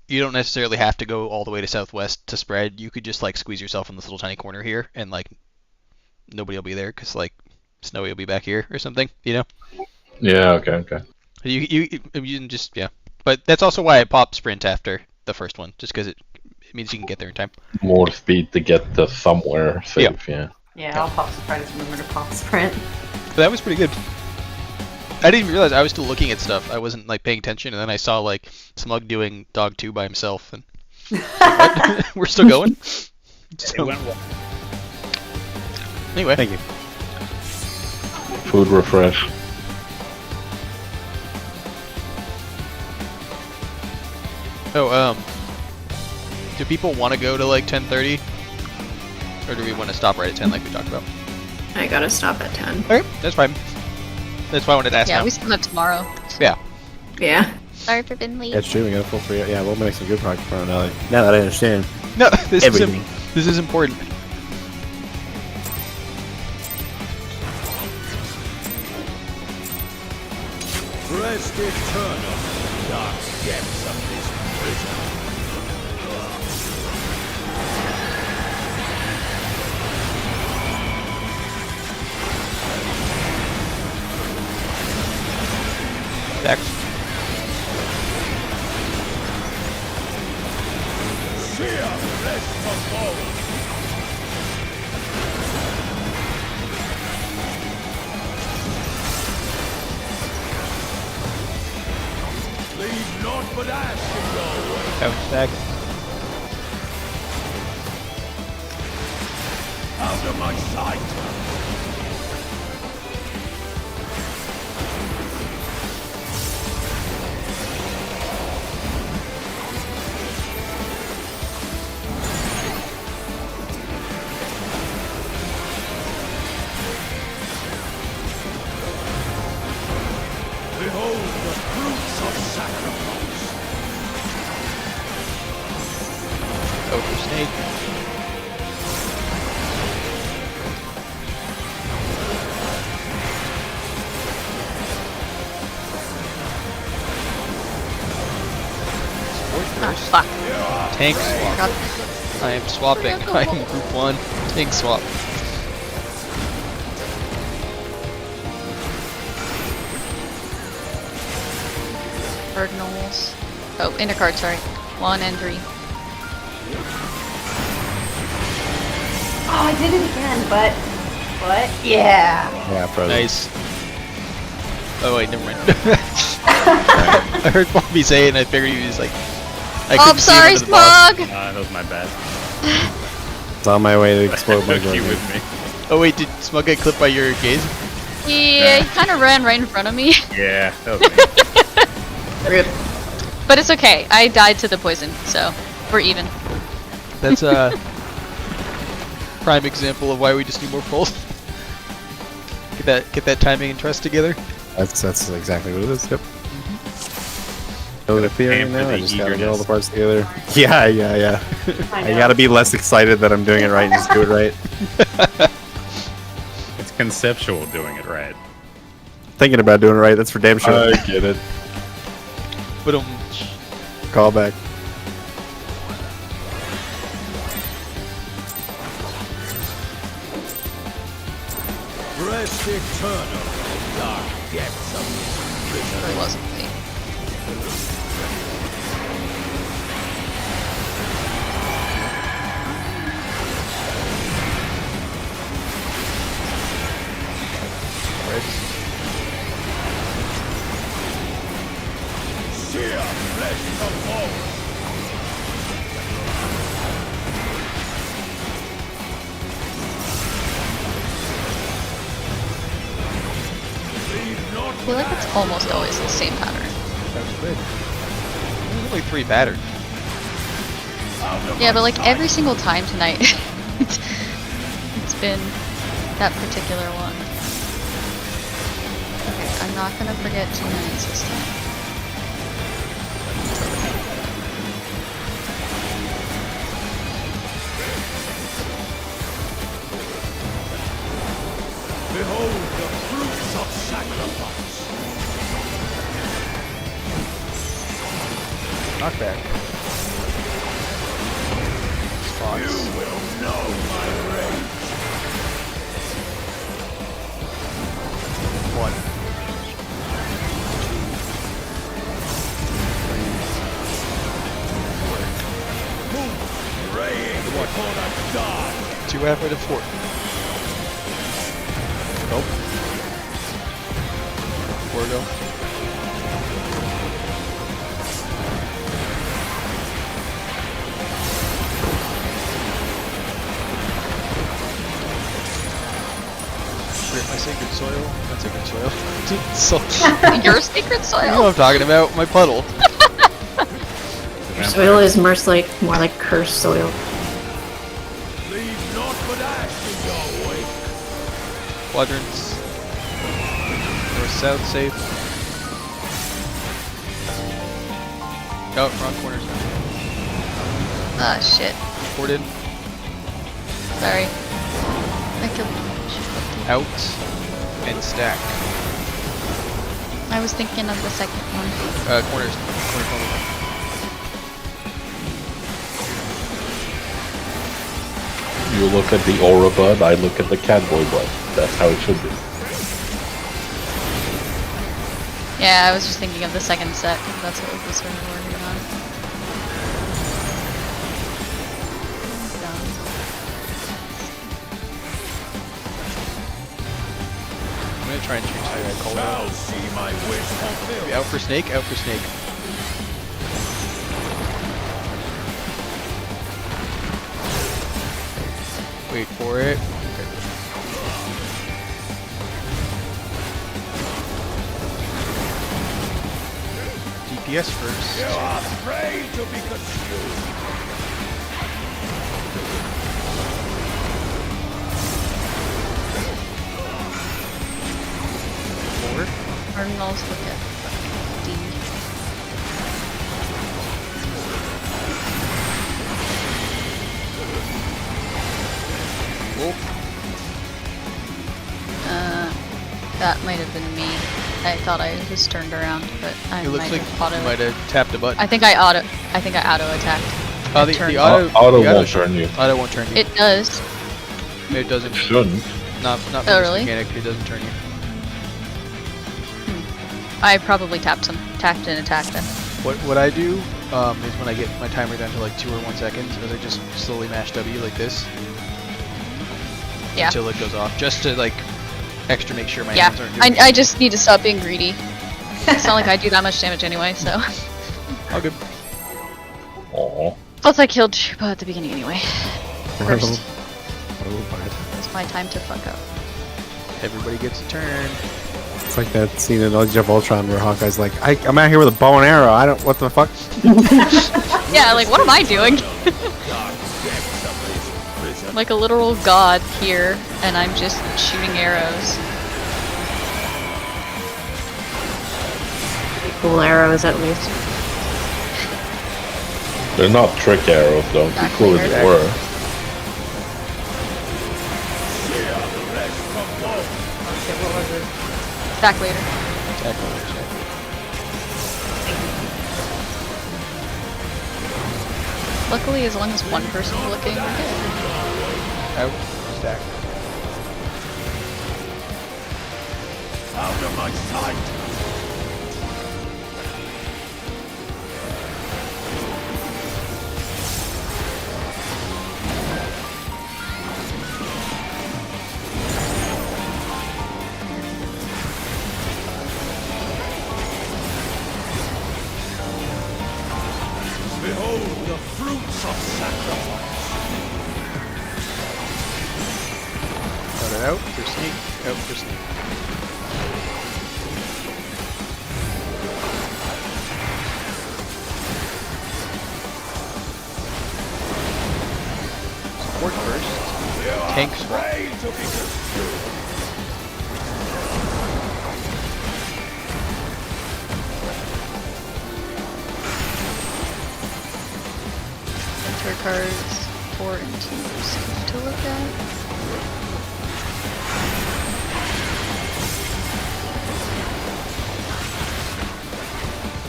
S3: You don't necessarily have to go all the way to southwest to spread. You could just like squeeze yourself in this little tiny corner here, and like nobody will be there because like Snowy will be back here or something, you know?
S4: Yeah. Okay.
S3: You can just But that's also why I pop sprint after the first one, just because it means you can get there in time.
S4: More speed to get to somewhere safe. Yeah.
S6: Yeah, I'll pop sprint. Remember to pop sprint.
S3: But that was pretty good. I didn't even realize I was still looking at stuff. I wasn't like paying attention, and then I saw like Smug doing dog 2 by himself, and like, what? We're still going.
S5: It went well.
S3: Anyway,
S1: Thank you.
S4: Food refresh.
S3: Do people want to go to like 10:30, or do we want to stop right at 10 like we talked about?
S7: I gotta stop at 10.
S3: Okay, that's fine. That's why I wanted to ask
S2: Yeah,
S3: now.
S2: we still have tomorrow.
S3: Yeah.
S7: Yeah.
S2: Sorry for being late.
S1: Yeah, it's true. We got a full 3. Yeah, we'll make some good progress tomorrow now that I understand.
S3: No, this
S1: Everything.
S3: this is important.
S8: Rest eternal, dark depths of this prison.
S3: Back.
S8: Fear, rest from all. Leave naught but ash in your way.
S3: Bounce back.
S8: Out of my sight. Behold the fruits of sacrifice.
S3: Go for snake.
S2: Ah, fuck.
S3: Tank
S2: Forgot.
S3: swap. I am swapping. I am group 1. Tank swap.
S2: Cardinals. Oh, intercard, sorry. 1 and 3.
S6: Oh, I did it again, but yeah.
S1: Yeah, frozen.
S3: Nice. Oh wait, never mind. I heard Bobby say it and I figured he was like... I
S2: Oh, I'm
S3: couldn't see him
S2: sorry,
S3: under the box.
S2: Smug!
S5: That was my bad.
S1: It's on my way to explode my
S5: Took you
S1: Gorgon.
S5: with me.
S3: Oh wait, did Smug get clipped by your gaze?
S2: Yeah, he kind of ran right in front of me.
S5: Yeah, that was me.
S6: Rip.
S2: But it's okay. I died to the poison, so we're even.
S3: That's a prime example of why we just need more pulls. Get that timing and trust together.
S1: That's exactly what it is. Yep. Oh, the theory
S5: Pamper
S1: now. I
S5: the
S1: just gotta get all the
S5: eagerness.
S1: parts together. Yeah.
S6: I
S1: I
S6: know.
S1: gotta be less excited that I'm doing it right and just do it right.
S5: It's conceptual doing it right.
S1: Thinking about doing it right. That's for damn sure.
S4: I get it.
S3: But
S1: Call back.
S8: Rest eternal, dark depths of this prison.
S2: Or it wasn't me.
S8: Fear, rest from all. Leave naught
S2: I feel like it's almost always the same pattern.
S3: Sounds good. There's only 3 battered.
S2: Yeah, but like every single time tonight, it's been that particular one. Okay, I'm not gonna forget to land system.
S8: Behold the fruits of sacrifice.
S3: Knockback.
S8: You will know my rage.
S3: 1.
S8: Praying before the god.
S3: 2 halfway to 4. Nope. 4 go. My sacred soil. Not sacred soil.
S2: Your sacred
S3: You know
S2: soil?
S3: what I'm talking about. My puddle.
S7: Soil is more like cursed soil.
S8: Leave naught but ash in your wake.
S3: Quadrants. West, south, safe. Oh, wrong corners.
S2: Ah, shit.
S3: Port in,
S2: Sorry. I killed.
S3: out, and stack.
S2: I was thinking of the second one.
S3: Corners. Corner.
S4: You look at the aura bud, I look at the catboy bud. That's how it should be.
S2: Yeah, I was just thinking of the second set, 'cause that's what was sort of working on.
S3: I'm gonna try and change how I call it
S8: Shall
S3: out.
S8: see my wish fulfilled.
S3: Out for snake, out for snake. Wait for it. Okay. DPS first.
S8: You are afraid to be consumed.
S3: Forward.
S2: Cardinals look at D.
S3: Wolf.
S2: That might have been me. I thought I was turned around, but I
S3: It looks
S2: might
S3: like
S2: have auto.
S3: you might have tapped a button.
S2: I think I auto attacked.
S3: Oh,
S2: I turned.
S3: the auto,
S4: Auto
S3: the
S4: won't turn you.
S3: Auto won't turn you.
S2: It does.
S3: It doesn't.
S4: It shouldn't.
S3: Not for
S2: Oh,
S3: this
S2: really?
S3: mechanic. It doesn't turn you.
S2: I probably tapped and attacked it.
S3: What I do is when I get my timer down to like 2 or 1 seconds, is I just slowly mash W like this
S2: Yeah.
S3: until it goes off, just to like extra make sure my
S2: Yeah.
S3: hands aren't doing
S2: I just need to stop being greedy. It's not like I do that much damage anyway, so.
S3: All good.
S4: Aw.
S2: Plus I killed Sherpa at the beginning anyway. First.
S1: Oh, bad.
S2: It's my time to fuck up.
S3: Everybody gets a turn.
S1: It's like that scene in Age of Ultron where Hawkeye's like, I'm out here with a bow and arrow. I don't. What the fuck?
S2: Yeah, like what am I doing?
S8: Dark depths of this prison.
S2: Like a literal god here, and I'm just shooting arrows.
S7: Cool arrows, at least.
S4: They're not trick arrows though, too cool as they were.
S2: Back later.
S3: Attack roll, check.
S2: Luckily, as long as one person's looking, we're good.
S3: Out. Stack.
S8: Out of my sight. Behold the fruits of sacrifice.
S3: Out for sneak. Out for sneak. Support first. Tank swap.
S8: Afraid to be consumed.
S2: Enter cards 4 and 2 safe to look at.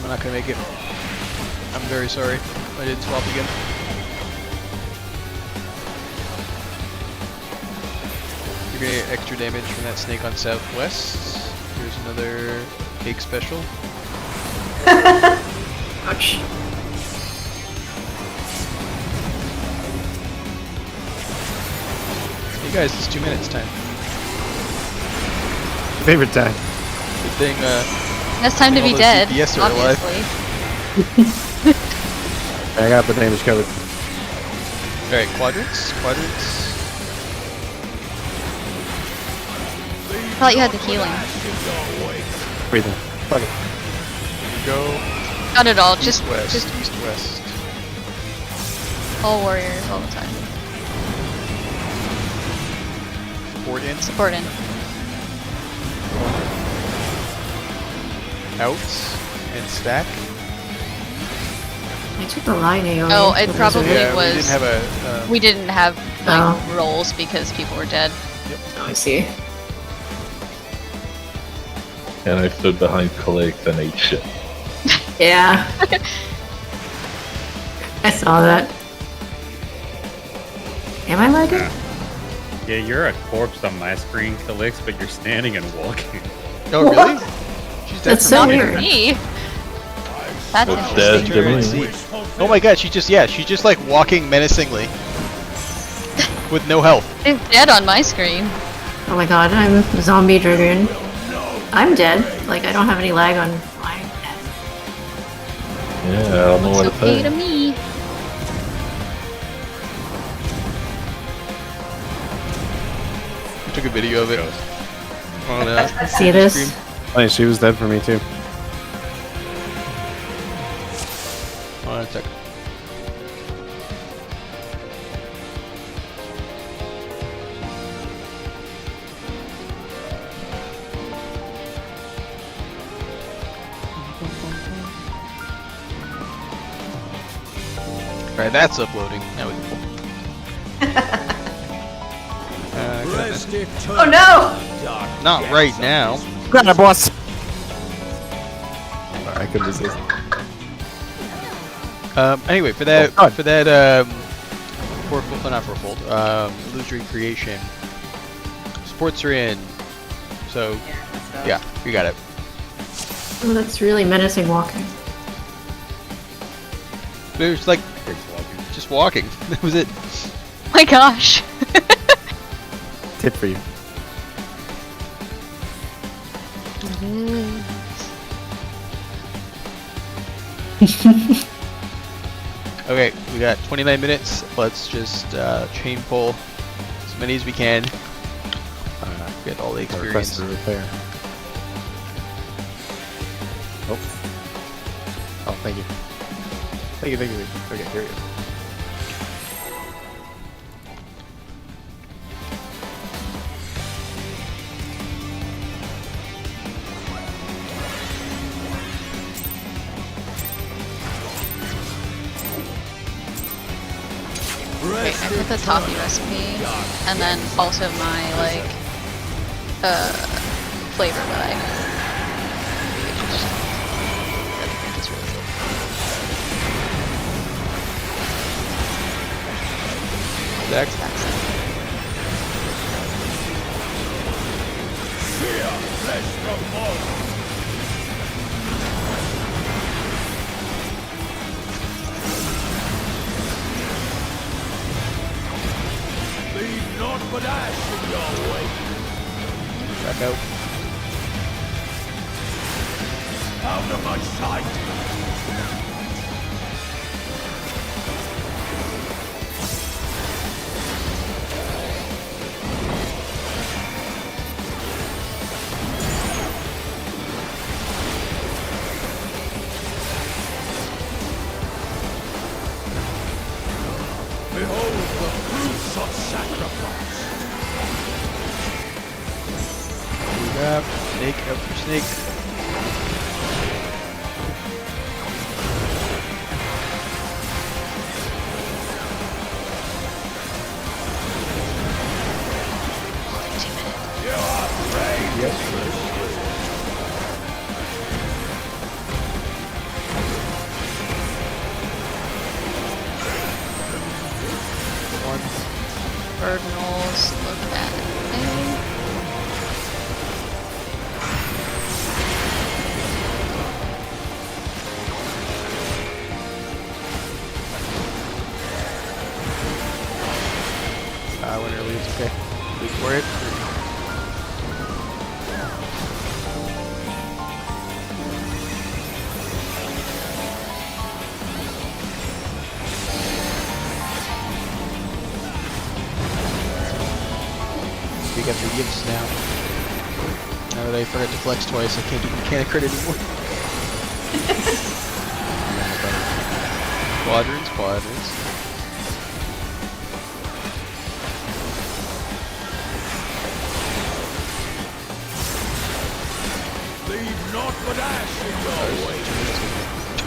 S3: I'm not gonna make it. I'm very sorry. I didn't swap again. You're gonna get extra damage from that snake on southwest. Here's another cake special.
S7: Ouch.
S3: Hey guys, it's 2 minutes time.
S1: Favorite time.
S3: Good thing,
S2: It's time to
S3: All
S2: be
S3: those
S2: dead,
S3: DPS are alive.
S2: obviously.
S1: I got the damage covered.
S3: alright, quadrants.
S2: I thought you had the healing.
S1: Everything. Fuck it.
S3: Go
S2: Not at all, just
S3: west,
S2: just
S3: east, west.
S2: all warriors all the time.
S3: Port in.
S2: Support in.
S3: out and stack.
S7: I took the line AoE.
S2: Oh, it
S7: the
S2: probably
S7: wizard.
S3: Yeah,
S2: was.
S3: we didn't have a.
S2: We didn't have like
S7: Oh.
S2: rolls because people were dead.
S7: Oh, I see.
S4: And I stood behind Calix and ate shit.
S7: Yeah. I saw that. Am I lagging?
S5: Yeah, you're a corpse on my screen, Calix, but you're standing and walking.
S3: Oh, really? She's dead
S7: That's
S3: for
S7: so
S3: me.
S7: weird.
S2: Me. That's
S4: Looks
S2: interesting.
S4: dead to me.
S3: Oh my god, she's just like walking menacingly. With no health.
S2: They're dead on my screen.
S7: Oh my god, I'm zombie driven. I'm dead. Like, I don't have any lag on mine.
S4: Yeah, I don't know what
S2: It's
S4: to
S2: okay
S4: say.
S2: to me.
S3: I took a video of it. On,
S7: See this?
S3: stream.
S1: Oh, she was dead for me too.
S3: Hold on a second. Alright, that's uploading. Now we can
S8: Rest eternal.
S6: Oh no!
S8: Dark
S3: Not
S8: depths
S3: right
S8: of
S3: now.
S8: this
S1: Grab that boss. I couldn't resist.
S3: Anyway, for that,
S1: Oh, God.
S3: fourfold, not fourfold, illusory creation, sports are in, so, yeah, you got it.
S7: Oh, that's really menacing walking.
S3: There's like, just walking, that was it.
S2: My gosh.
S1: Tip for you.
S3: Okay, we got 29 minutes, let's just chain pull as many as we can, get all the experience.
S1: Requested repair. Oh. Oh, thank you. Thank you, thank you, thank you. Okay, here we go.
S2: Okay, I put the toffee recipe, and then also my like flavor that I think is really good.
S3: Zach?
S2: That's it.
S8: fear, flesh from mortal. Leave naught but ash in your wake.
S3: Back out.
S8: Out of my sight. Behold the fruits of sacrifice.
S3: Move up. Snake, out for snake.
S2: Cardinals, look at it.
S3: When it leaves, okay. Wait for it. We got the yips now. Now that I forgot to flex twice, I can't do mechanic crit anymore. Quadrants, quadrants.
S8: The Leave naught but ash in your wake.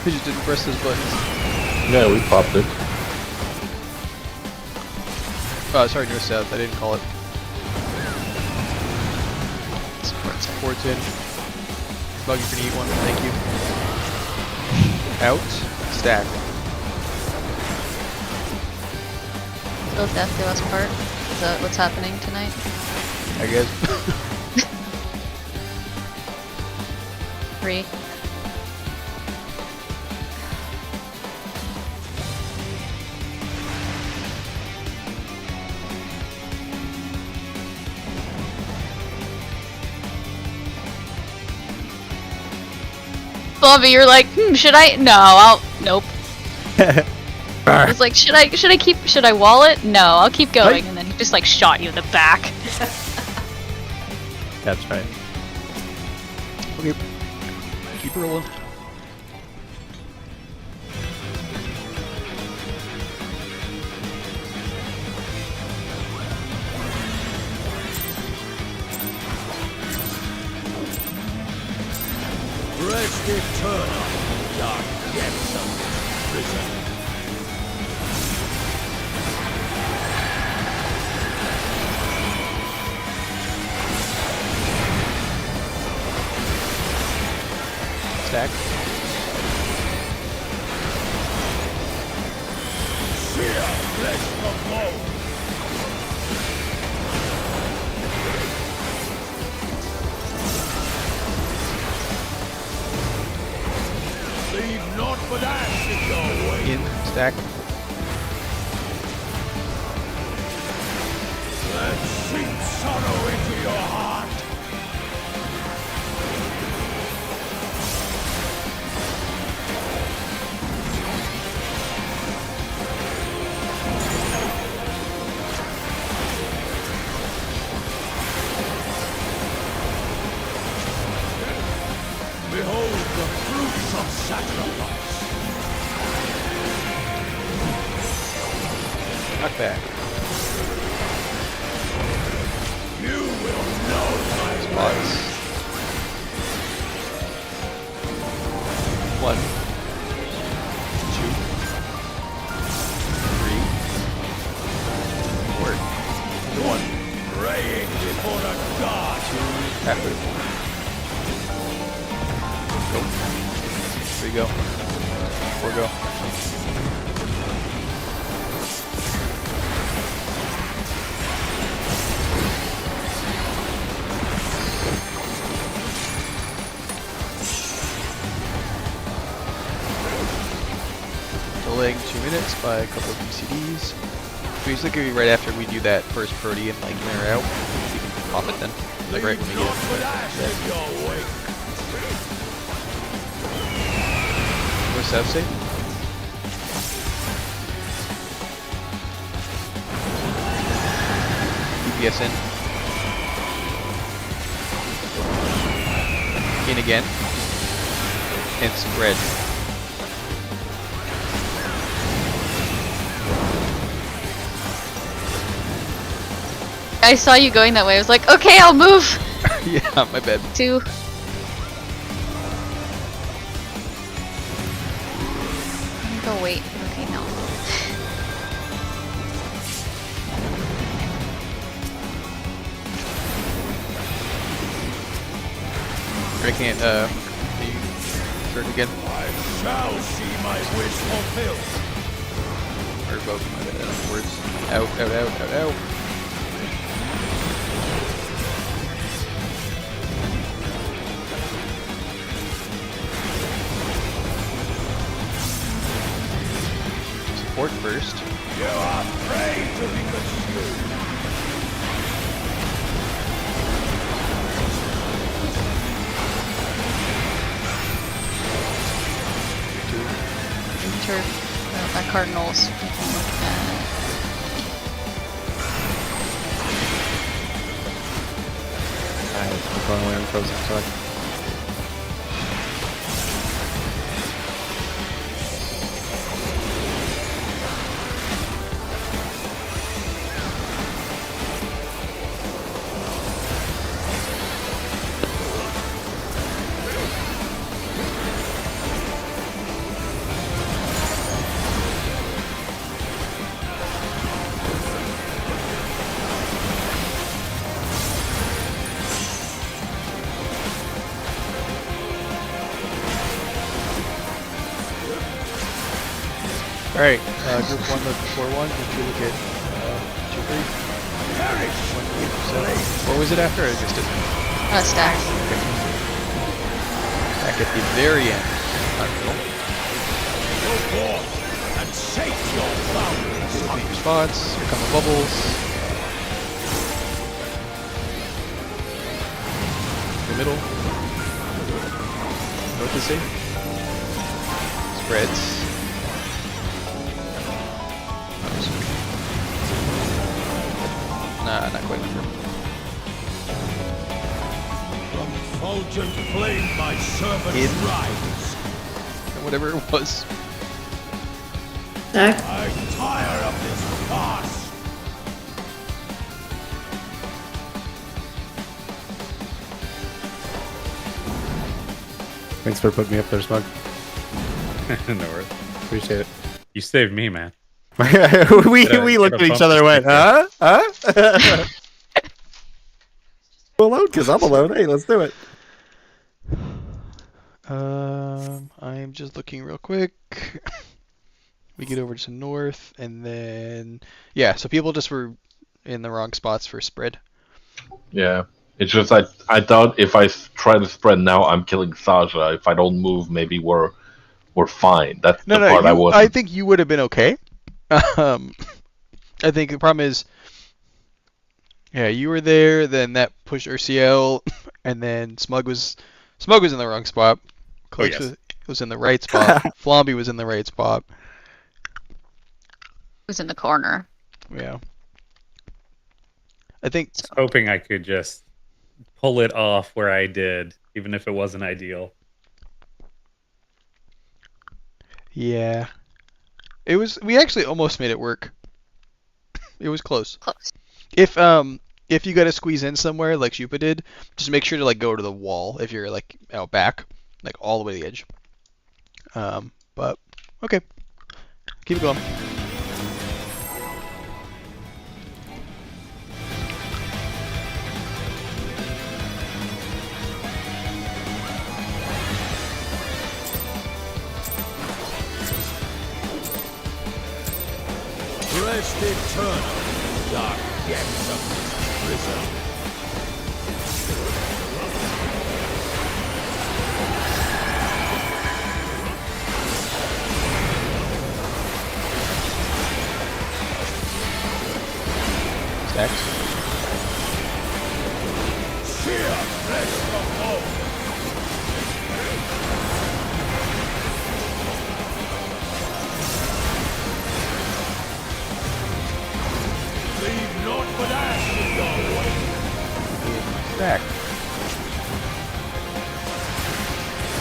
S3: We just didn't press those buttons.
S4: Yeah, we popped it.
S3: Oh, sorry, north south. I didn't call it. Support's in. Bug, you can eat one. Thank you. Out. Stack.
S2: Still at the FPOS part? Is that what's happening tonight?
S3: I guess.
S2: 3. Bobby, you're like, should I? No, nope. It's like, should I wall it? No, I'll keep going. And then he just like shot you in the back.
S1: That's right.
S3: Okay. Keep rolling.
S8: Rest eternal, dark depths of this prison.
S3: Stack.
S8: Sear flesh of bone. Leave naught but ash in your wake.
S3: In. Stack.
S8: Let sink sorrow into your heart. Behold the fruits of sacrifice.
S3: Knock back.
S8: You will know my
S3: Spots. 1, 2, 3, 4, 1.
S8: praying before the god.
S3: 2, halfway. Go. 3 go. 4 go. Delaying 2 minutes by a couple of BCDs. So usually give you right after we do that first Protean, like in or out. You can pop it then. Like right when we get
S8: Naught but ash
S3: it.
S8: in your wake.
S3: Where's South State? DPS in again. And spread.
S2: I saw you going that way. I was like, okay, I'll move.
S3: Yeah, my bad.
S2: 2. Go wait. Okay, no.
S3: Breaking it, can you start again?
S8: I shall see my wish fulfilled.
S3: Or both, my bad, words. Out, out, out, out, out. Support first.
S8: You are prey to be consumed.
S2: Turf. That Cardinals.
S1: I'm going away on frozen side.
S3: Alright, group 1 look 4-1, group 2 look at 2-3. 1-8, 7. What was it after? I missed it.
S2: Stack.
S3: Back at the very end. Not middle.
S8: Go forth and shake your boundaries.
S3: Repeat your spots. Here come the bubbles. The middle. North is safe. Spreads. Nah, not quite enough.
S8: Fulgent flame, my servant
S3: In.
S8: rise.
S3: Whatever it was.
S7: Stack.
S8: I'm tired of this farce.
S1: Thanks for putting me up there, Smug.
S5: No worries.
S1: Appreciate it.
S5: You saved me, man.
S1: we looked at each other and went, huh? Huh? Alone, because I'm alone. Hey, let's do it.
S3: I'm just looking real quick. We get over to north, and then yeah. So people just were in the wrong spots for spread.
S4: Yeah. It's just I thought if I try to spread now, I'm killing Sasha. If I don't move, maybe we're fine. That's the part I was.
S3: I think you would have been okay. I think the problem is, yeah, you were there. Then that pushed RCL, and then Smug was in the wrong spot. Clutch was in the right spot. Flomby was in the right spot.
S2: Was in the corner.
S3: Yeah. I think.
S5: Hoping I could just pull it off where I did, even if it wasn't ideal.
S3: Yeah. It was. We actually almost made it work. It was close.
S2: Close.
S3: If you gotta squeeze in somewhere like Shupa did, just make sure to like go to the wall if you're like out back, like all the way to the edge. But okay, keep it going.
S8: Rest eternal, dark depths of this prison.
S3: Stacks.
S8: Sheer flesh of hope. Leave naught but ash in your wake.
S3: Stack.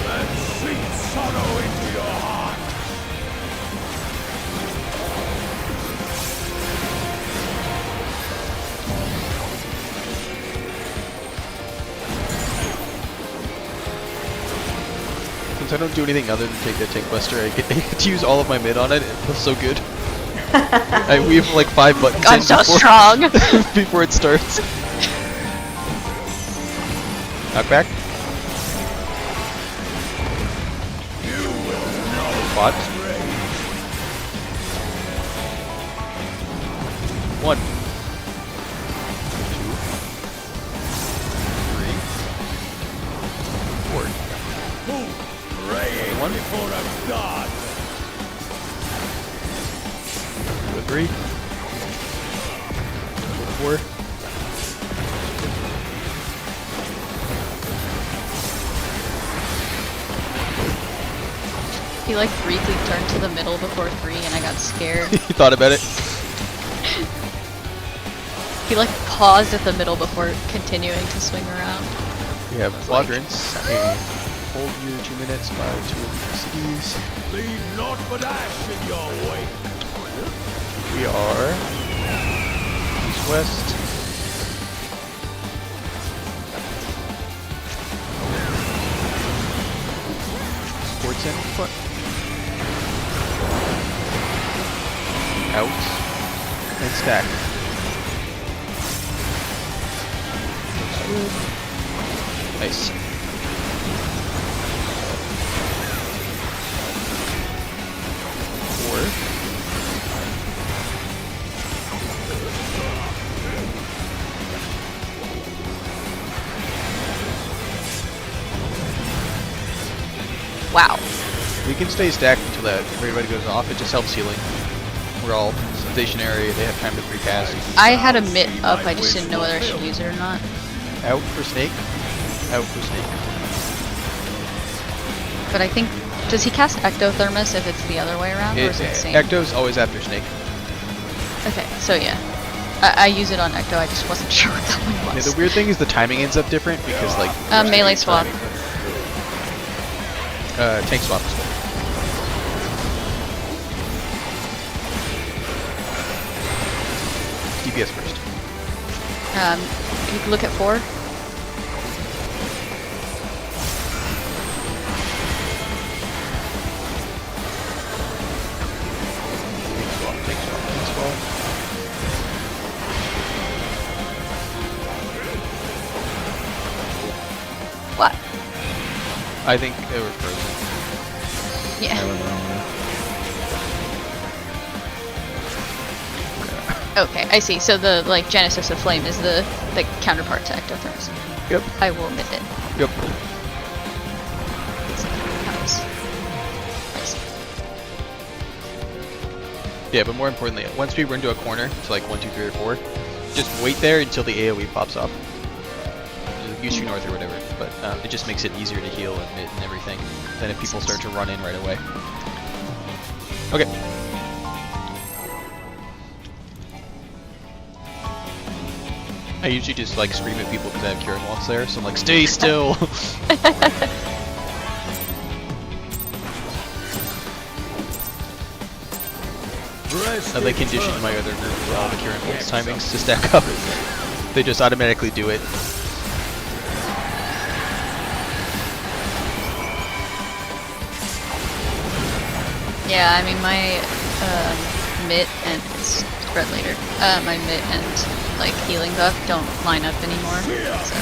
S8: And seep sorrow into your heart.
S3: Since I don't do anything other than take the Tank Buster, I get to use all of my mid on it. It feels so good. We have like 5 buttons
S2: I'm
S3: in
S2: so
S3: before,
S2: strong.
S3: before it starts. Knockback. Spot. 1. 2. 3. 4.
S8: Who praying
S3: One.
S8: before a god?
S3: 3. 4.
S2: He like briefly turned to the middle before 3 and I got scared.
S3: You thought about it.
S2: He like paused at the middle before continuing to swing around.
S3: We have quadrants. And hold your 2 minutes by 2 of the cities.
S8: Leave naught but ash in your wake.
S3: We are east-west. Sports in front. Out. And stack. Looks good. Nice. Four.
S2: Wow.
S3: We can stay stacked until that everybody goes off. It just helps healing. We're all stationary. They have time to recast.
S2: I had a mitt up, I just didn't know whether I should use it or not.
S3: Out for snake. Out for snake.
S2: But I think, does he cast Ectothermos if it's the other way around, or is it the same?
S3: Ecto's always after snake.
S2: Okay, so yeah. I use it on Ecto, I just wasn't sure what that one
S3: Yeah,
S2: was.
S3: the weird thing is the timing ends up different because like
S2: Melee swap.
S3: tank swap. DPS first.
S2: You can look at 4.
S3: Tank swap.
S2: What?
S3: I think they were frozen.
S2: Yeah.
S1: I don't know.
S2: Okay, I see. So the like Genesis of Flame is the counterpart to Ectothermos.
S3: Yep.
S2: I will admit it.
S3: Yep.
S2: Nice.
S3: Yeah, but more importantly, once we run to a corner, to like 1, 2, 3, or 4, just wait there until the AoE pops off. Use True North or whatever, but it just makes it easier to heal and mid and everything than if people start to run in right away. Okay. I usually just like scream at people because I have Kieran Walks there, so I'm like, stay still! And they conditioned my other group for all the Kieran Walks timings to stack up. They just automatically do it.
S2: Yeah, I mean my mitt and spread later. My mitt and like healing buff don't line up anymore. So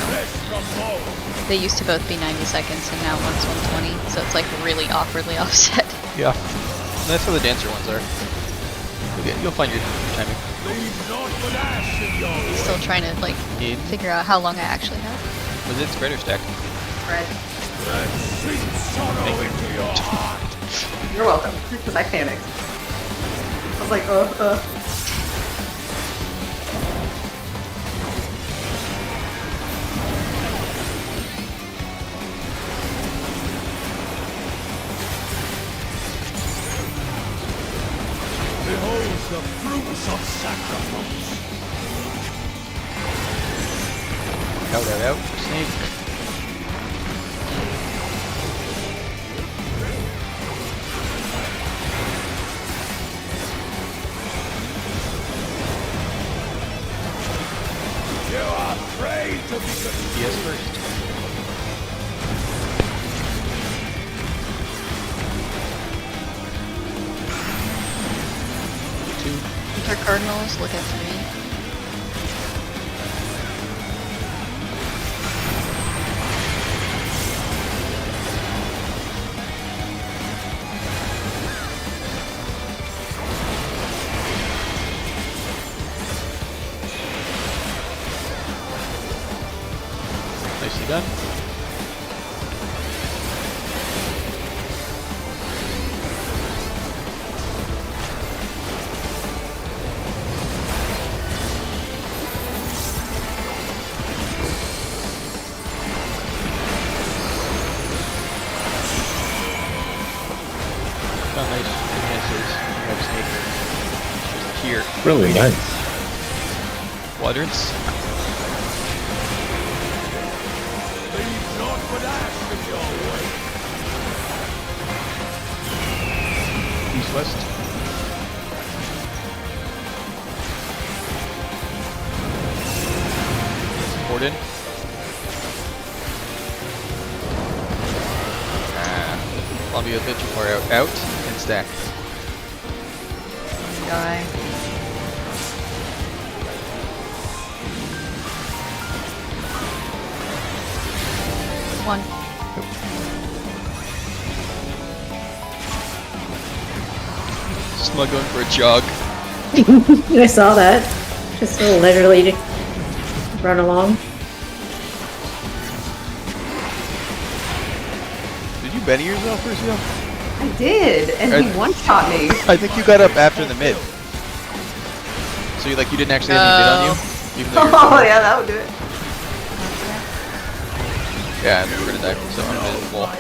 S2: they used to both be 90 seconds and now one's 120. So it's like really awkwardly offset.
S3: Yeah. That's how the dancer ones are. You'll find your timing.
S2: Still trying to like figure out how long I actually have.
S3: Was it spread or stack?
S6: Fred,
S3: Thank you.
S6: you're welcome. Because I panicked. I was like,
S8: Behold the fruits of sacrifice.
S3: Out. Snake.
S8: You are afraid to be
S3: DPS first.
S2: Enter Cardinals, look at 3.
S3: Nicely done. Oh, nice. Enhances. You have snake. Just here.
S4: Really nice.
S3: Quadrants.
S8: leave naught but ash in your way.
S3: East-west. Support in. I'll be a bit too far out. Out and stack.
S6: die.
S2: One.
S3: Smug going for a jog.
S7: I saw that. Just so literally to run along.
S3: Did you Benny yourself, Lucio?
S6: I did, and he one-shot me.
S3: I think you got up after the mid. So you didn't actually have any mid on you? Even though
S6: Oh yeah, that would do it.
S3: Yeah, and we're gonna die from on a mid wall.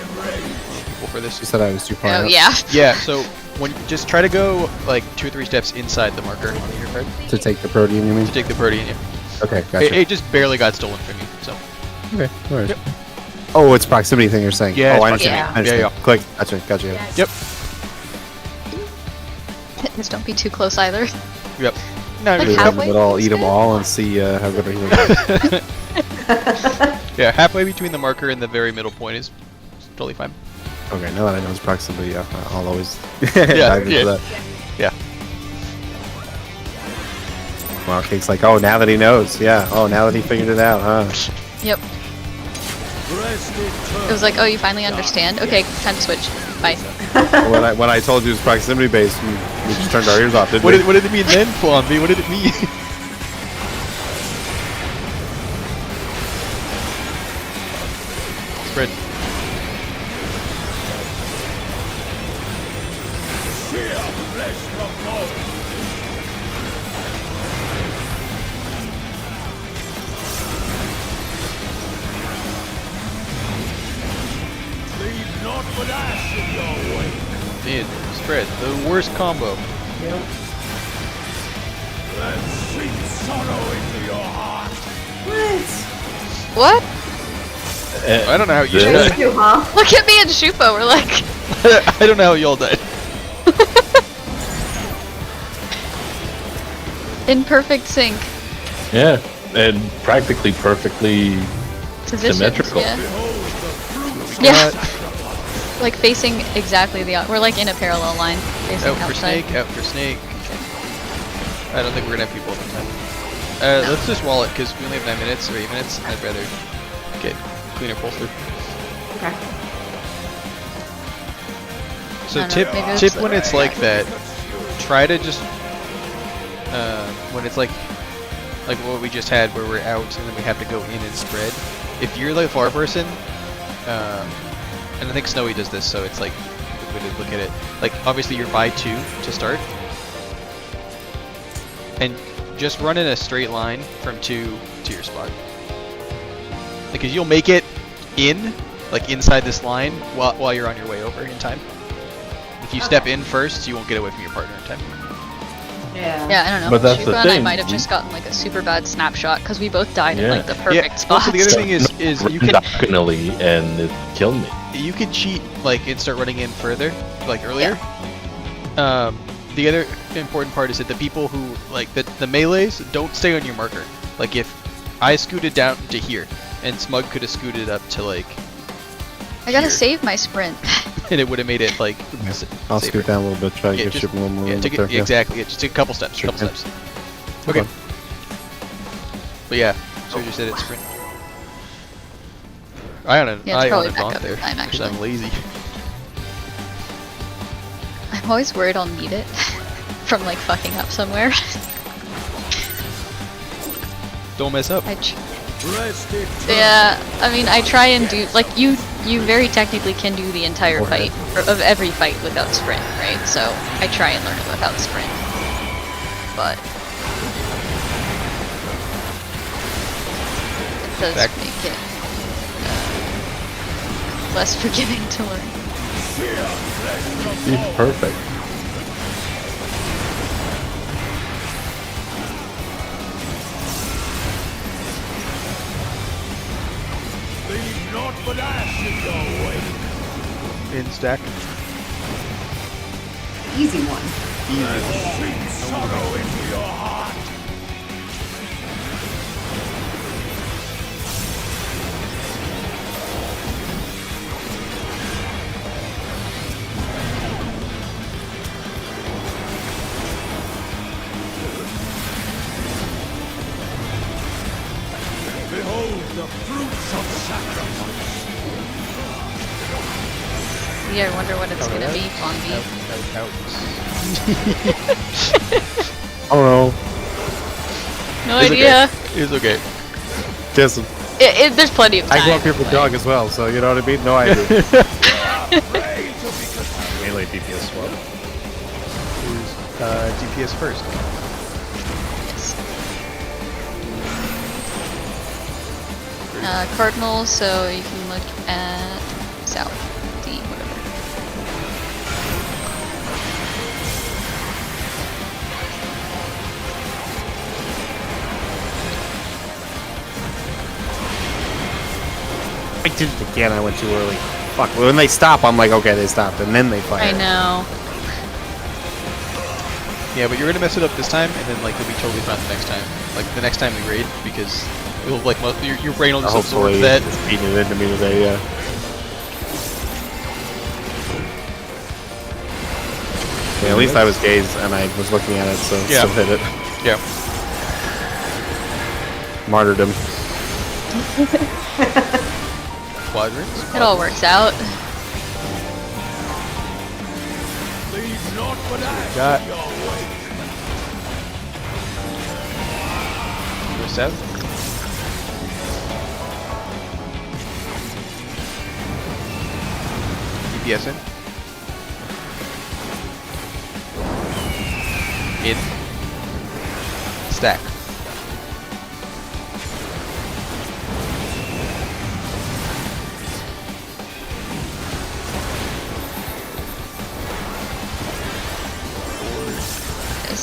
S3: Equal for this.
S1: You said I was too far
S2: Oh
S1: out
S2: yeah.
S3: Yeah, so when just try to go like 2 or 3 steps inside the marker on your card
S1: to take the protein, you mean?
S3: to take the protein. Yeah.
S1: Okay, gotcha.
S3: It just barely got stolen from you. So
S1: Okay, no worries. Oh, it's proximity thing you're saying.
S3: Yeah,
S1: oh, I
S3: it's
S1: understand.
S2: proximity.
S1: I understand. Click. Gotcha.
S3: yep,
S2: Just don't be too close either.
S3: yep. No,
S2: Like
S3: you're
S1: Leave
S3: good.
S1: them, but I'll eat them all and see how good he looks.
S3: Yeah, halfway between the marker and the very middle point is totally fine.
S1: Okay, now that I know it's proximity, yeah, I'll always
S3: Yeah,
S1: dive into
S3: yeah.
S1: that.
S3: Yeah.
S1: Wow, Cake's like, oh, now that he knows, yeah. Oh, now that he figured it out, huh?
S2: Yep. It was like, oh, you finally understand? Okay, time to switch. Bye.
S1: when I told you it was proximity based, we just turned our ears off, didn't
S3: What
S1: we?
S3: did it mean then, Flamby? What did it mean? Spread.
S8: Leave not but ash in your wake.
S3: Mid. Spread. The worst combo.
S8: And sink sorrow into your heart.
S6: What?
S2: What?
S3: I don't know how you
S4: Yeah.
S3: died.
S6: You, huh?
S2: Look at me and Shupo, we're like...
S3: I don't know how y'all died.
S2: in perfect sync.
S4: Yeah, and practically perfectly
S2: Positions,
S4: symmetrical.
S2: yeah.
S3: What?
S2: Yeah. Like facing exactly the... We're like in a parallel line. Facing
S3: Out for
S2: outside.
S3: snake, out for snake. I don't think we're gonna have people at the time. Let's just wall it, because we only have 9 minutes or 8 minutes, and I'd rather get cleaner pull through.
S6: Okay.
S3: So
S2: I don't know, maybe it's
S3: tip
S2: the-
S3: when it's like that, try to just, when it's like what we just had where we're out and then we have to go in and spread. If you're like a far person, and I think Snowy does this, so it's like a good way to look at it. Like obviously you're by 2 to start, and just run in a straight line from 2 to your spot. Because you'll make it in, like inside this line, while you're on your way over in time. If you step in first, you won't get away from your partner in time.
S6: Yeah.
S2: Yeah, I don't know.
S4: But that's the
S2: Shupo and I
S4: thing,
S2: might have
S4: we-
S2: just gotten like a super bad snapshot because we both died in
S4: Yeah.
S2: like the perfect
S3: Yeah.
S2: spots.
S3: Also, the other thing is you can
S4: diagonally, and it killed me.
S3: you can cheat like and start running in further, like earlier. The other important part is that the people who like the melees don't stay on your marker. Like if I scooted down to here, and Smug could have scooted up to like,
S2: I gotta
S3: here.
S2: save my sprint.
S3: and it would have made it like.
S1: I'll
S3: safer.
S1: scoot down a little bit, try to
S3: Yeah,
S1: get
S3: just-
S1: ship a little more.
S3: Yeah,
S1: room
S3: take
S1: up
S3: it,
S1: there, yeah.
S3: exactly. Yeah, just take a couple steps.
S1: Sure
S3: Couple
S1: can.
S3: steps. Okay. But yeah, so you said it's sprint. I
S2: Yeah, it's
S3: I
S2: probably
S3: on
S2: back
S3: it
S2: up
S3: there
S2: time,
S3: because
S2: actually.
S3: I'm lazy.
S2: I'm always worried I'll need it from like fucking up somewhere.
S3: Don't mess up.
S8: Rest it.
S2: Yeah, I mean, I try and do like you very technically can do the entire fight or of every fight without sprint, right? So I try and learn it without sprint, but it does
S3: Back.
S2: make it less forgiving to learn.
S4: He's perfect.
S8: Leave not but ash in your wake.
S3: In stack.
S6: Easy one.
S8: Sink sorrow into your heart. Behold the fruits of sacrifice.
S2: Yeah, I wonder what it's gonna be, Fonzie.
S1: Oh no.
S2: No
S3: It's
S2: idea.
S3: Okay. It's okay.
S1: Kiss him.
S2: There's plenty of time.
S1: I grew up here for
S2: like-
S1: dog as well, so you know what I mean? No idea.
S5: Melee DPS swap.
S3: DPS first.
S2: Cardinal, so you can look at south, D, whatever.
S1: I did it again. I went too early. Fuck. When they stop, I'm like, okay, they stopped, and then they fire.
S2: I know.
S3: Yeah, but you're gonna mess it up this time, and then like you'll be totally fine the next time. Like the next time we raid, because it'll like your brain will just absorb
S1: Hopefully,
S3: that.
S1: it's beating it into me today. Yeah. Yeah, at least I was gazed and I was looking at it, so it
S3: Yeah.
S1: still hit it.
S3: Yeah.
S1: Martyrdom.
S3: Quadrants.
S2: It all works out.
S8: Leave not but
S3: Got.
S8: ask your way.
S3: Go south. DPS in. Stack.
S2: Yes.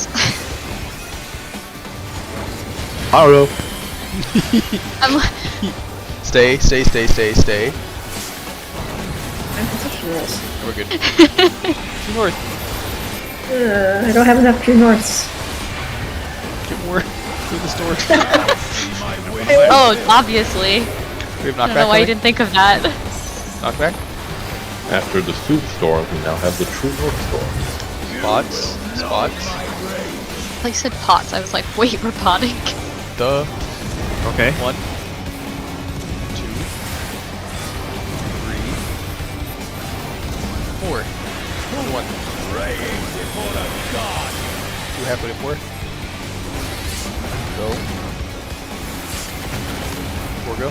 S1: I don't know.
S2: I'm like,
S3: Stay.
S7: I'm touching this.
S3: We're good. True north.
S7: I don't have enough true norths.
S3: Get more through the store.
S2: oh, obviously.
S3: We have
S2: I don't know
S3: knockback
S2: why you
S3: coming?
S2: didn't think of that.
S3: Knockback?
S4: After the soup store, we now have the True North store.
S3: Spots.
S2: Like said pots. I was like, wait, we're potting.
S3: Duh.
S1: Okay.
S3: 1, 2, 3, 4. 1. Two halfway to 4. Go. 4 go.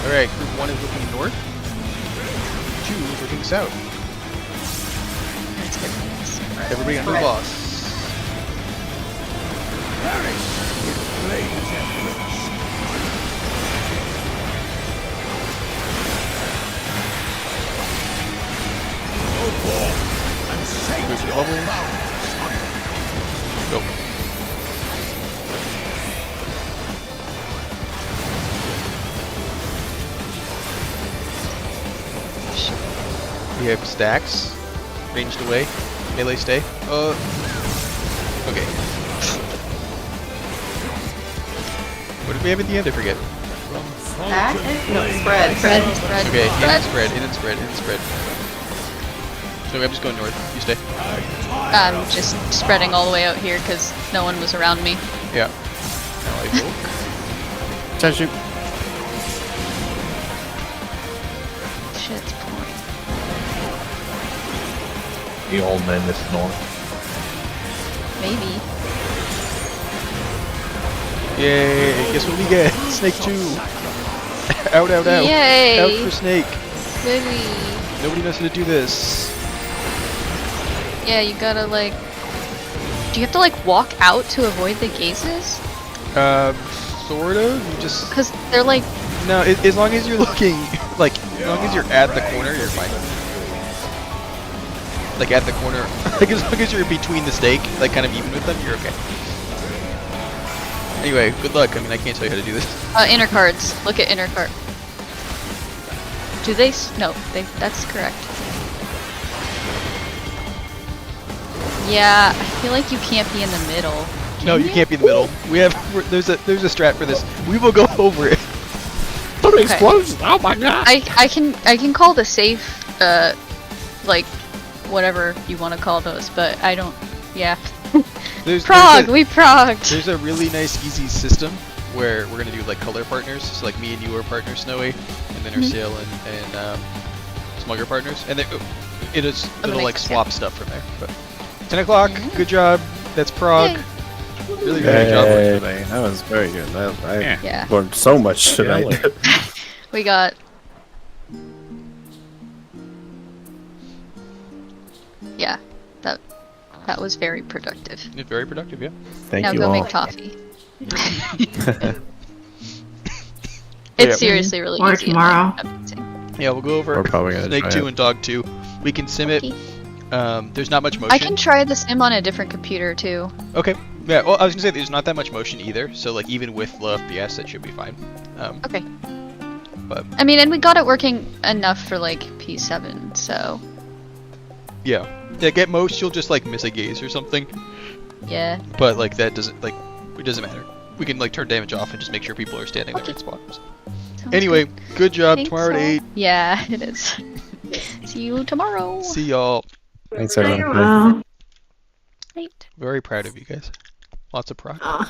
S3: Alright, group 1 is looking north. 2 is looking south.
S2: Let's get this.
S3: Everybody under the boss. Group level. Go. We have stacks. Ranged away. Melee stay. Okay. What did we have at the end? I forget.
S6: Stack? No, spread.
S2: Spread.
S3: Okay, in and spread, in and spread, in and spread. So I'm just going north. You stay.
S2: I'm just spreading all the way out here because no one was around me.
S3: Yeah. Now I go.
S1: Attention.
S2: Shit's pouring.
S4: The old man is north.
S2: Maybe.
S3: Yay! Guess what we get? Snake 2! Out, out, out!
S2: Yay!
S3: Out for Snake!
S2: Goody.
S3: Nobody knows how to do this.
S2: Yeah, you gotta like. Do you have to like walk out to avoid the gazes?
S3: Sort of. You just.
S2: Because they're like.
S3: No, as long as you're looking. Like, as long as you're at the corner, you're fine. Like, at the corner. Like, as long as you're between the stake, like, kind of even with them, you're okay. Anyway, good luck. I mean, I can't tell you how to do this.
S2: Inner cards. Look at inner card. Do they? No, they. That's correct. Yeah, I feel like you can't be in the middle.
S3: No, you can't be in the middle. We have. There's a strat for this. We will go over it.
S1: What explosion! Oh my god!
S2: I can call the safe like whatever you want to call those, but I don't. Yeah. Prog. We progged.
S3: There's a really nice, easy system where we're gonna do like color partners. So like me and you are partners, Snowy, and then Ursail and Smugger partners. And then it'll like swap stuff from there. But 10 o'clock. Good job. That's prog.
S2: Yay.
S3: Really good job.
S1: Today. That was very good. I
S2: Yeah.
S1: learned so much tonight.
S2: We got. Yeah, that was very productive.
S3: Very productive, yeah.
S1: Thank
S2: now
S1: you
S2: go
S1: all.
S2: make toffee.
S3: Yeah.
S2: It's seriously really
S7: Or
S2: easy.
S7: tomorrow.
S3: Yeah, we'll go over
S1: We're probably gonna
S3: Snake
S1: try
S3: 2
S1: it.
S3: and Dog 2. We can sim it.
S2: Okay.
S3: There's not much motion.
S2: I can try the sim on a different computer too.
S3: Okay. Yeah, well, I was gonna say there's not that much motion either, so like even with low FPS, that should be fine.
S2: Okay.
S3: But
S2: I mean, and we got it working enough for like P7, so
S3: yeah, at most you'll just like miss a gaze or something,
S2: yeah.
S3: but like that doesn't like it doesn't matter. We can like turn damage off and just make sure people are standing in the
S2: Okay.
S3: right spots.
S2: Sounds
S3: Anyway, good job.
S2: Thanks,
S3: Tomorrow at
S2: all.
S3: 8.
S2: Yeah, it is. See you tomorrow.
S3: See y'all.
S1: Thanks everyone.
S7: Well,
S2: Right.
S3: Very proud of you guys. Lots of prog.
S7: uh,